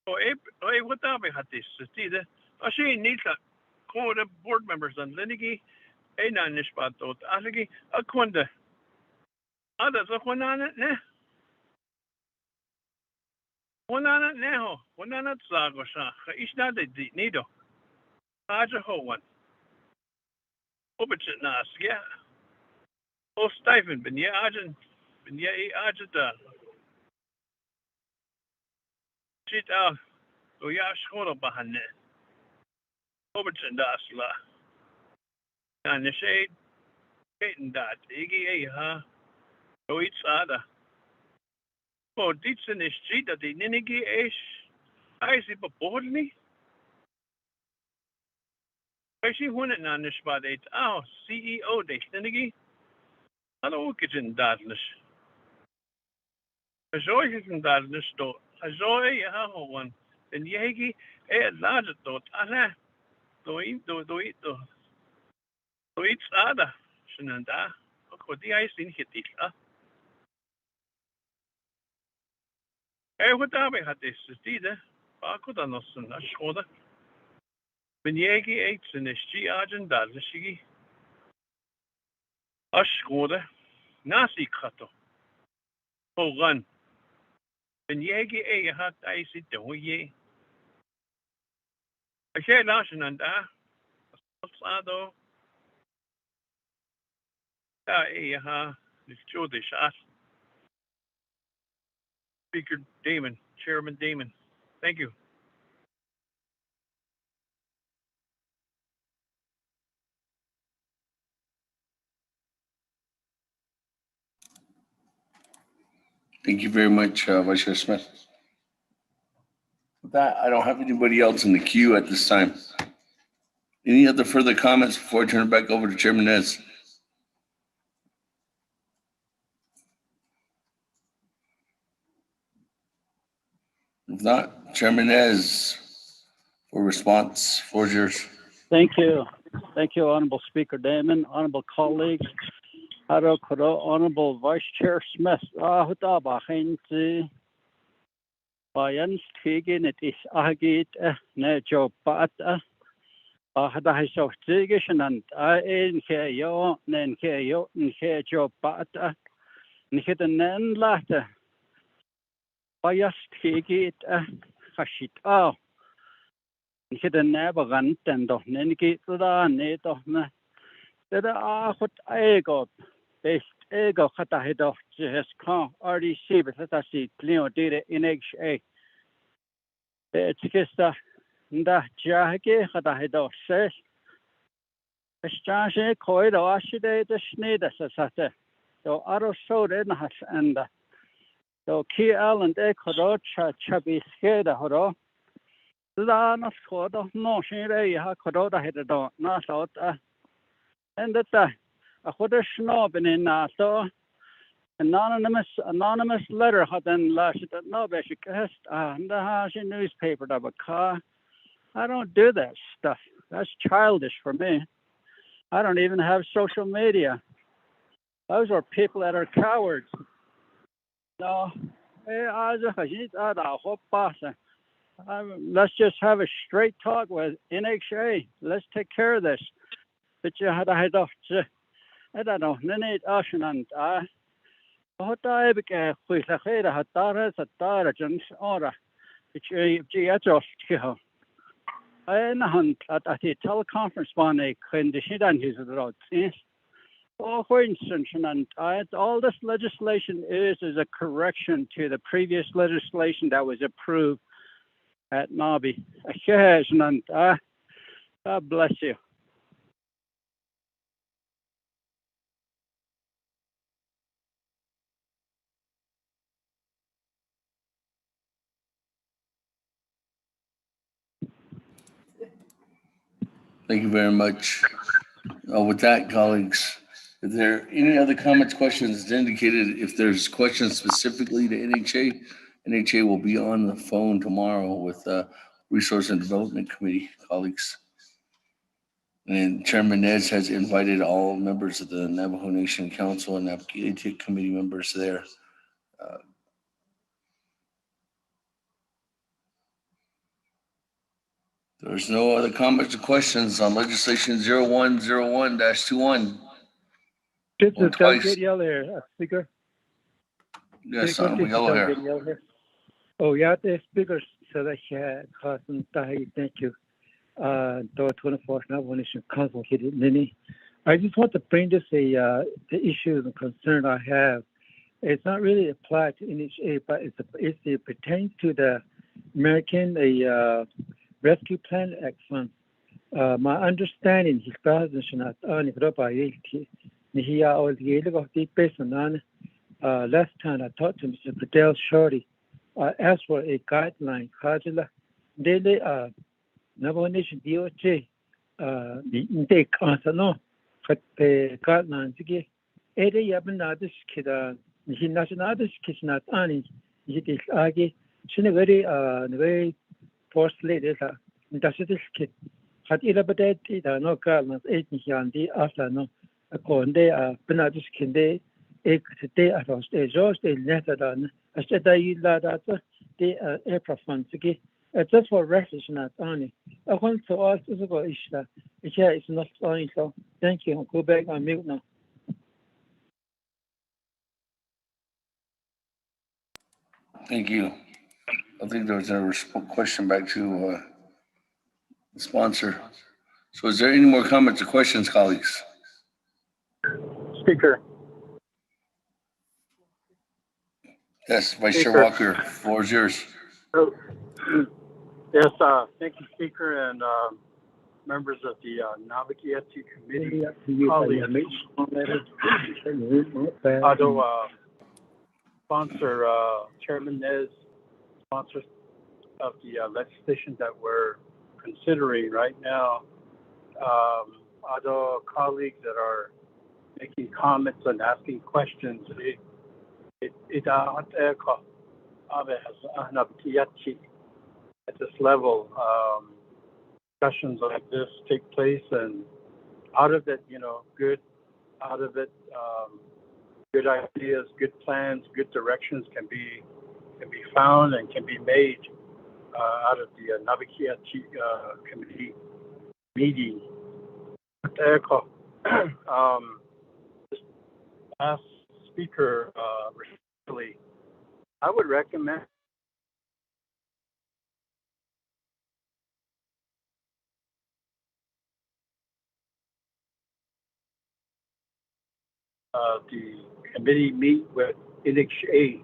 So, what we had this, see the, I see needs a call the board members and Linigi, a non nishpat, Aligi, a quanda. Others of one on it, ne? One on it now, one on it, Zagosha, each not the needle. Aja ho one. Obit nas, yeah. Oh, Stephen, ben ye agent, ben ye agent, shit out, go ya school behind it. Obit nas la. And the shade, getting that, Iggy, huh? Go each other. Oh, ditch in the street that the Ninigi ish. I see, but board me. I see one in on this spot, it's our CEO, they Ninigi. I don't get in darkness. I saw it in darkness, though. I saw it, yeah, one. And Yagi, large thought, do each other. Shenanda, what the ice in hit it, what have I had this? Either, I could not understand that shoulder. When Yagi ate in the G agent, that the Shigi. A shoulder, Nasi Kato. Oh, run. When Yagi a hat ice it, don't ye? I say, Larson and Sado. It's Joe the shot. Speaker Damon, Chairman Damon. Thank you. Thank you very much, Vice Chair Smith. With that, I don't have anybody else in the queue at this time. Any other further comments before I turn it back over to Chairman Nez? If not, Chairman Nez, for response, floor is yours. Thank you. Thank you, Honorable Speaker Damon, Honorable colleagues, Honorable Vice Chair Smith. Bayan Tigin, it is Agit, Nejo Pat, Hadahiso Tigation, and I in Keo, Nen Keo, Nkejo Pat, Nikitanen Latte. Bayas Tigit, Hashit, oh. Nikita never run, and don't Nenki to the NATO. That are what I got. Based ego Hatahido, just come RDC, but that I see Cleo did it in HA. It's just the Jackie Hatahido says. Exchange coid or ashide the Schneider says. So Aro sold in has and so Key Island Ecuador Chubby Skada Horo. La not squad no shade Hakoda hit the door, not out. And that a quarter snob in NATO. Anonymous letter had then lashed at no basic test and the house newspaper of a car. I don't do that stuff. That's childish for me. I don't even have social media. Those are people that are cowards. No, let's just have a straight talk with NHA. Let's take care of this. But you had I don't know. Nene Ocean and what I became with the head of Tara Jones order, which just I hunt at the teleconference one a condition and his road. Oh, for instance, and all this legislation is a correction to the previous legislation that was approved at Nabi. And God bless you. Thank you very much. With that, colleagues, if there are any other comments, questions, as indicated, if there's questions specifically to NHA, NHA will be on the phone tomorrow with Resource and Development Committee colleagues. And Chairman Nez has invited all members of the Navajo Nation Council and Naabik'íyáti committee members there. There's no other comments or questions on legislation 0101-21. This Or is twice. Delegate Yeller, Speaker. Yes, Speaker, Honorable this is Yellowhair. Delegate Yeller. Oh, yeah, the Speaker said I had Carson Tahi, thank you. The 24th Navajo Nation Council here in Nini. I just want to bring this the issue and concern I have. It's not really applied to NHA, but it pertains to the American Rescue Plan Act funds. My understanding is that last time I talked to Mr. Fidel Shorty, I asked for a guideline. Daily Navajo Nation DOJ, the Consano, guidelines again. Ede Yabinadish Kida, he nationalish Kishnat Ani, Yidish Agi, Shinagari, the very forced ladies, Dashish Kid. Had elaborated no guidelines, 8 Yandi after no, according to Benadish Kinde, today I was a George, a letter done, a Shedai Lada, the aircraft funds again. Just for reference, not only. I want to ask this about issue. It's not only so. Thank you. I'll go back on mute now. Thank you. I think there was a question back to the sponsor. So is there any more comments or questions, colleagues? Speaker. Yes, Vice Chair Speaker. Walker, floor is yours. Yes, thank you, Speaker, and members of the Naabik'íyáti committee, colleagues. Although sponsor, Chairman Nez, sponsor of the legislation that we're considering right now, other colleagues that are making comments and asking questions, at this level, discussions like this take place, and out of it, good ideas, good plans, good directions can be found and can be made out of the Naabik'íyáti committee meeting. This last speaker, respectfully, I would recommend the committee meet with NHA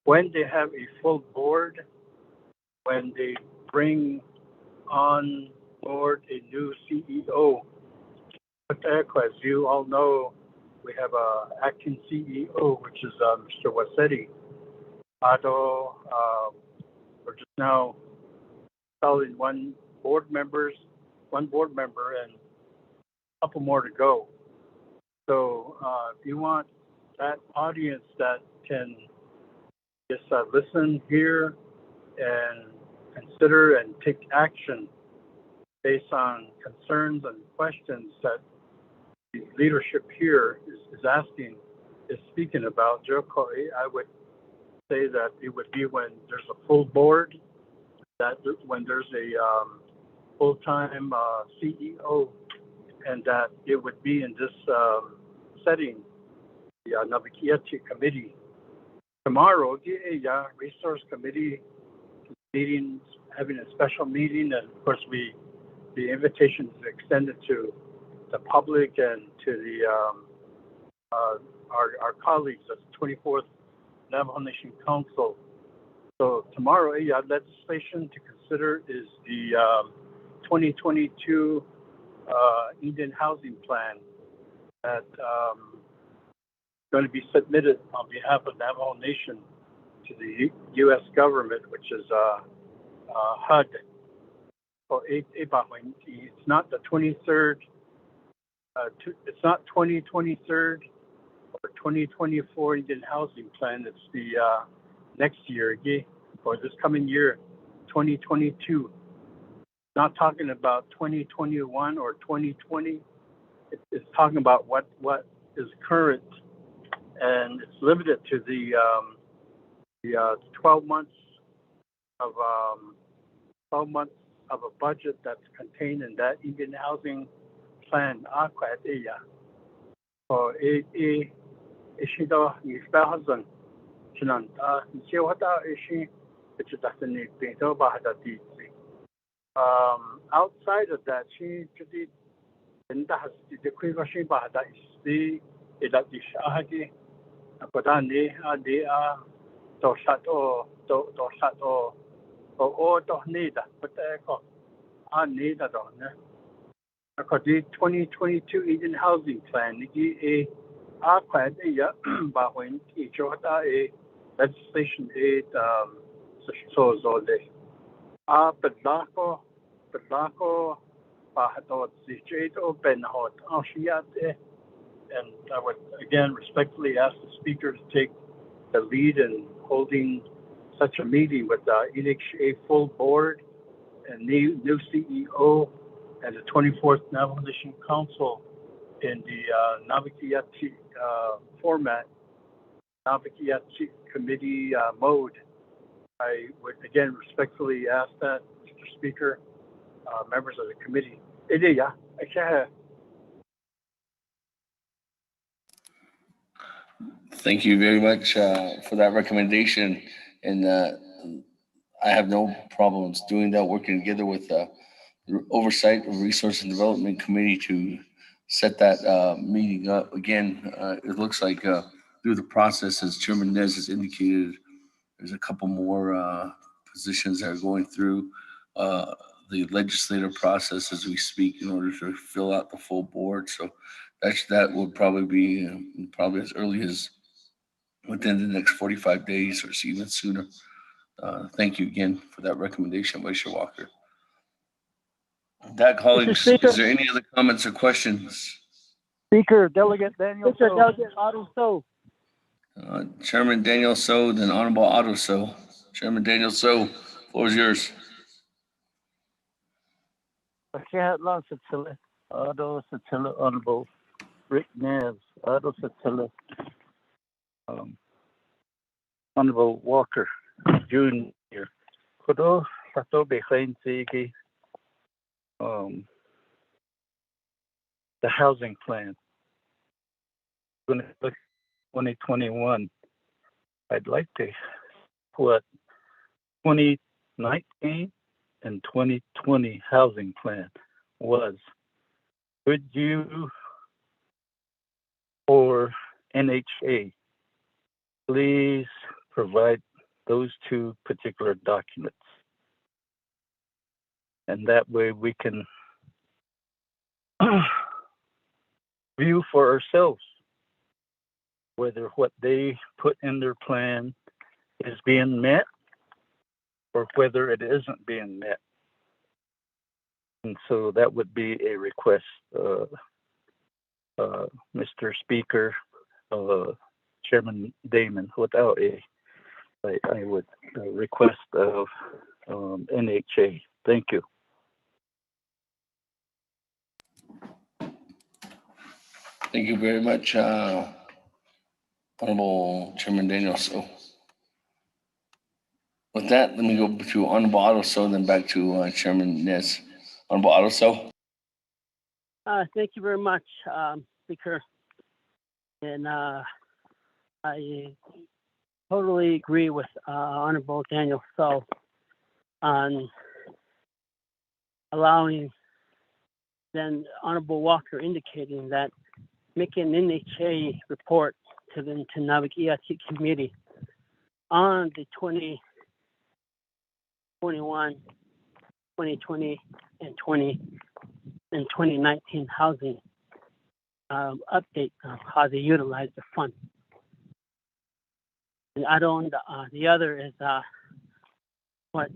when they have a full board, when they bring on board a new CEO. As you all know, we have an acting CEO, which is Mr. Wasetti. Although we're just now installing one board member and a couple more to go. So if you want that audience that can just listen, hear, and consider and take action based on concerns and questions that the leadership here is speaking about, I would say that it would be when there's a full board, that when there's a full-time CEO, and that it would be in this setting, the Naabik'íyáti committee. Tomorrow, the resource committee meeting, having a special meeting, and of course the invitation is extended to the public and to the our colleagues at the 24th Navajo Nation Council. So tomorrow, legislation to consider is the 2022 Indian Housing Plan that going to be submitted on behalf of Navajo Nation to the U.S. government, which is HUD. It's not the 23rd. It's not 2023 or 2024 Indian Housing Plan. It's the next year, okay, for this coming year, 2022. Not talking about 2021 or 2020. It's talking about what is current, and it's limited to the 12 months of a budget that's contained in that Indian Housing Plan. For a ishido nisbahazan chinanta nishiwata ishi which is the pinto bahadati. Outside of that, she did has the quivashi bahada is the elatish ahadi apodani adi doshato doshato or dohnida but echo anida don. The 2022 Indian Housing Plan, the when each of a legislation aid so Bedlako, Bahadot, the open hot, and I would again respectfully ask the speaker to take the lead in holding such a meeting with the NHA full board and new CEO and the 24th Naval Nation Council in the Naabik'íyáti format, Naabik'íyáti committee mode. I would again respectfully ask that, Mr. Speaker, members of the committee. Thank you very much for that recommendation. And I have no problems doing that, working together with the Oversight of Resource and Development Committee to set that meeting up. Again, it looks like through the process, as Chairman Nez has indicated, there's a couple more positions that are going through the legislative process as we speak in order to fill out the full board. So that will probably be probably as early as within the next 45 days or even sooner. Thank you again for that recommendation, Vice Chair Walker. With that, colleagues, is there any other comments or questions? Speaker, Delegate Daniel Speaker, Delegate Otto So. Chairman Daniel So, then Honorable Otto So. Chairman Daniel So, floor is yours. Honorable Rick Nez, Honorable Walker Jr. Kudo Sato Behind Sigi, the housing plan. Going to look 2021. I'd like to put 2019 and 2020 housing plan was. Could you or NHA please provide those two particular documents? And that way we can view for ourselves whether what they put in their plan is being met or whether it isn't being met. And so that would be a request, Mr. Speaker, Chairman Damon, I would request of NHA. Thank you. Thank you very much, Honorable Chairman Daniel So. With that, let me go to Honorable Otto So, then back to Chairman Nez. Honorable Otto So. Thank you very much, Speaker. And I totally agree with Honorable Daniel So on allowing then Honorable Walker indicating that making an NHA report to the Naabik'íyáti committee on the 2021, 2020, and 2019 housing update of how they utilize the fund. And the other is what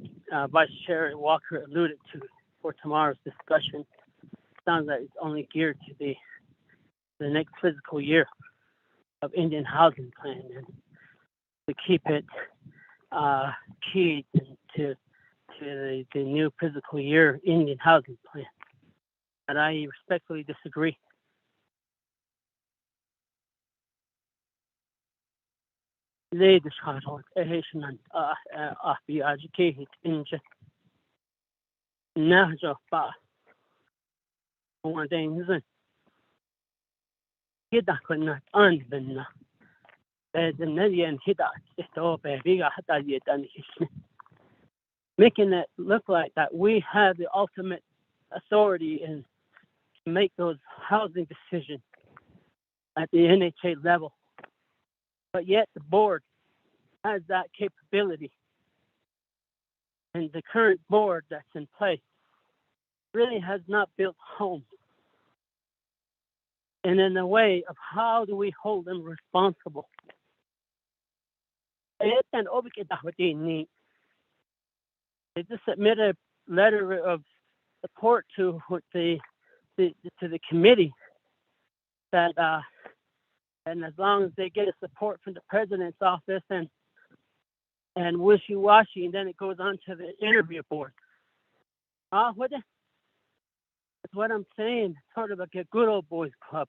Vice Chair Walker alluded to, for tomorrow's discussion sounds like it's only geared to the next fiscal year of Indian housing plan, and to keep it keyed to the new fiscal year Indian housing plan. And I respectfully disagree. Ladies and gentlemen, be educated in Navajo ba one thing is hida kunna anvenna the Nadian hida stop biga hata yetan making it look like that we have the ultimate authority and make those housing decisions at the NHA level, but yet the board has that capability, and the current board that's in place really has not built homes. And in a way of how do we hold them responsible? They just submitted a letter of support to the committee that and as long as they get a support from the president's office and wishy-washy, and then it goes on to the interview board. That's what I'm saying, sort of like a good old boys club.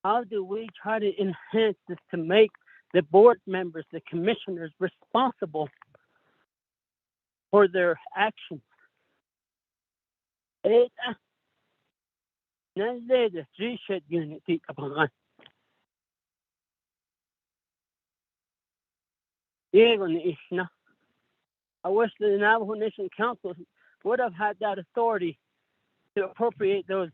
How do we try to enhance this to make the board members, the commissioners, responsible for their actions? I wish the Navajo Nation Council would have had that authority to appropriate those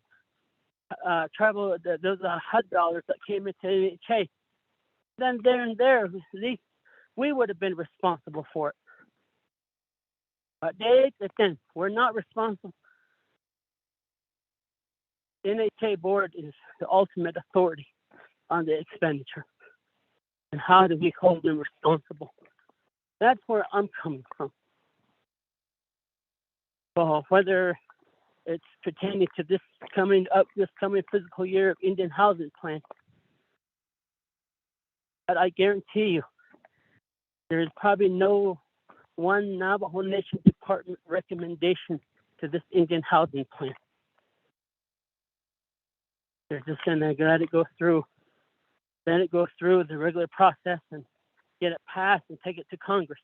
those HUD dollars that came into NHA. Then there and there, at least we would have been responsible for it. But then we're not responsible. The NHA board is the ultimate authority on the expenditure. And how do we hold them responsible? That's where I'm coming from. Well, whether it's pertaining to this coming fiscal year of Indian housing plan, but I guarantee you, there's probably no one Navajo Nation Department recommendation to this Indian housing plan. They're just gonna let it go through. Then it goes through the regular process and get it passed and take it to Congress.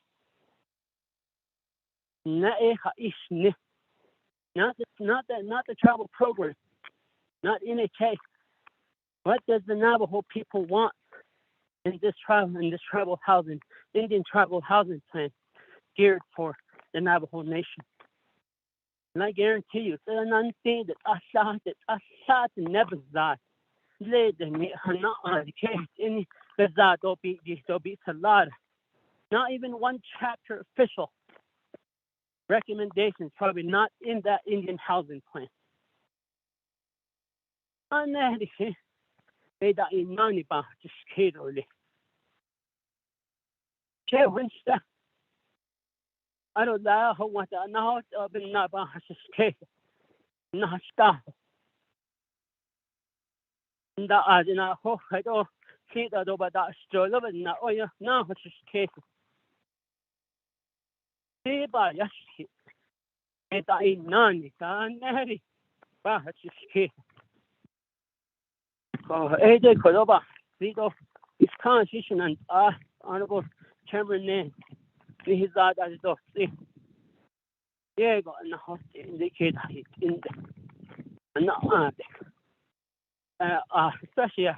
Not the travel program, not NHA. What does the Navajo people want in this tribal housing, Indian tribal housing plan geared for the Navajo Nation? And I guarantee you, it's an unseen that Ashat never died. Not even one chapter official recommendations, probably not in that Indian housing plan. I don't know what I know of in Navajo state. Not stop. I hope I don't see that over that story. Love it now. Oh, yeah, now it's just case. See, but yes, it's a none. It's a nary. But it's just case. Oh, AJ Kodoba, Vito, his constitution and Honorable Chairman Nan. He's out as the see. Yeah, got in the house indicate it in the not especially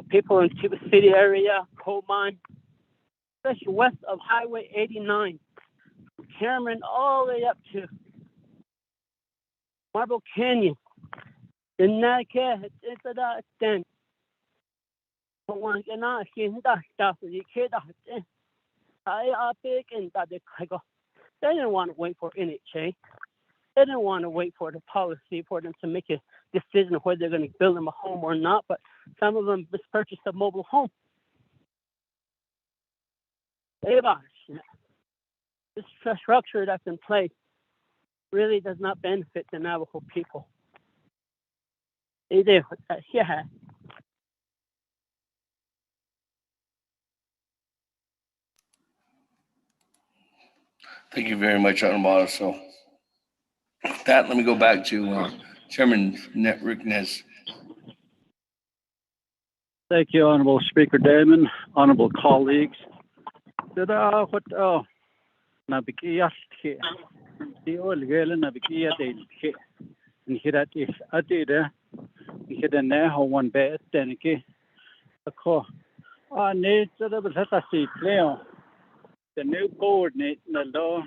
people in Cuba City area, coal mine, especially west of Highway 89, from Cameron all the way up to Marble Canyon. In that case, it's a that extent. But one cannot see that stuff. You can't. I big and that they didn't want to wait for NHA. They didn't want to wait for the policy for them to make a decision of whether they're going to build them a home or not. But some of them just purchased a mobile home. this structure that's in place really does not benefit the Navajo people. Yeah. Thank you very much, Honorable. So with that, let me go back to Chairman Rick Nez. Thank you, Honorable Speaker Damon, honorable colleagues. Naabik'íyáti, Naabik'íyáti, Inhirat Adida, Inhidanaho one bed, Deniki, a co. Need to the seat, Leo. The new board need the law.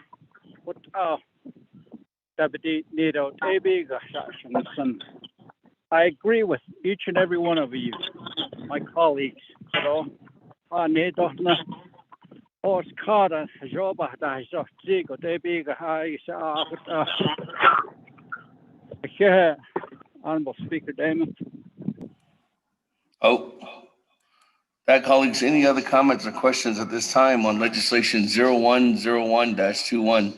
What Dabidi need out a big son. I agree with each and every one of you, my colleagues. So, I need to horse car, job, I saw Zigo, they big, I saw. Honorable Speaker Damon. Oh, that colleagues, any other comments or questions at this time on legislation 0101-21?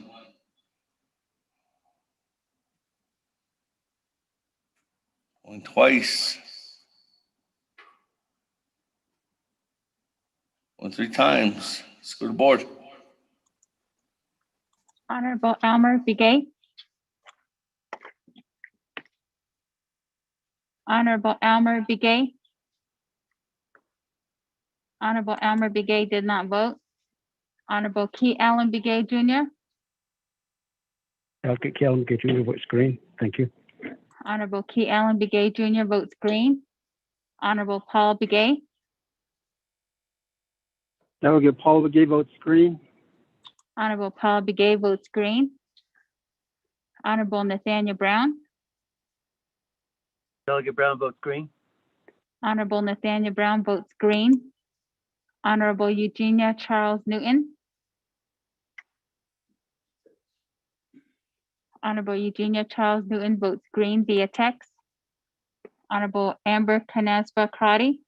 Going twice. Going 3 times. Let's go to the board. Honorable Elmer Begay. Honorable Elmer Begay. Honorable Elmer Begay did not vote. Honorable Key Allen Begay Jr. I'll get Callan, get you vote screen. Thank you. Honorable Key Allen Begay Jr. votes green. Honorable Paul Begay. Now we'll get Paul Begay vote screen. Honorable Paul Begay votes green. Honorable Nathaniel Brown. Delegate Brown votes green. Honorable Nathaniel Brown votes green. Honorable Eugenia Charles Newton. Honorable Eugenia Charles Newton votes green via text. Honorable Amber Canasba Crotty.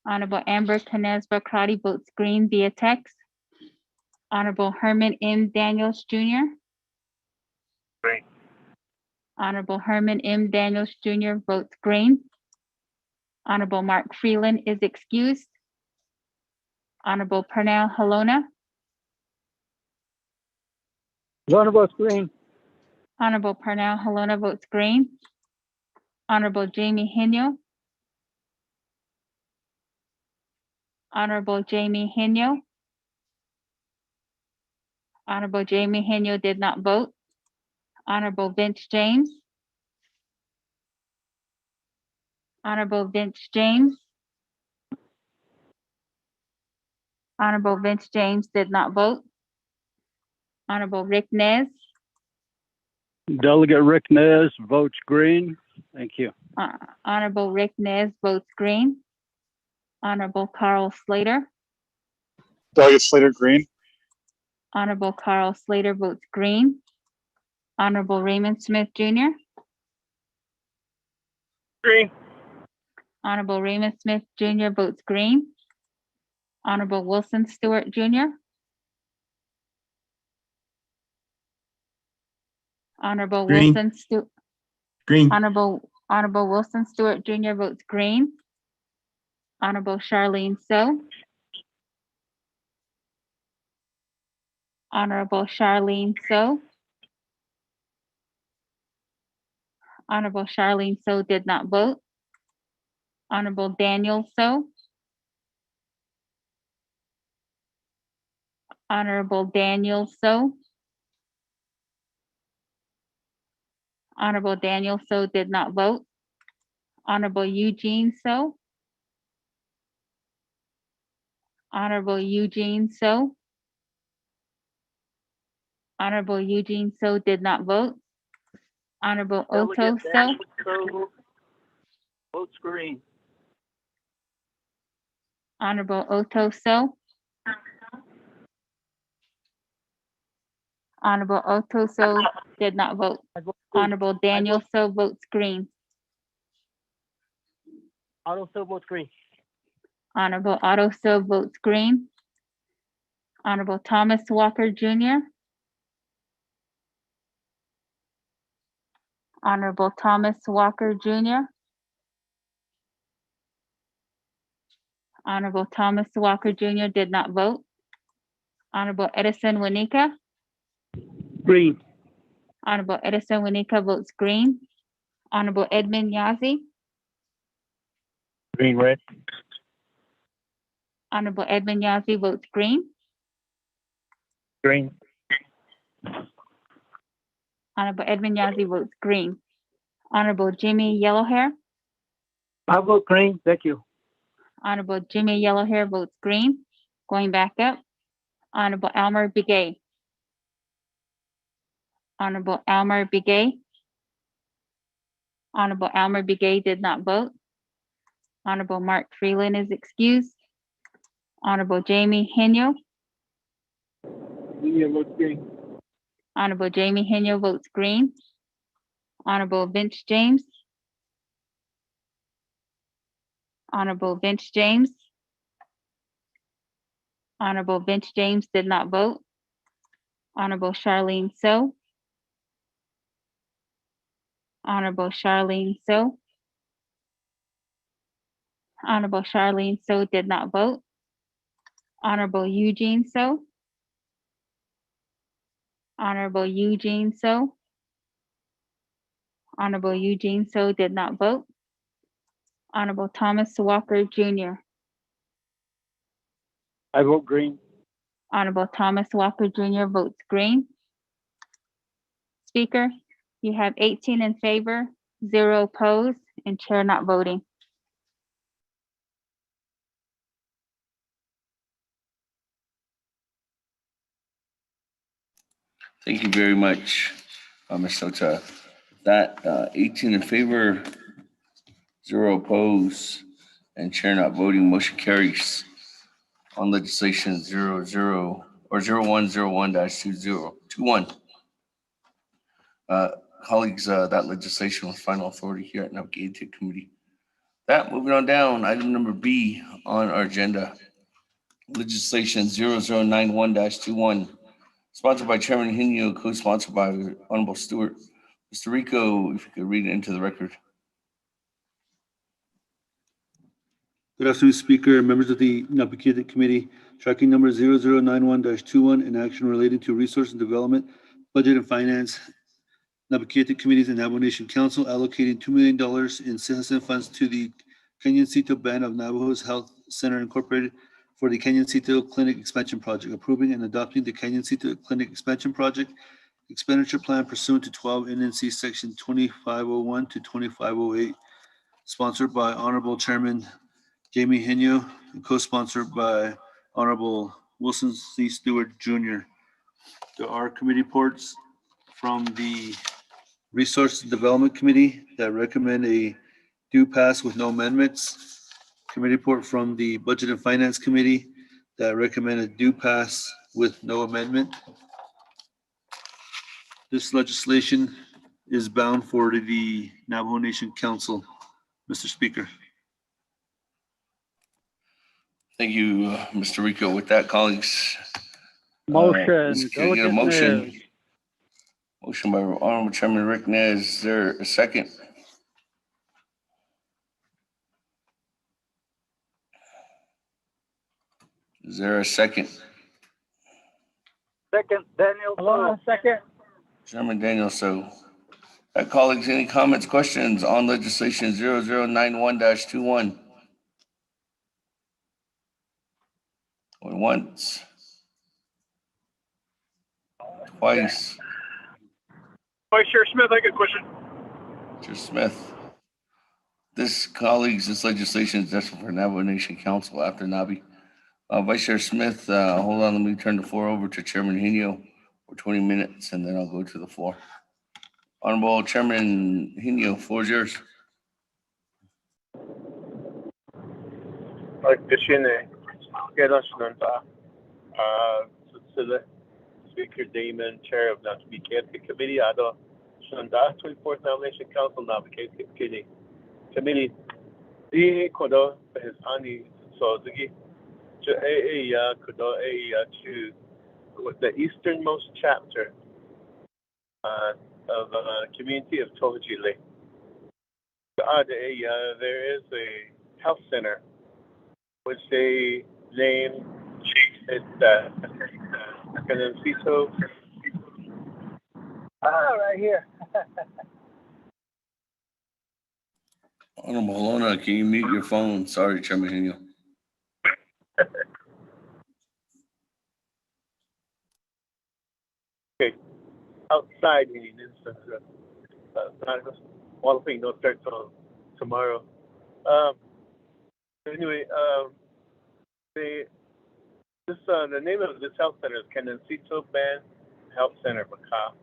Honorable Amber Canasba Crotty votes green via text. Honorable Herman M. Daniels Jr. Green. Honorable Herman M. Daniels Jr. votes green. Honorable Mark Freeland is excused. Honorable Pernell Halona. Honorable votes green. Honorable Pernell Halona votes green. Honorable Jamie Henyo. Honorable Jamie Henyo. Honorable Jamie Henyo did not vote. Honorable Vince James. Honorable Vince James. Honorable Vince James did not vote. Honorable Rick Nez. Delegate Rick Nez votes green. Thank you. Honorable Rick Nez votes green. Honorable Carl Slater. Delegate Slater, green. Honorable Carl Slater votes green. Honorable Raymond Smith Jr. Green. Honorable Raymond Smith Jr. votes green. Honorable Wilson Stewart Jr. Honorable Green. Wilson Stewart. Green. Honorable Wilson Stewart Jr. votes green. Honorable Charlene So. Honorable Charlene So. Honorable Charlene So did not vote. Honorable Daniel So. Honorable Daniel So. Honorable Daniel So did not vote. Honorable Eugene So. Honorable Eugene So. Honorable Eugene So did not vote. Honorable Otto So. Votes green. Honorable Otto So. Honorable Otto So did not vote. Honorable Daniel So votes green. Otto So votes green. Honorable Otto So votes green. Honorable Thomas Walker Jr., Honorable Thomas Walker Jr., Honorable Thomas Walker Jr. did not vote. Honorable Edison Wanika, Green. Honorable Edison Wanika votes green. Honorable Edmund Yazzie, Green red. Honorable Edmund Yazzie votes green. Green. Honorable Edmund Yazzie votes green. Honorable Jimmy Yellowhair, I vote green. Thank you. Honorable Jimmy Yellowhair votes green. Going back up, Honorable Elmer Begay. Honorable Elmer Begay. Honorable Elmer Begay did not vote. Honorable Mark Freeland is excused. Honorable Jamie Henyo. Honorable Jamie Henyo votes green. Honorable Vince James. Honorable Vince James. Honorable Vince James did not vote. Honorable Charlene So. Honorable Charlene So. Honorable Charlene So did not vote. Honorable Eugene So. Honorable Eugene So. Honorable Eugene So did not vote. Honorable Thomas Walker Jr. I vote green. Honorable Thomas Walker Jr. votes green. Speaker, you have 18 in favor, 0 opposed, and chair not voting. Thank you very much, Ms. Sota. That 18 in favor, 0 opposed, and chair not voting, motion carries on legislation 0101-2021. Colleagues, that legislation was final authority here at Naabik'íyáti Committee. That, moving on down, item number B on our agenda, legislation 0091-21, sponsored by Chairman Henyo, co-sponsored by Honorable Stewart. Mr. Rico, if you could read it into the record. Good afternoon, Speaker, members of the Naabik'íyáti Committee. Tracking number 0091-21, an action relating to resource and development, budget and finance. Naabik'íyáti Committees and Navajo Nation Council allocating $2 million in citizen funds to the Canyoncito Band of Navajo's Health Center Incorporated for the Canyoncito Clinic Expansion Project, approving and adopting the Canyoncito Clinic Expansion Project expenditure plan pursuant to 12 NNC Section 2501 to 2508, sponsored by Honorable Chairman Jamie Henyo and co-sponsored by Honorable Wilson C. Stewart Jr. There are committee reports from the Resource Development Committee that recommend a due pass with no amendments. Committee report from the Budget and Finance Committee that recommend a due pass with no amendment. This legislation is bound for the Navajo Nation Council, Mr. Speaker. Thank you, Mr. Rico. With that, colleagues. Motion. Can I get a Delegate motion? Nez. Motion by Honorable Chairman Rick Nez. Is there a second? Is there a second? Second, Daniel. Hello, second. Chairman Daniel, so. Colleagues, any comments, questions on legislation 0091-21? Going once. Twice. Vice Chair Smith, I got a question. Chair Smith. This legislation is destined for Navajo Nation Council after Nabi. Vice Chair Smith, hold on, let me turn the floor over to Chairman Henyo for 20 minutes, and then I'll go to the floor. Honorable Chairman Henyo, floor is yours. Speaker Damon, Chair of Naabik'íyáti Committee, Ado Shanda, 24th Nomination Council, Naabik'íyáti Committee. Di kodo his ani so zigi to with the easternmost chapter of community of Tojile. There is a health center which they named it Canancito. Right here. Honorable Holona, can you mute your phone? Sorry, Chairman Henio. Okay, outside in instance, one thing don't start till tomorrow. Anyway, the name of this health center is Canancito Band Health Center, Baka.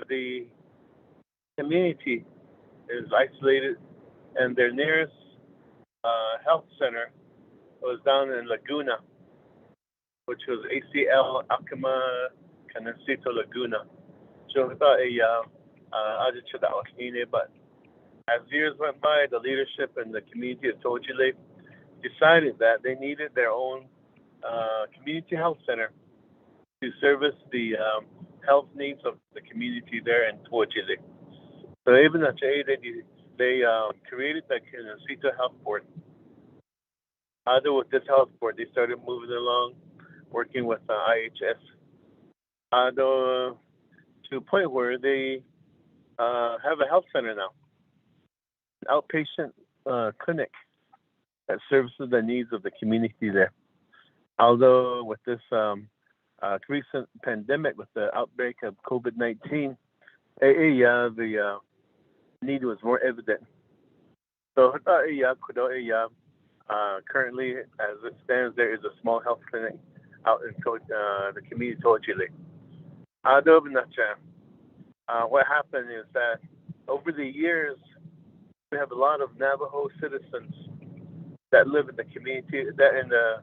The community is isolated, and their nearest health center was down in Laguna, which was ACL Acoma Canancito Laguna. So we thought but as years went by, the leadership and the community of Tojile decided that they needed their own community health center to service the health needs of the community there in Tojile. So even they created the Canancito Health Board. With this health board, they started moving along, working with IHS. To a point where they have a health center now, an outpatient clinic that services the needs of the community there. Although with this recent pandemic, with the outbreak of COVID-19, the need was more evident. So currently, as it stands, there is a small health clinic out in the community of Tojile. What happened is that over the years, we have a lot of Navajo citizens that live in the community, that in the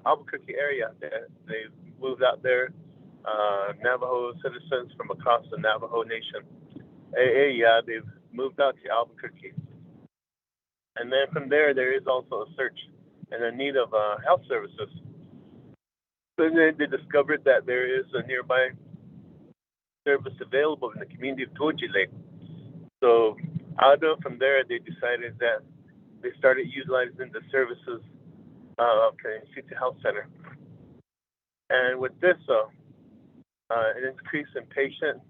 Albuquerque area. They've moved out there, Navajo citizens from across the Navajo Nation. They've moved out to Albuquerque. And then from there is also a search and a need of health services. So then they discovered that there is a nearby service available in the community of Tojile. So from there, they decided that they started utilizing the services of Canancito Health Center. And with this, an increase in patient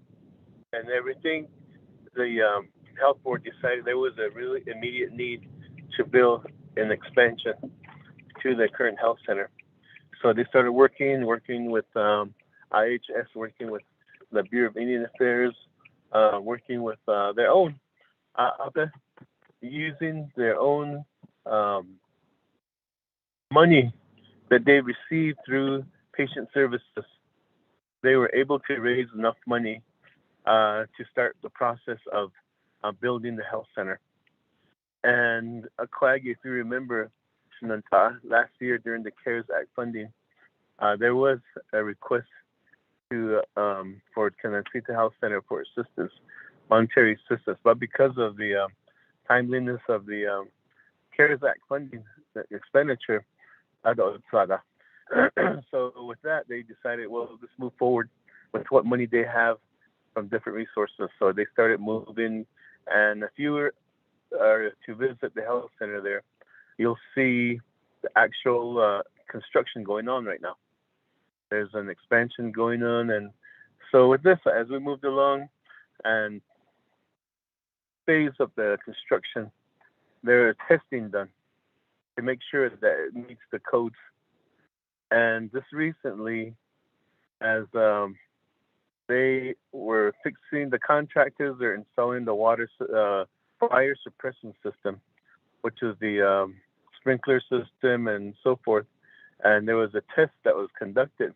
and everything, the health board decided there was a really immediate need to build an expansion to the current health center. So they started working with IHS, working with the Bureau of Indian Affairs, working with their own, using their own money that they received through patient services. They were able to raise enough money to start the process of building the health center. And Kwagi, if you remember, last year during the CARES Act funding, there was a request for Canancito Health Center for assistance, monetary assistance. But because of the timeliness of the CARES Act funding, the expenditure, so with that, they decided, well, let's move forward with what money they have from different resources. So they started moving, and if you were to visit the health center there, you'll see the actual construction going on right now. There's an expansion going on, and so with this, as we moved along and phase of the construction, there is testing done to make sure that it meets the codes. And just recently, as they were fixing, the contractors are installing the water fire suppression system, which is the sprinkler system and so forth. And there was a test that was conducted,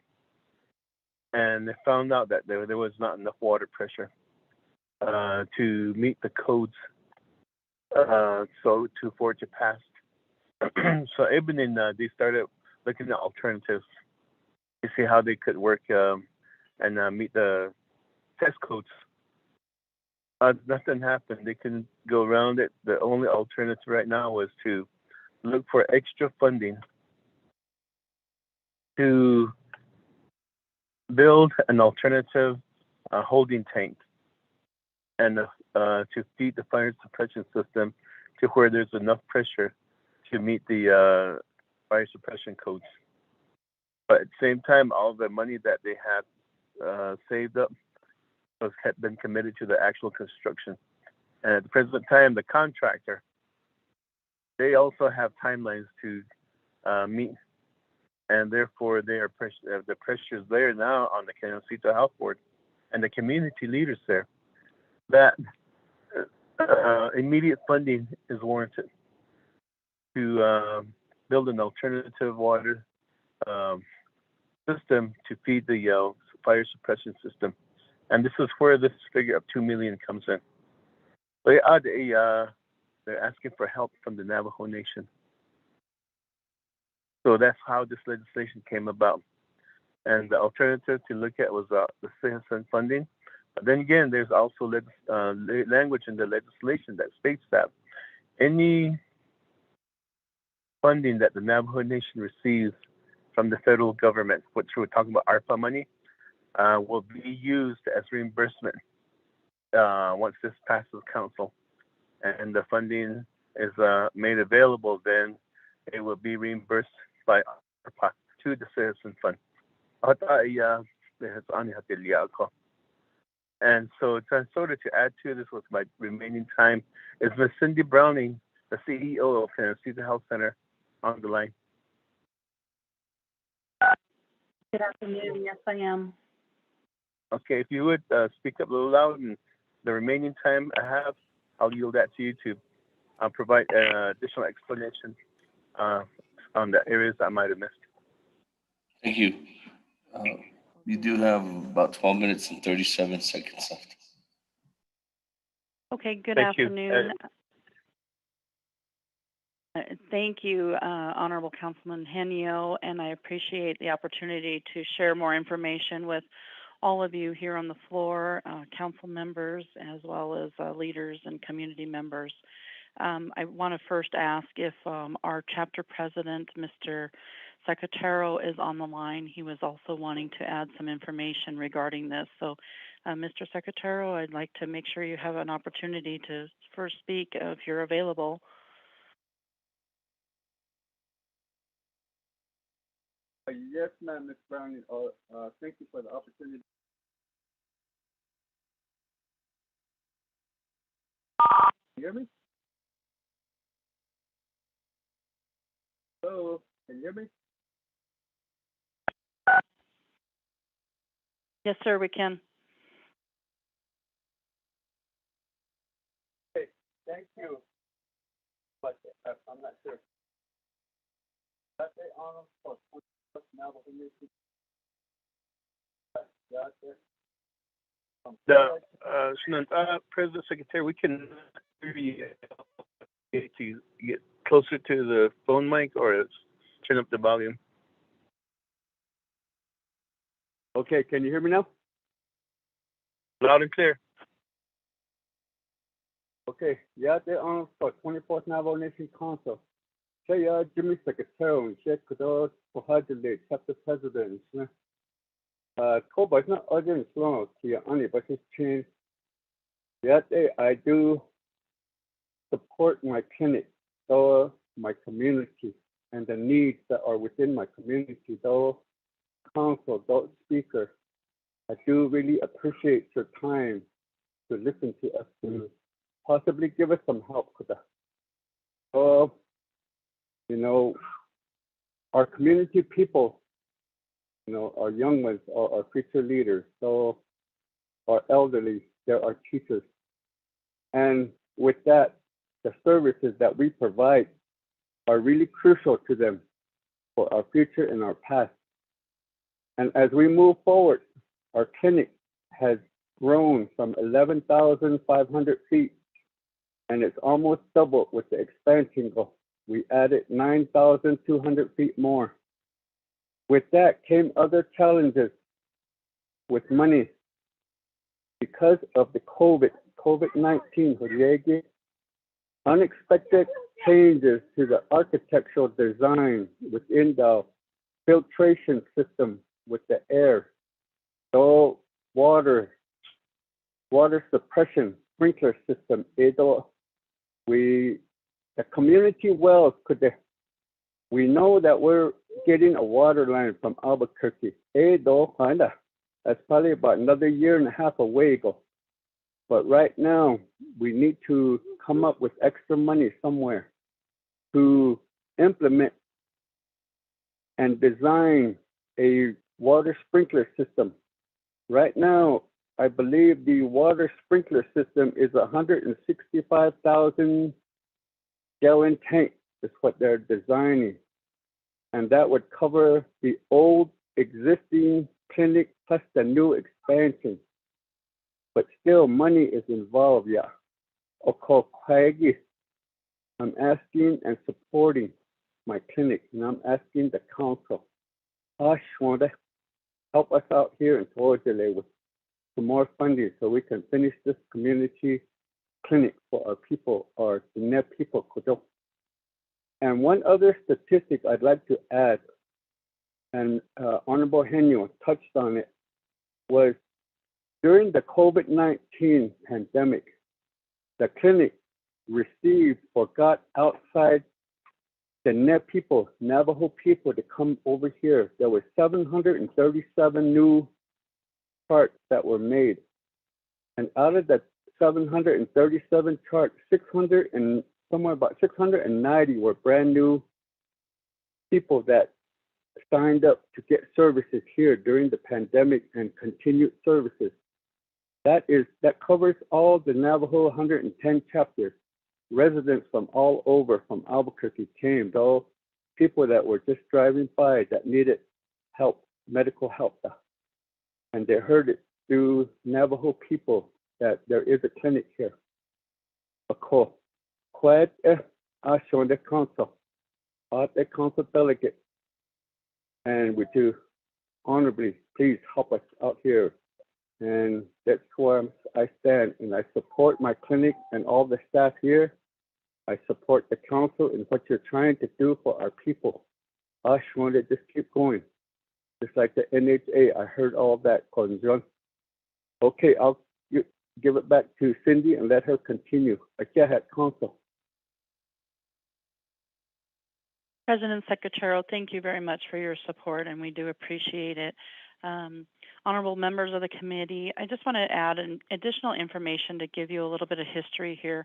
and they found out that there was not enough water pressure to meet the codes, for it to pass. So even they started looking at alternatives to see how they could work and meet the test codes. Nothing happened. They couldn't go around it. The only alternative right now was to look for extra funding to build an alternative holding tank and to feed the fire suppression system to where there's enough pressure to meet the fire suppression codes. But at the same time, all the money that they had saved up had been committed to the actual construction. And at the present time, the contractor, they also have timelines to meet, and therefore the pressure is there now on the Canoncito Health Board and the community leaders there that immediate funding is warranted to build an alternative water system to feed the fire suppression system. And this is where this figure of $2 million comes in. They're asking for help from the Navajo Nation. So that's how this legislation came about. And the alternative to look at was the citizen funding. But then again, there's also language in the legislation that states that any funding that the Navajo Nation receives from the federal government, which we're talking about ARPA money, will be used as reimbursement once this passes council and the funding is made available. Then it will be reimbursed by ARPA to the citizen fund. And so sort of to add to this with my remaining time is Ms. Cindy Browning, the CEO of Canoncito Health Center, on the line. Good afternoon. Yes, I am. Okay, if you would speak up a little loud, and the remaining time I have, I'll yield that to you to provide additional explanation on the areas I might have missed. Thank you. You do have about 12 minutes and 37 seconds left. Okay, good Thank you. afternoon. Thank you, Honorable Councilman Henio, and I appreciate the opportunity to share more information with all of you here on the floor, council members, as well as leaders and community members. I want to first ask if our chapter president, Mr. Secretaro, is on the line. He was also wanting to add some information regarding this. So, Mr. Secretaro, I'd like to make sure you have an opportunity to first speak if you're available. Yes, ma'am, Ms. Browning. Thank you for the opportunity. Can you hear me? Hello, can you hear me? Yes, sir, we can. Okay, thank you. But I'm not sure. That's the honor for Navajo Nation. President Secretary, we can hear you. To get closer to the phone mic or turn up the volume. Okay, can you hear me now? Loud and clear. Okay, they're on for 24th Naval Nation Council. Jimmy Secretary and Sheikh Kadot Pohadile, chapter president. Koba is not urgent slow to only but it's changed. I do support my clinic, or my community, and the needs that are within my community, though council, though speaker. I do really appreciate your time to listen to us, to possibly give us some help with that. Our community people, our young ones are our future leaders. So our elderly, they're our teachers. And with that, the services that we provide are really crucial to them for our future and our past. And as we move forward, our clinic has grown from 11,500 feet, and it's almost doubled with the expansion goal. We added 9,200 feet more. With that came other challenges with money. Because of the COVID-19, Horiegi, unexpected changes to the architectural design within the filtration system with the air, so water suppression sprinkler system, the community wells we know that we're getting a water line from Albuquerque. That's probably about another year and a half away ago. But right now, we need to come up with extra money somewhere to implement and design a water sprinkler system. Right now, I believe the water sprinkler system is 165,000 gallon tank is what they're designing. And that would cover the old existing clinic plus the new expansion. But still money is involved, yeah. I'm asking and supporting my clinic, and I'm asking the council, help us out here in Toajale with some more funding so we can finish this community clinic for our people, our Diné people. And one other statistic I'd like to add, and Honorable Henyo touched on it, was during the COVID-19 pandemic, the clinic received or got outside the Navajo people to come over here. There were 737 new charts that were made. And out of the 737 charts, 690 were brand new people that signed up to get services here during the pandemic and continued services. That covers all the Navajo 110 chapters. Residents from all over from Albuquerque came, though people that were just driving by that needed help, medical help. And they heard it through Navajo people that there is a clinic here. Quite shown the council, the council delegate, and would you honorably please help us out here. And that's where I stand, and I support my clinic and all the staff here. I support the council in what you're trying to do for our people. I just want to just keep going. Just like the NHA, I heard all that, John. Okay, I'll give it back to Cindy and let her continue. Council. President Secretarial, thank you very much for your support, and we do appreciate it. Honorable members of the committee, I just want to add an additional information to give you a little bit of history here.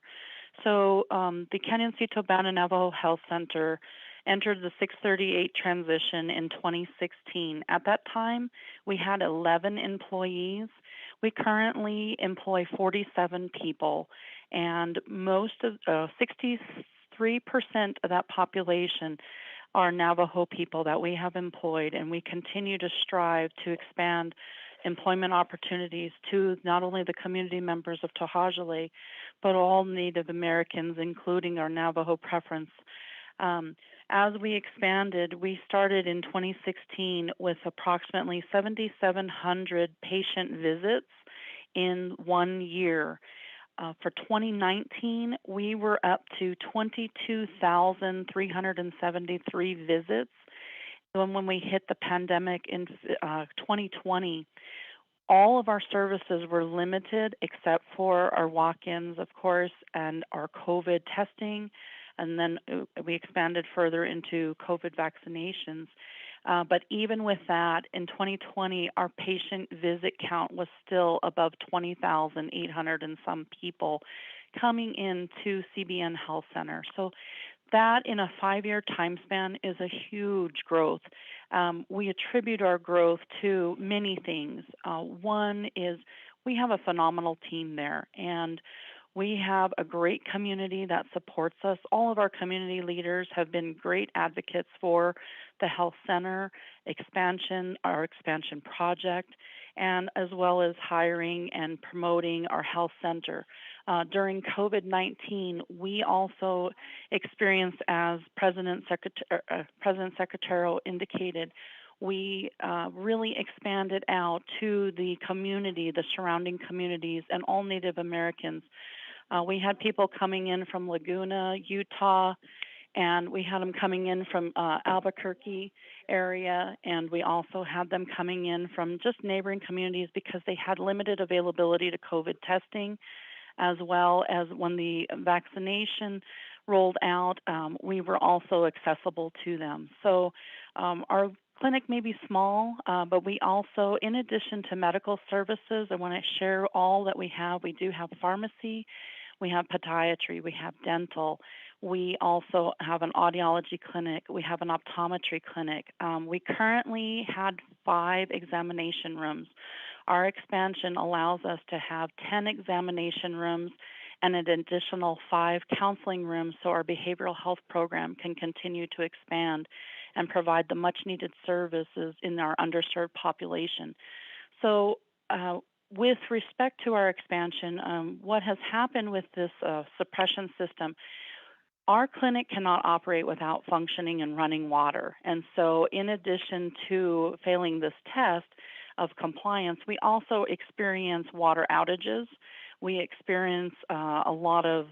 So the Canyoncito-Banna Navajo Health Center entered the 638 transition in 2016. At that time, we had 11 employees. We currently employ 47 people, and most of 63% of that population are Navajo people that we have employed, and we continue to strive to expand employment opportunities to not only the community members of To'Hajiilee, but all Native Americans, including our Navajo preference. As we expanded, we started in 2016 with approximately 7,700 patient visits in 1 year. For 2019, we were up to 22,373 visits. And when we hit the pandemic in 2020, all of our services were limited except for our walk-ins, of course, and our COVID testing. And then we expanded further into COVID vaccinations. But even with that, in 2020, our patient visit count was still above 20,800 and some people coming into CBN Health Center. So that in a 5-year time span is a huge growth. We attribute our growth to many things. One is we have a phenomenal team there, and we have a great community that supports us. All of our community leaders have been great advocates for the health center expansion, our expansion project, and as well as hiring and promoting our health center. During COVID-19, we also experienced, as President Secretarial indicated, we really expanded out to the community, the surrounding communities, and all Native Americans. We had people coming in from Laguna, Utah, and we had them coming in from Albuquerque area, and we also had them coming in from just neighboring communities because they had limited availability to COVID testing, as well as when the vaccination rolled out, we were also accessible to them. So our clinic may be small, but we also, in addition to medical services, I want to share all that we have. We do have pharmacy, we have podiatry, we have dental, we also have an audiology clinic, we have an optometry clinic. We currently had 5 examination rooms. Our expansion allows us to have 10 examination rooms and an additional 5 counseling rooms, so our behavioral health program can continue to expand and provide the much needed services in our underserved population. So with respect to our expansion, what has happened with this suppression system, our clinic cannot operate without functioning and running water. And so in addition to failing this test of compliance, we also experience water outages. We experience a lot of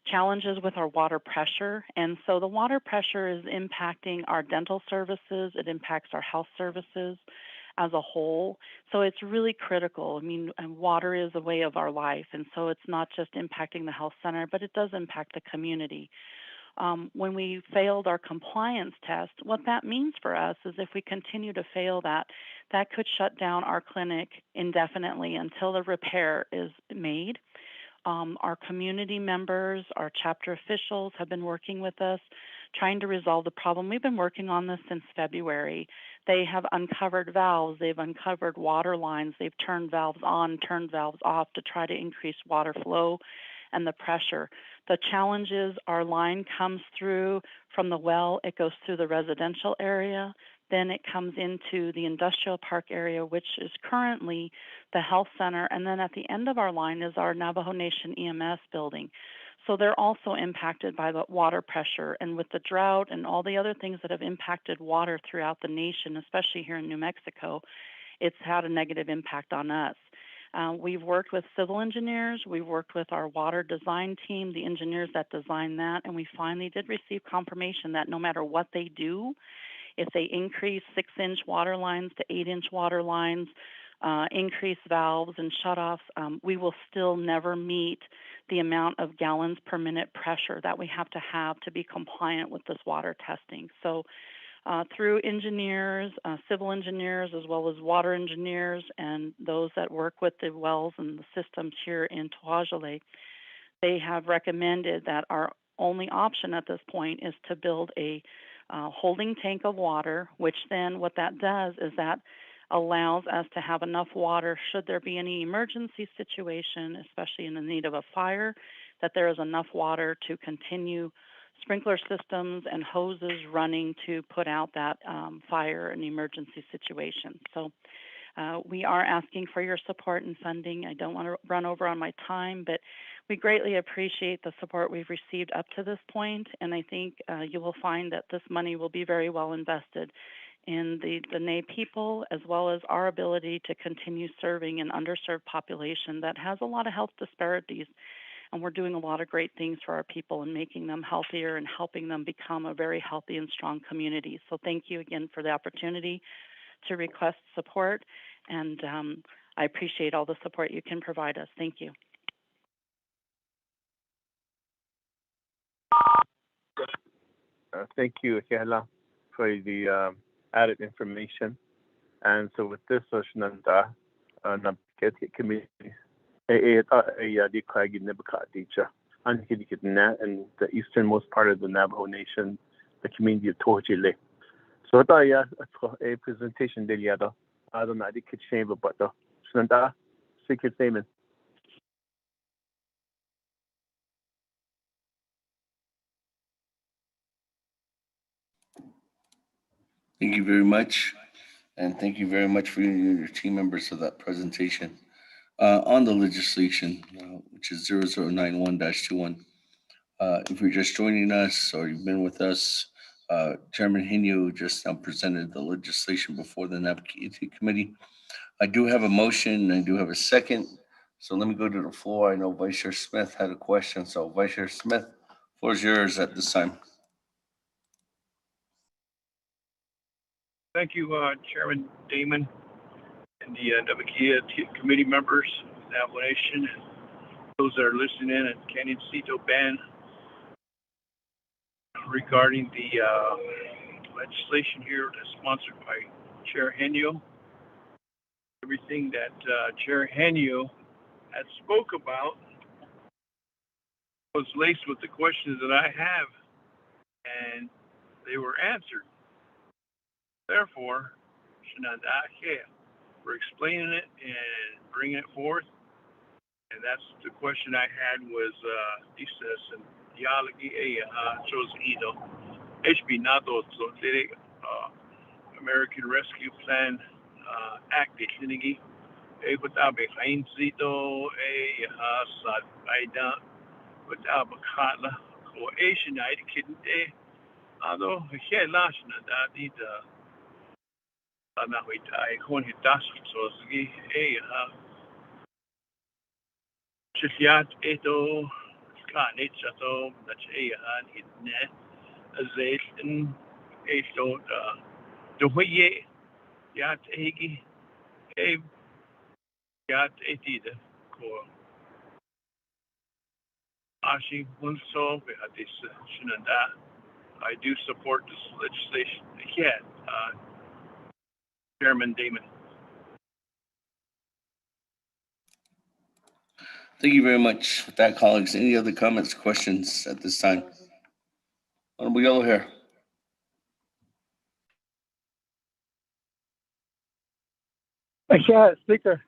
challenges with our water pressure. And so the water pressure is impacting our dental services. It impacts our health services as a whole. So it's really critical. I mean, water is a way of our life. And so it's not just impacting the health center, but it does impact the community. When we failed our compliance test, what that means for us is if we continue to fail that, that could shut down our clinic indefinitely until the repair is made. Our community members, our chapter officials have been working with us, trying to resolve the problem. We've been working on this since February. They have uncovered valves, they've uncovered water lines, they've turned valves on, turned valves off to try to increase water flow and the pressure. The challenge is our line comes through from the well, it goes through the residential area, then it comes into the industrial park area, which is currently the health center, and then at the end of our line is our Navajo Nation EMS building. So they're also impacted by the water pressure, and with the drought and all the other things that have impacted water throughout the nation, especially here in New Mexico, it's had a negative impact on us. We've worked with civil engineers, we've worked with our water design team, the engineers that designed that, and we finally did receive confirmation that no matter what they do, if they increase 6-inch water lines to 8-inch water lines, increase valves and shutoffs, we will still never meet the amount of gallons per minute pressure that we have to be compliant with this water testing. So through engineers, civil engineers, as well as water engineers, and those that work with the wells and the systems here in Tuajale, they have recommended that our only option at this point is to build a holding tank of water, which then what that does is that allows us to have enough water should there be any emergency situation, especially in the need of a fire, that there is enough water to continue sprinkler systems and hoses running to put out that fire and emergency situation. So we are asking for your support and funding. I don't want to run over on my time, but we greatly appreciate the support we've received up to this point, and I think you will find that this money will be very well invested in the Dene people, as well as our ability to continue serving an underserved population that has a lot of health disparities. And we're doing a lot of great things for our people and making them healthier and helping them become a very healthy and strong community. So thank you again for the opportunity to request support, and I appreciate all the support you can provide us. Thank you. Thank you, Kehla, for the added information. And so with this, Naabik'íyáti community, and the easternmost part of the Navajo Nation, the community of Tuajale. So a presentation del yada, I don't know, I could shame about the Sunanda, secret statement. Thank you very much. And thank you very much for you and your team members for that presentation. On the legislation, which is 0091-21. If you're just joining us or you've been with us Chairman Henio just now presented the legislation before the Naabik'íyáti committee. I do have a motion. I do have a second. So let me go to the floor. I know Vice Chair Smith had a question. So Vice Chair Smith, floor is yours at this time. Thank you, Chairman Damon and the Naabik'íyáti committee members, Naval Nation, and those that are listening in, and Canyonsito Band regarding the legislation here that's sponsored by Chair Henio. Everything that Chair Henio had spoke about was laced with the questions that I have, and they were answered. Therefore, we're explaining it and bringing it forth. And that's the question I had was, he says, HB NATO, American Rescue Plan Act, Ewatabe Hainsito, Sad Baida, Watabakatla, or Asian Night Kitten, although he last that did I con hit das so Chisiat Eto, Scarlet Chateau, that's hit net, as they and a sort the way yat eggy, a yat etida, core. Ashi once saw at this Shinanda. I do support this legislation. Again, Chairman Damon. Thank you very much for that, colleagues. Any other comments, questions at this time? Honorable Yellow Hair. Yeah, Speaker.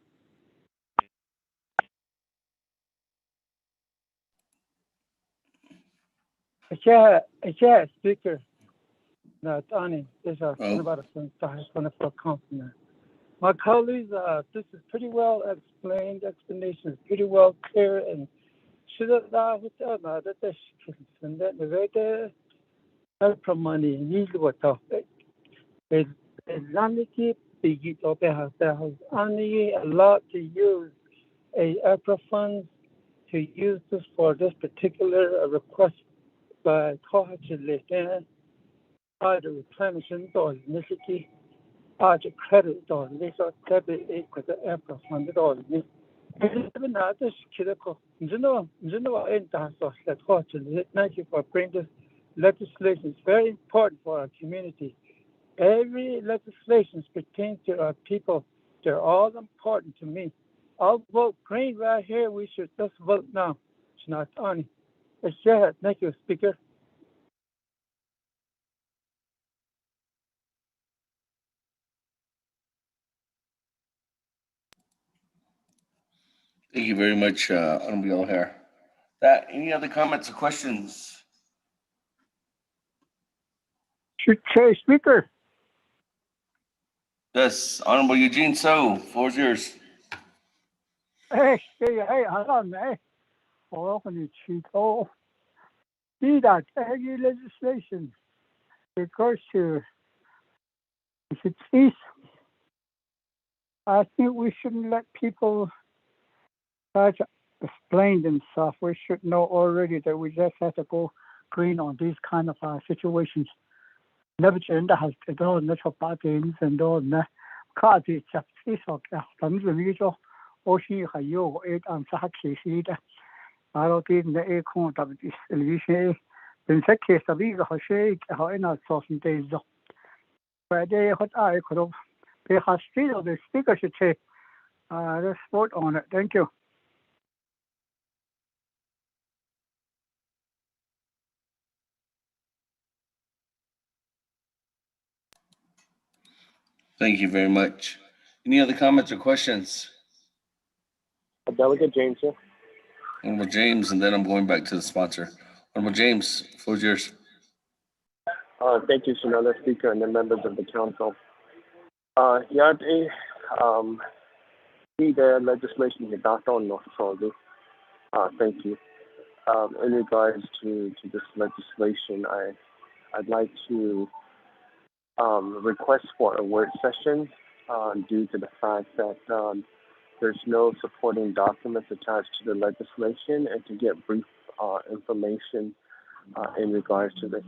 Yeah, Speaker. No, Tony, this is about a compliment. My colleagues, this is pretty well explained. Explanation is pretty well clear, and should have that the way the help from money need what is Islamic big has only allowed to use a EPRA funds to use this for this particular request by Kohachile either replenishment or initiative. Aja credit or this or debit equal the EPRA fund or this. Even others, critical. Thank you for bringing this legislation. It's very important for our community. Every legislation pertains to our people. They're all important to me. I'll vote green right here. We should just vote now. It's not on. Thank you, Speaker. Thank you very much, Honorable Yellow Hair. Any other comments or questions? Chair Speaker. Yes, Honorable Eugene So, floor is yours. Hey, hold on, man. When you cheat, see that every legislation because if it's easy, I think we shouldn't let people try to explain themselves. We should know already that we just have to go green on these kind of situations. Never change the house at all, natural patterns and all that. Cause it's just some usual. Ocean, you 8 on Sahaki. I don't think the air con of this television. In that case, the legal has shake how in our sourcing days. But they what I could have. They have still the speaker should say, the sport on it. Thank you. Thank you very much. Any other comments or questions? Delegate James here. Honorable James, and then I'm going back to the sponsor. Honorable James, floor is yours. Thank you, Senate Speaker, and the members of the council. The legislation is not on thank you. In regards to this legislation, I'd like to request for a work session due to the fact that there's no supporting documents attached to the legislation, and to get brief information in regards to this.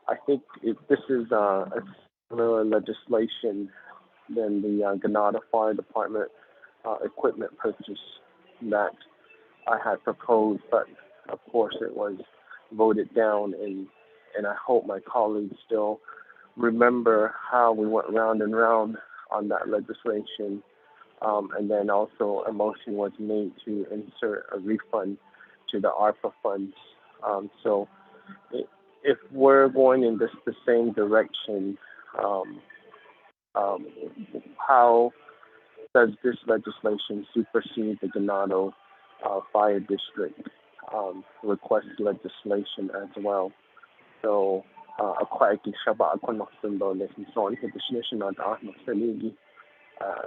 I think if this is a similar legislation than the Granada Fire Department equipment purchase that I had proposed, but of course it was voted down, and I hope my colleagues still remember how we went round and round on that legislation, and then also a motion was made to insert a refund to the ARPA funds. So if we're going in the same direction, how does this legislation supersede the Ganado Fire District request legislation as well? So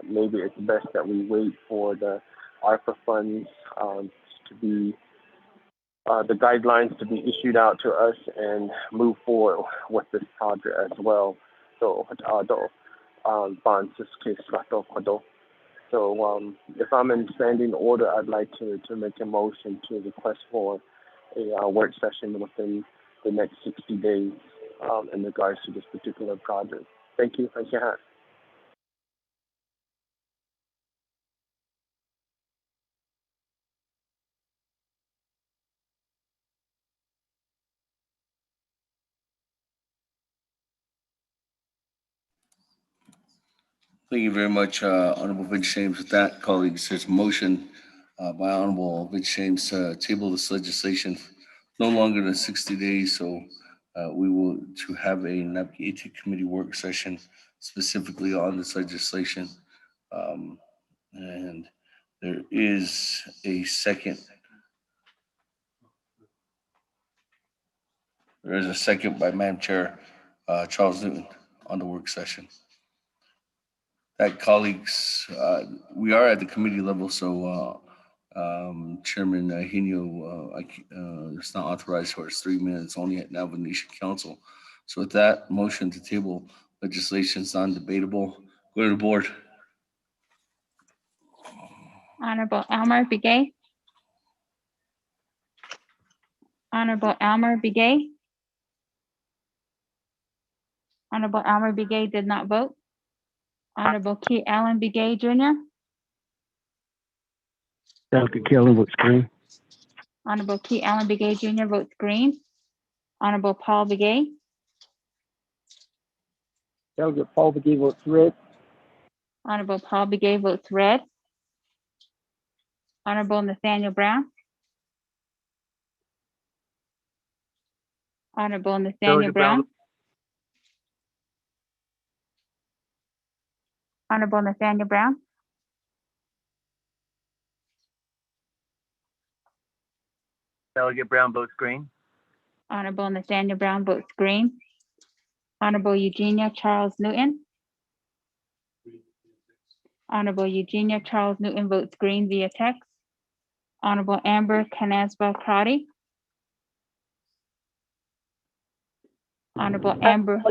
maybe it's best that we wait for the ARPA funds to be the guidelines to be issued out to us and move forward with this project as well. So if I'm in standing order, I'd like to make a motion to request for a work session within the next 60 days in regards to this particular project. Thank you. Thank you. Thank you very much, Honorable Vince James. With that, colleagues, there's a motion by Honorable Vince James to table this legislation no longer than 60 days. So we will to have a Naabik'íyáti committee work session specifically on this legislation. And there is a second. There is a second by Madam Chair Charles Newton on the work session. That, colleagues, we are at the committee level, so Chairman Henio, it's not authorized for 3 minutes only at Navajo Nation Council. So with that, motion to table legislation is non-debatable. Go to the board. Honorable Elmer Begay. Honorable Elmer Begay. Honorable Elmer Begay did not vote. Honorable Key Allen Begay Jr. Delegate Kelly votes green. Honorable Key Allen Begay Jr. votes green. Honorable Paul Begay. Delegate Paul Begay votes red. Honorable Paul Begay votes red. Honorable Nathaniel Brown. Honorable Nathaniel Brown. Honorable Nathaniel Brown. Delegate Brown votes green. Honorable Nathaniel Brown votes green. Honorable Eugenia Charles Newton. Honorable Eugenia Charles Newton votes green via text. Honorable Amber Canasba Crotty. Honorable Amber.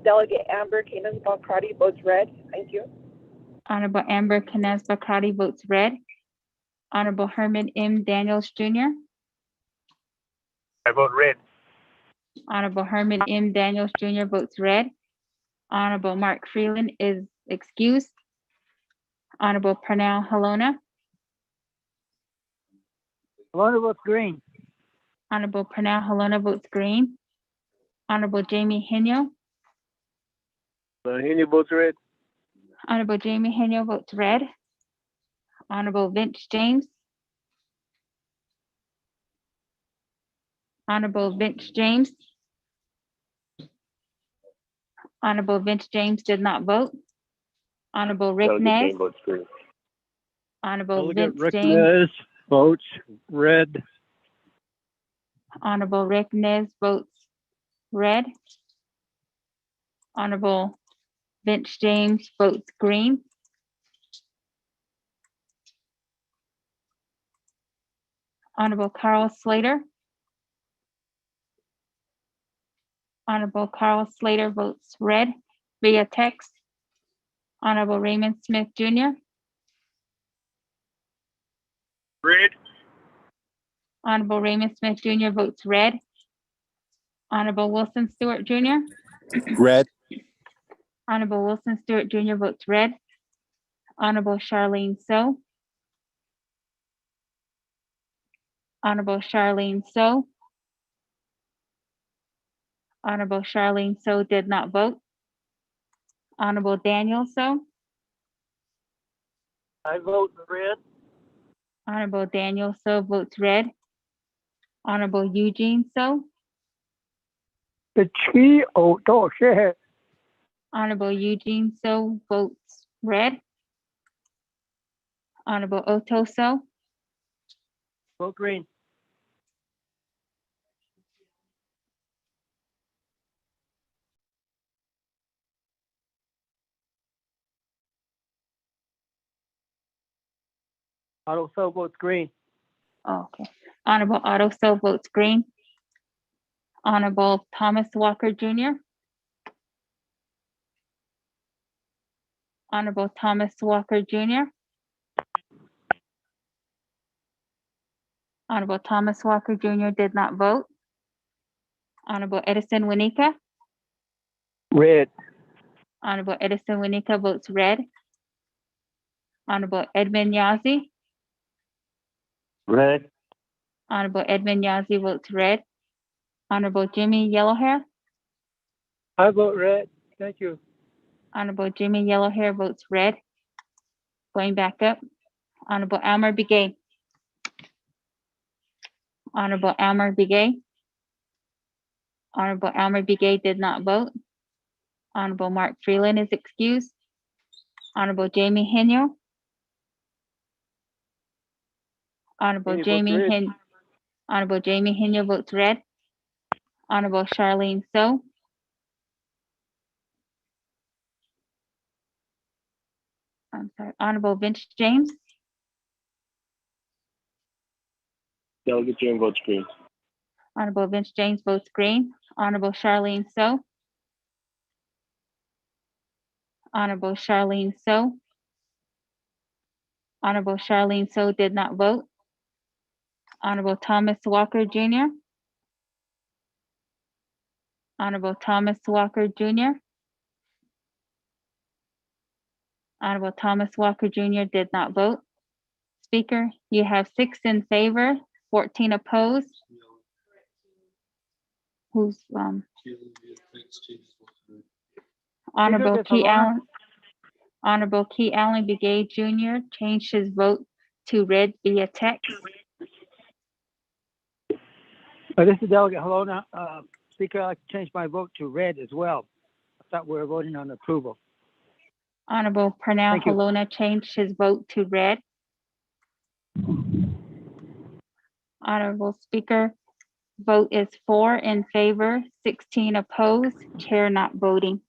Delegate Amber Canasba Crotty votes red. Thank you. Honorable Amber Canasba Crotty votes red. Honorable Herman M. Daniels Jr. I vote red. Honorable Herman M. Daniels Jr. votes red. Honorable Mark Freeland is excused. Honorable Pernell Halona. Halona votes green. Honorable Pernell Halona votes green. Honorable Jamie Henio. Henio votes red. Honorable Jamie Henio votes red. Honorable Vince James. Honorable Vince James. Honorable Vince James did not vote. Honorable Rick Nez. Honorable Delegate Vince Rick James. Nez votes red. Honorable Rick Nez votes red. Honorable Vince James votes green. Honorable Carl Slater. Honorable Carl Slater votes red via text. Honorable Raymond Smith Jr., Red. Honorable Raymond Smith Jr. votes red. Honorable Wilson Stewart Jr., Red. Honorable Wilson Stewart Jr. votes red. Honorable Charlene So, Honorable Charlene So, Honorable Charlene So did not vote. Honorable Daniel So, I vote red. Honorable Daniel So votes red. Honorable Eugene So, The tree, oh, don't share. Honorable Eugene So votes red. Honorable Otto So, Vote green. Otto So votes green. oh, okay. Honorable Otto So votes green. Honorable Thomas Walker Jr., Honorable Thomas Walker Jr., Honorable Thomas Walker Jr. did not vote. Honorable Edison Winika, Red. Honorable Edison Winika votes red. Honorable Edmund Yazi, Red. Honorable Edmund Yazi votes red. Honorable Jimmy Yellowhair, I vote red. Thank you. Honorable Jimmy Yellowhair votes red. Going back up, Honorable Almer Begay, Honorable Almer Begay, Honorable Almer Begay did not vote. Honorable Mark Freeland is excused. Honorable Jamie Henyo, Honorable Honorable Jamie Henyo votes red. Honorable Charlene So, I'm sorry, Honorable Vince James, Delegate James votes green. Honorable Vince James votes green. Honorable Charlene So, Honorable Charlene So, Honorable Charlene So did not vote. Honorable Thomas Walker Jr., Honorable Thomas Walker Jr., Honorable Thomas Walker Jr. did not vote. Speaker, you have 6 in favor, 14 opposed. Who's Honorable Ms. Key Alona? Allen, Honorable Key Allen Begay Jr. changed his vote to red via text. This is Delegate Helona. Speaker, I'd like to change my vote to red as well. I thought we were voting on approval. Honorable Pernell Thank you. Halona changed his vote to red. Honorable Speaker, vote is 4 in favor, 16 opposed, chair not voting.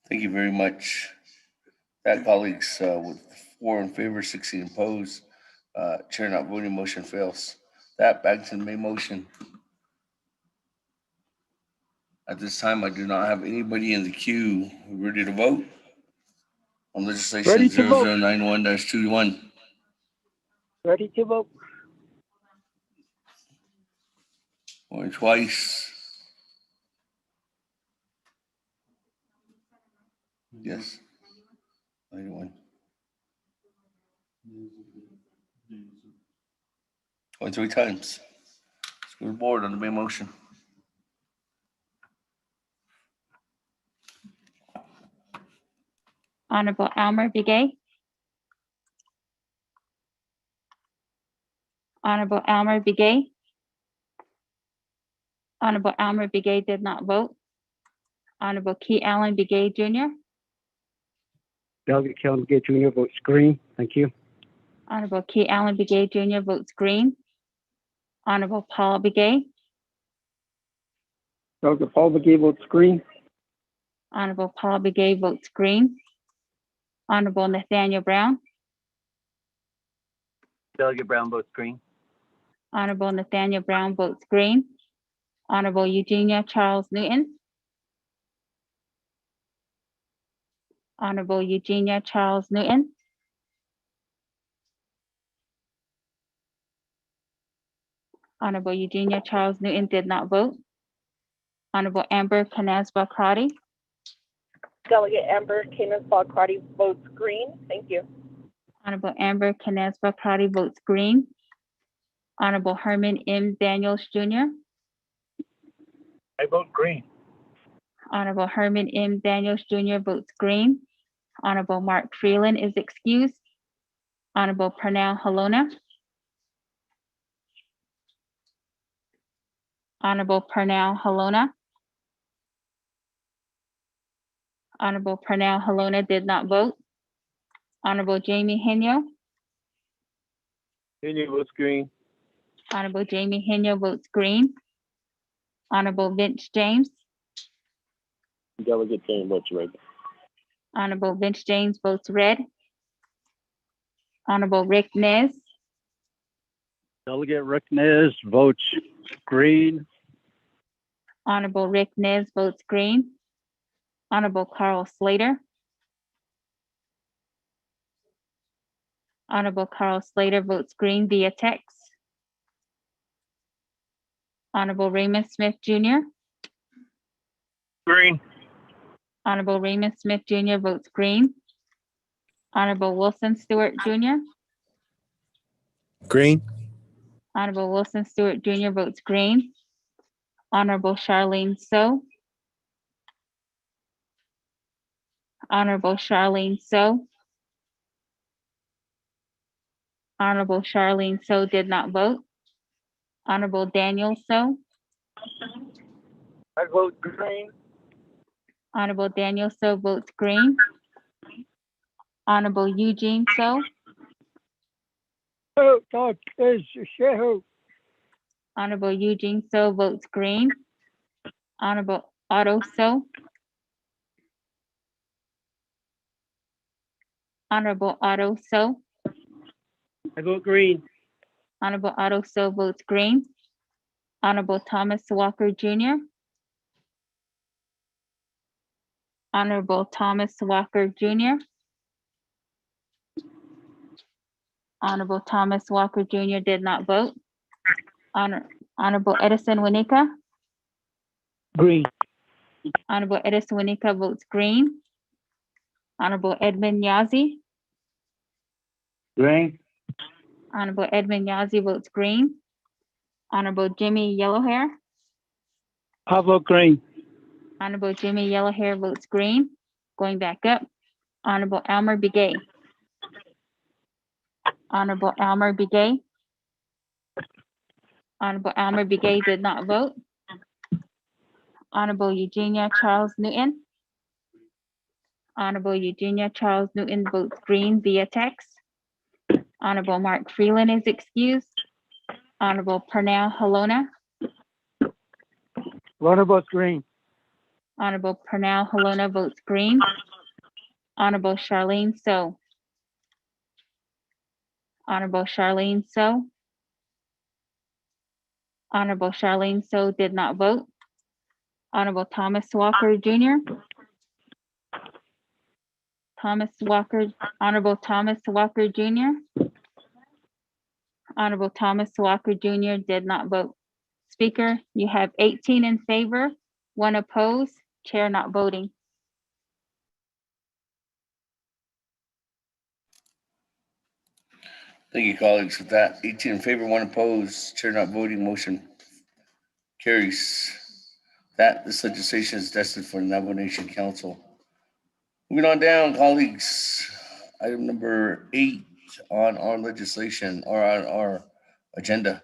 Thank you very much. That, colleagues, with 4 in favor, 16 opposed, chair not voting, motion fails. That, back to the main motion. At this time, I do not have anybody in the queue ready to vote on legislation Ready to vote. 0091-21. Ready to vote? Going twice. Yes. 91. Going 3 times. School board on the main motion. Honorable Almer Begay, Honorable Almer Begay, Honorable Almer Begay did not vote. Honorable Key Allen Begay Jr., Delegate Kelvin Gay Jr. votes green. Thank you. Honorable Key Allen Begay Jr. votes green. Honorable Paul Begay. Delegate Paul Begay votes green. Honorable Paul Begay votes green. Honorable Nathaniel Brown. Delegate Brown votes green. Honorable Nathaniel Brown votes green. Honorable Eugenia Charles Newton. Honorable Eugenia Charles Newton. Honorable Eugenia Charles Newton did not vote. Honorable Amber Canasba Crotty. Delegate Amber Canis-Balcrotty votes green. Thank you. Honorable Amber Canasba Crotty votes green. Honorable Herman M. Daniels Jr. I vote green. Honorable Herman M. Daniels Jr. votes green. Honorable Mark Freeland is excused. Honorable Pernell Halona. Honorable Pernell Halona. Honorable Pernell Halona did not vote. Honorable Jamie Henyo. Henry votes green. Honorable Jamie Henyo votes green. Honorable Vince James. Delegate James votes red. Honorable Vince James votes red. Honorable Rick Nez. Delegate Rick Nez votes green. Honorable Rick Nez votes green. Honorable Carl Slater. Honorable Carl Slater votes green via text. Honorable Raymond Smith Jr. Green. Honorable Raymond Smith Jr. votes green. Honorable Wilson Stewart Jr. Green. Honorable Wilson Stewart Jr. votes green. Honorable Charlene So. Honorable Charlene So. Honorable Charlene So did not vote. Honorable Daniel So. I vote green. Honorable Daniel So votes green. Honorable Eugene So. Oh, God, is Shehu. Honorable Eugene So votes green. Honorable Otto So. Honorable Otto So. I vote green. Honorable Otto So votes green. Honorable Thomas Walker Jr. Honorable Thomas Walker Jr. Honorable Thomas Walker Jr. did not vote. Honorable Edison Winika. Green. Honorable Edison Winika votes green. Honorable Edmund Yazi. Green. Honorable Edmund Yazi votes green. Honorable Jimmy Yellowhair. I vote green. Honorable Jimmy Yellowhair votes green. Going back up. Honorable Elmer Begay. Honorable Elmer Begay. Honorable Elmer Begay did not vote. Honorable Eugenia Charles Newton. Honorable Eugenia Charles Newton votes green via text. Honorable Mark Freeland is excused. Honorable Pernell Halona. Lorna votes green. Honorable Pernell Halona votes green. Honorable Charlene So. Honorable Charlene So. Honorable Charlene So did not vote. Honorable Thomas Walker Jr. Honorable Thomas Walker Jr. Honorable Thomas Walker Jr. did not vote. Speaker, you have 18 in favor, 1 opposed, chair not voting. Thank you, colleagues. With that, 18 in favor, 1 opposed, chair not voting, motion carries. That this legislation is destined for the Navajo Nation Council. Moving on down, colleagues. Item number 8 on our legislation or on our agenda.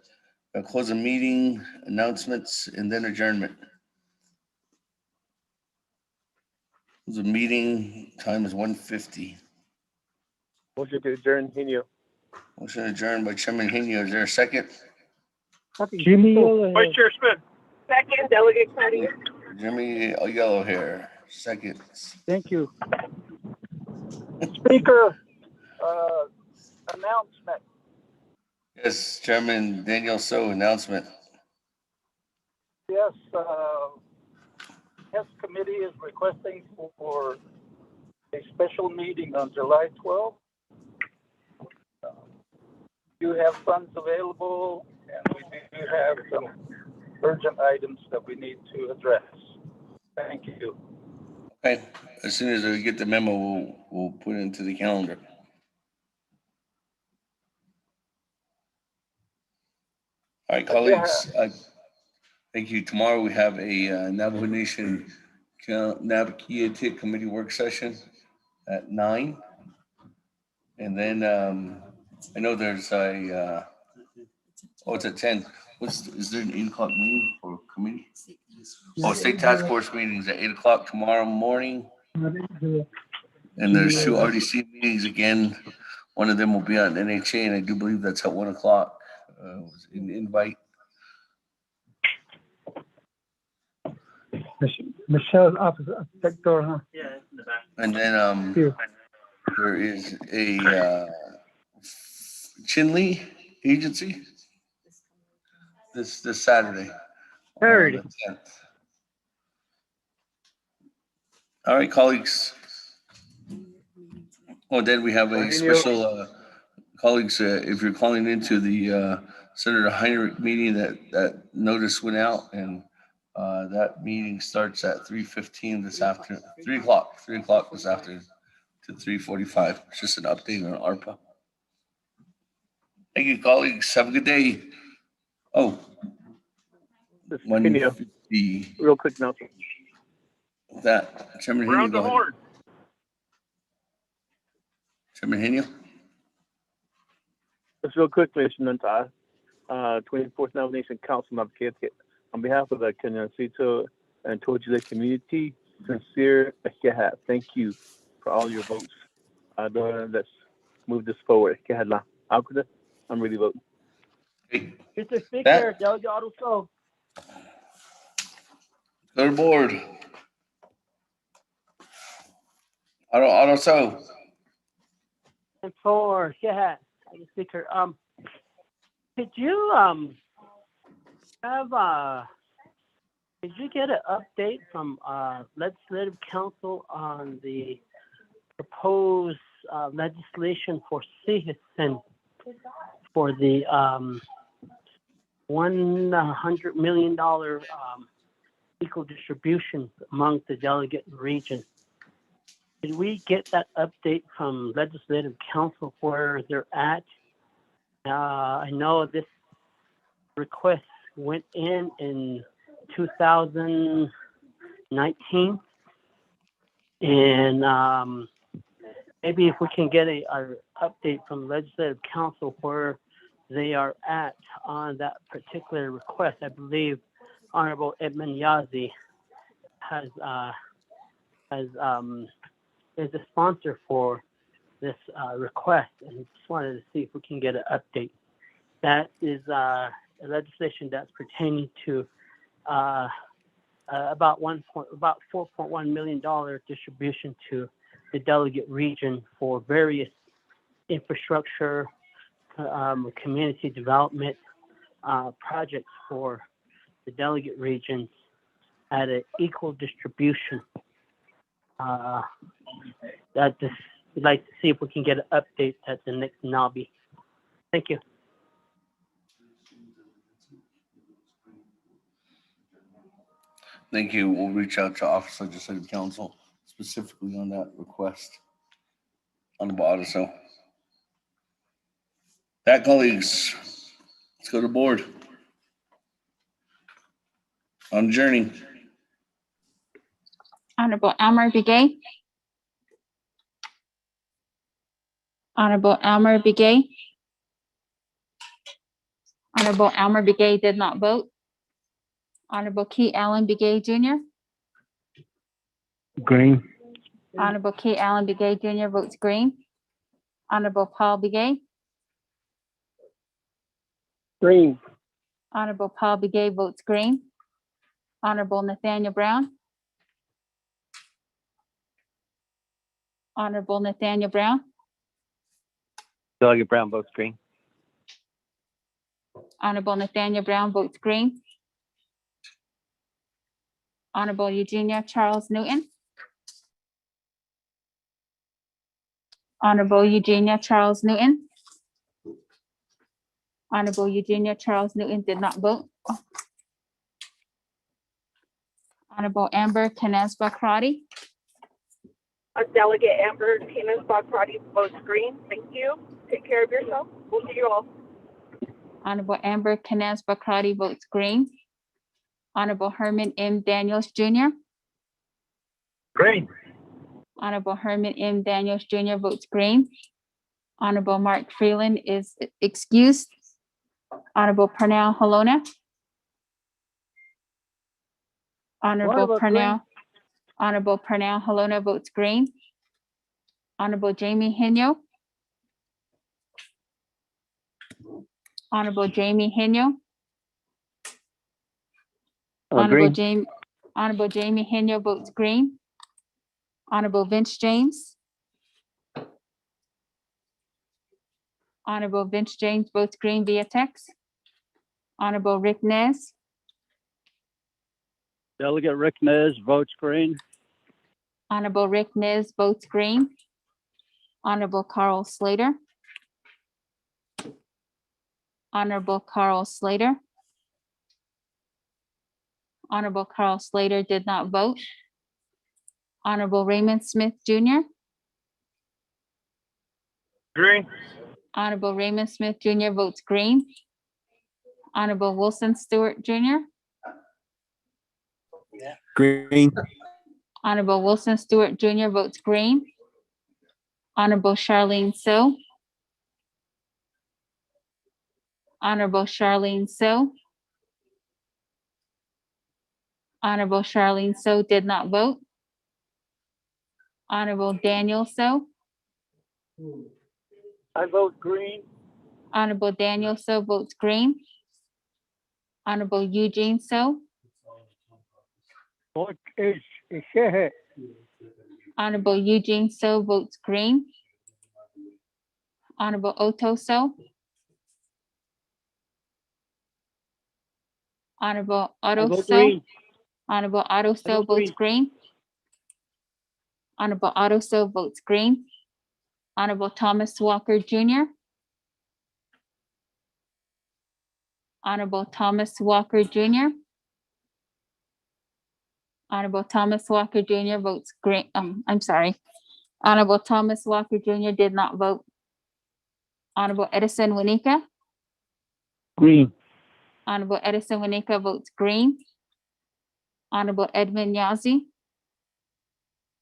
I'll close the meeting, announcements, and then adjournment. The meeting time is 1:50. Motion to adjourn, Henio. Motion adjourned by Chairman Henio. Is there a second? Jimmy Yellow Vice Chair Smith. Second, Delegate Claudia. Jimmy Yellow Hair, second. Thank you. Speaker, announcement. Yes, Chairman Daniel So, announcement. Yes, Hess Committee is requesting for a special meeting on July 12th. You have funds available, and we do have some urgent items that we need to address. Thank you. Okay, as soon as we get the memo, we'll put it into the calendar. All right, colleagues, thank you. Tomorrow we have a Navajo Nation Naabik'íyáti committee work session at 9. And then I know there's a, it's at 10. Is there an 8 o'clock meeting for committee? Oh, state task force meetings at 8 o'clock tomorrow morning. And there's 2 RDC meetings again. One of them will be on NHA, and I do believe that's at 1 o'clock. Was an invite. Michelle's office at that door, huh? Yeah, it's in the back. And then there is a Chinley agency this Saturday. Third. The 10th. All right, colleagues. Oh, then we have a special colleagues. If you're calling into the Senator Heinrich meeting, that notice went out, and that meeting starts at 3:15 this afternoon. 3 o'clock this afternoon to 3:45. It's just an update on ARPA. Thank you, colleagues. Have a good day. Oh, This is 150. Real quick announcement. That Chairman We're Henio, on the go ahead. horn. Chairman Henio. Just real quick, Commissioner, 24th Naval Nation Council, Naabik'íyáti, on behalf of the Kenyacito and Tojile community, sincere thank you for all your votes. Let's move this forward. I'm really voting. Mr. Speaker, Delegate Otto. Go to board. Auto so. And for Mr. Speaker, could you did you get an update from Legislative Council on the proposed legislation for citizen for the $100 million equal distribution among the delegate region? Did we get that update from Legislative Council where they're at? I know this request went in 2019, and maybe if we can get a update from Legislative Council where they are at on that particular request. I believe Honorable Edmund Yazi is a sponsor for this request, and just wanted to see if we can get an update. That is a legislation that's pertaining to about $4.1 million distribution to the delegate region for various infrastructure, community development projects for the delegate regions at an equal distribution. We'd like to see if we can get an update at the next NABI. Thank you. Thank you. We'll reach out to Office of Legislative Council specifically on that request. On the bottom, so. That, colleagues, let's go to board. On journey. Honorable Elmer Begay. Honorable Elmer Begay. Honorable Elmer Begay did not vote. Honorable Key Allen Begay Jr. Green. Honorable Key Allen Begay Jr. votes green. Honorable Paul Begay. Green. Honorable Paul Begay votes green. Honorable Nathaniel Brown. Honorable Nathaniel Brown. Delegate Brown votes green. Honorable Nathaniel Brown votes green. Honorable Eugenia Charles Newton. Honorable Eugenia Charles Newton. Honorable Eugenia Charles Newton did not vote. Honorable Amber Canesba Crotty. Delegate Amber Keenan-Spot-Crotty votes green. Thank you. Take care of yourself. We'll see you all. Honorable Amber Canesba Crotty votes green. Honorable Herman M. Daniels Jr. Green. Honorable Herman M. Daniels Jr. votes green. Honorable Mark Freeland is excused. Honorable Pernell Halona. Honorable Pernell Halona votes green. Honorable Jamie Henyo. Honorable Jamie Henyo. Honorable Green. Jamie Henyo votes green. Honorable Vince James. Honorable Vince James votes green via text. Honorable Rick Nez. Delegate Rick Nez votes green. Honorable Rick Nez votes green. Honorable Carl Slater. Honorable Carl Slater. Honorable Carl Slater did not vote. Honorable Raymond Smith Jr. Green. Honorable Raymond Smith Jr. votes green. Honorable Wilson Stewart Jr. Green. Honorable Wilson Stewart Jr. votes green. Honorable Charlene So. Honorable Charlene So. Honorable Charlene So did not vote. Honorable Daniel So. I vote green. Honorable Daniel So votes green. Honorable Eugene So. Vote is Honorable Eugene So votes green. Honorable Otto So. Honorable Otto vote So. green. Honorable Otto So vote votes green. Honorable Otto So votes green. Honorable Thomas Walker Jr. Honorable Thomas Walker Jr. Honorable Thomas Walker Jr. votes green. I'm sorry. Honorable Thomas Walker Jr. did not vote. Honorable Edison Winika. Green. Honorable Edison Winika votes green. Honorable Edmund Yazzie.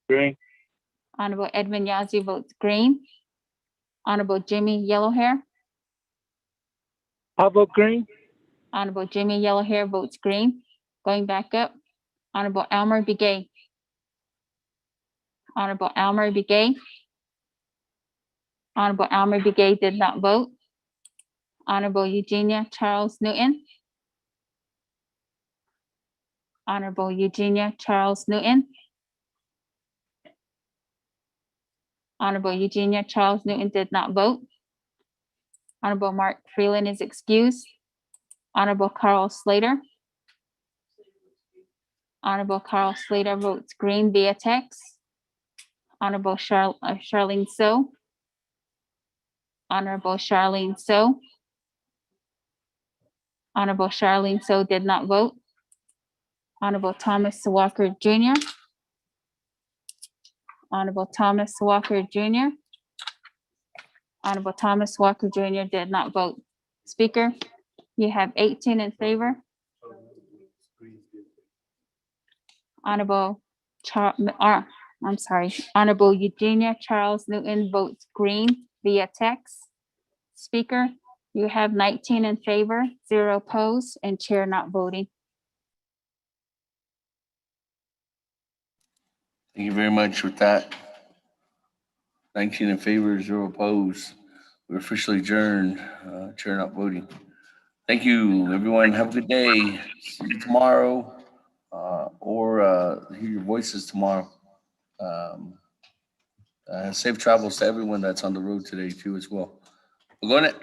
Green. Honorable Edmund Yazzie votes green. Honorable Jimmy Yellowhair. I vote green. Honorable Jimmy Yellowhair votes green. Going back up, Honorable Elmer Begay. Honorable Elmer Begay. Honorable Elmer Begay did not vote. Honorable Eugenia Charles Newton. Honorable Eugenia Charles Newton. Honorable Eugenia Charles Newton did not vote. Honorable Mark Freeland is excused. Honorable Carl Slater. Honorable Carl Slater votes green via text. Honorable Charlene So. Honorable Charlene So. Honorable Charlene So did not vote. Honorable Thomas Walker Jr. Honorable Thomas Walker Jr. Honorable Thomas Walker Jr. did not vote. Speaker, you have 18 in favor. Honorable Honorable Eugenia Charles Newton votes green via text. Speaker, you have 19 in favor, 0 opposed, and chair not voting. Thank you very much with that. 19 in favor, 0 opposed. We're officially adjourned. Chair not voting. Thank you, everyone. Have a good day. See you tomorrow, or hear your voices tomorrow. Safe travels to everyone that's on the road today too as well. We're going it.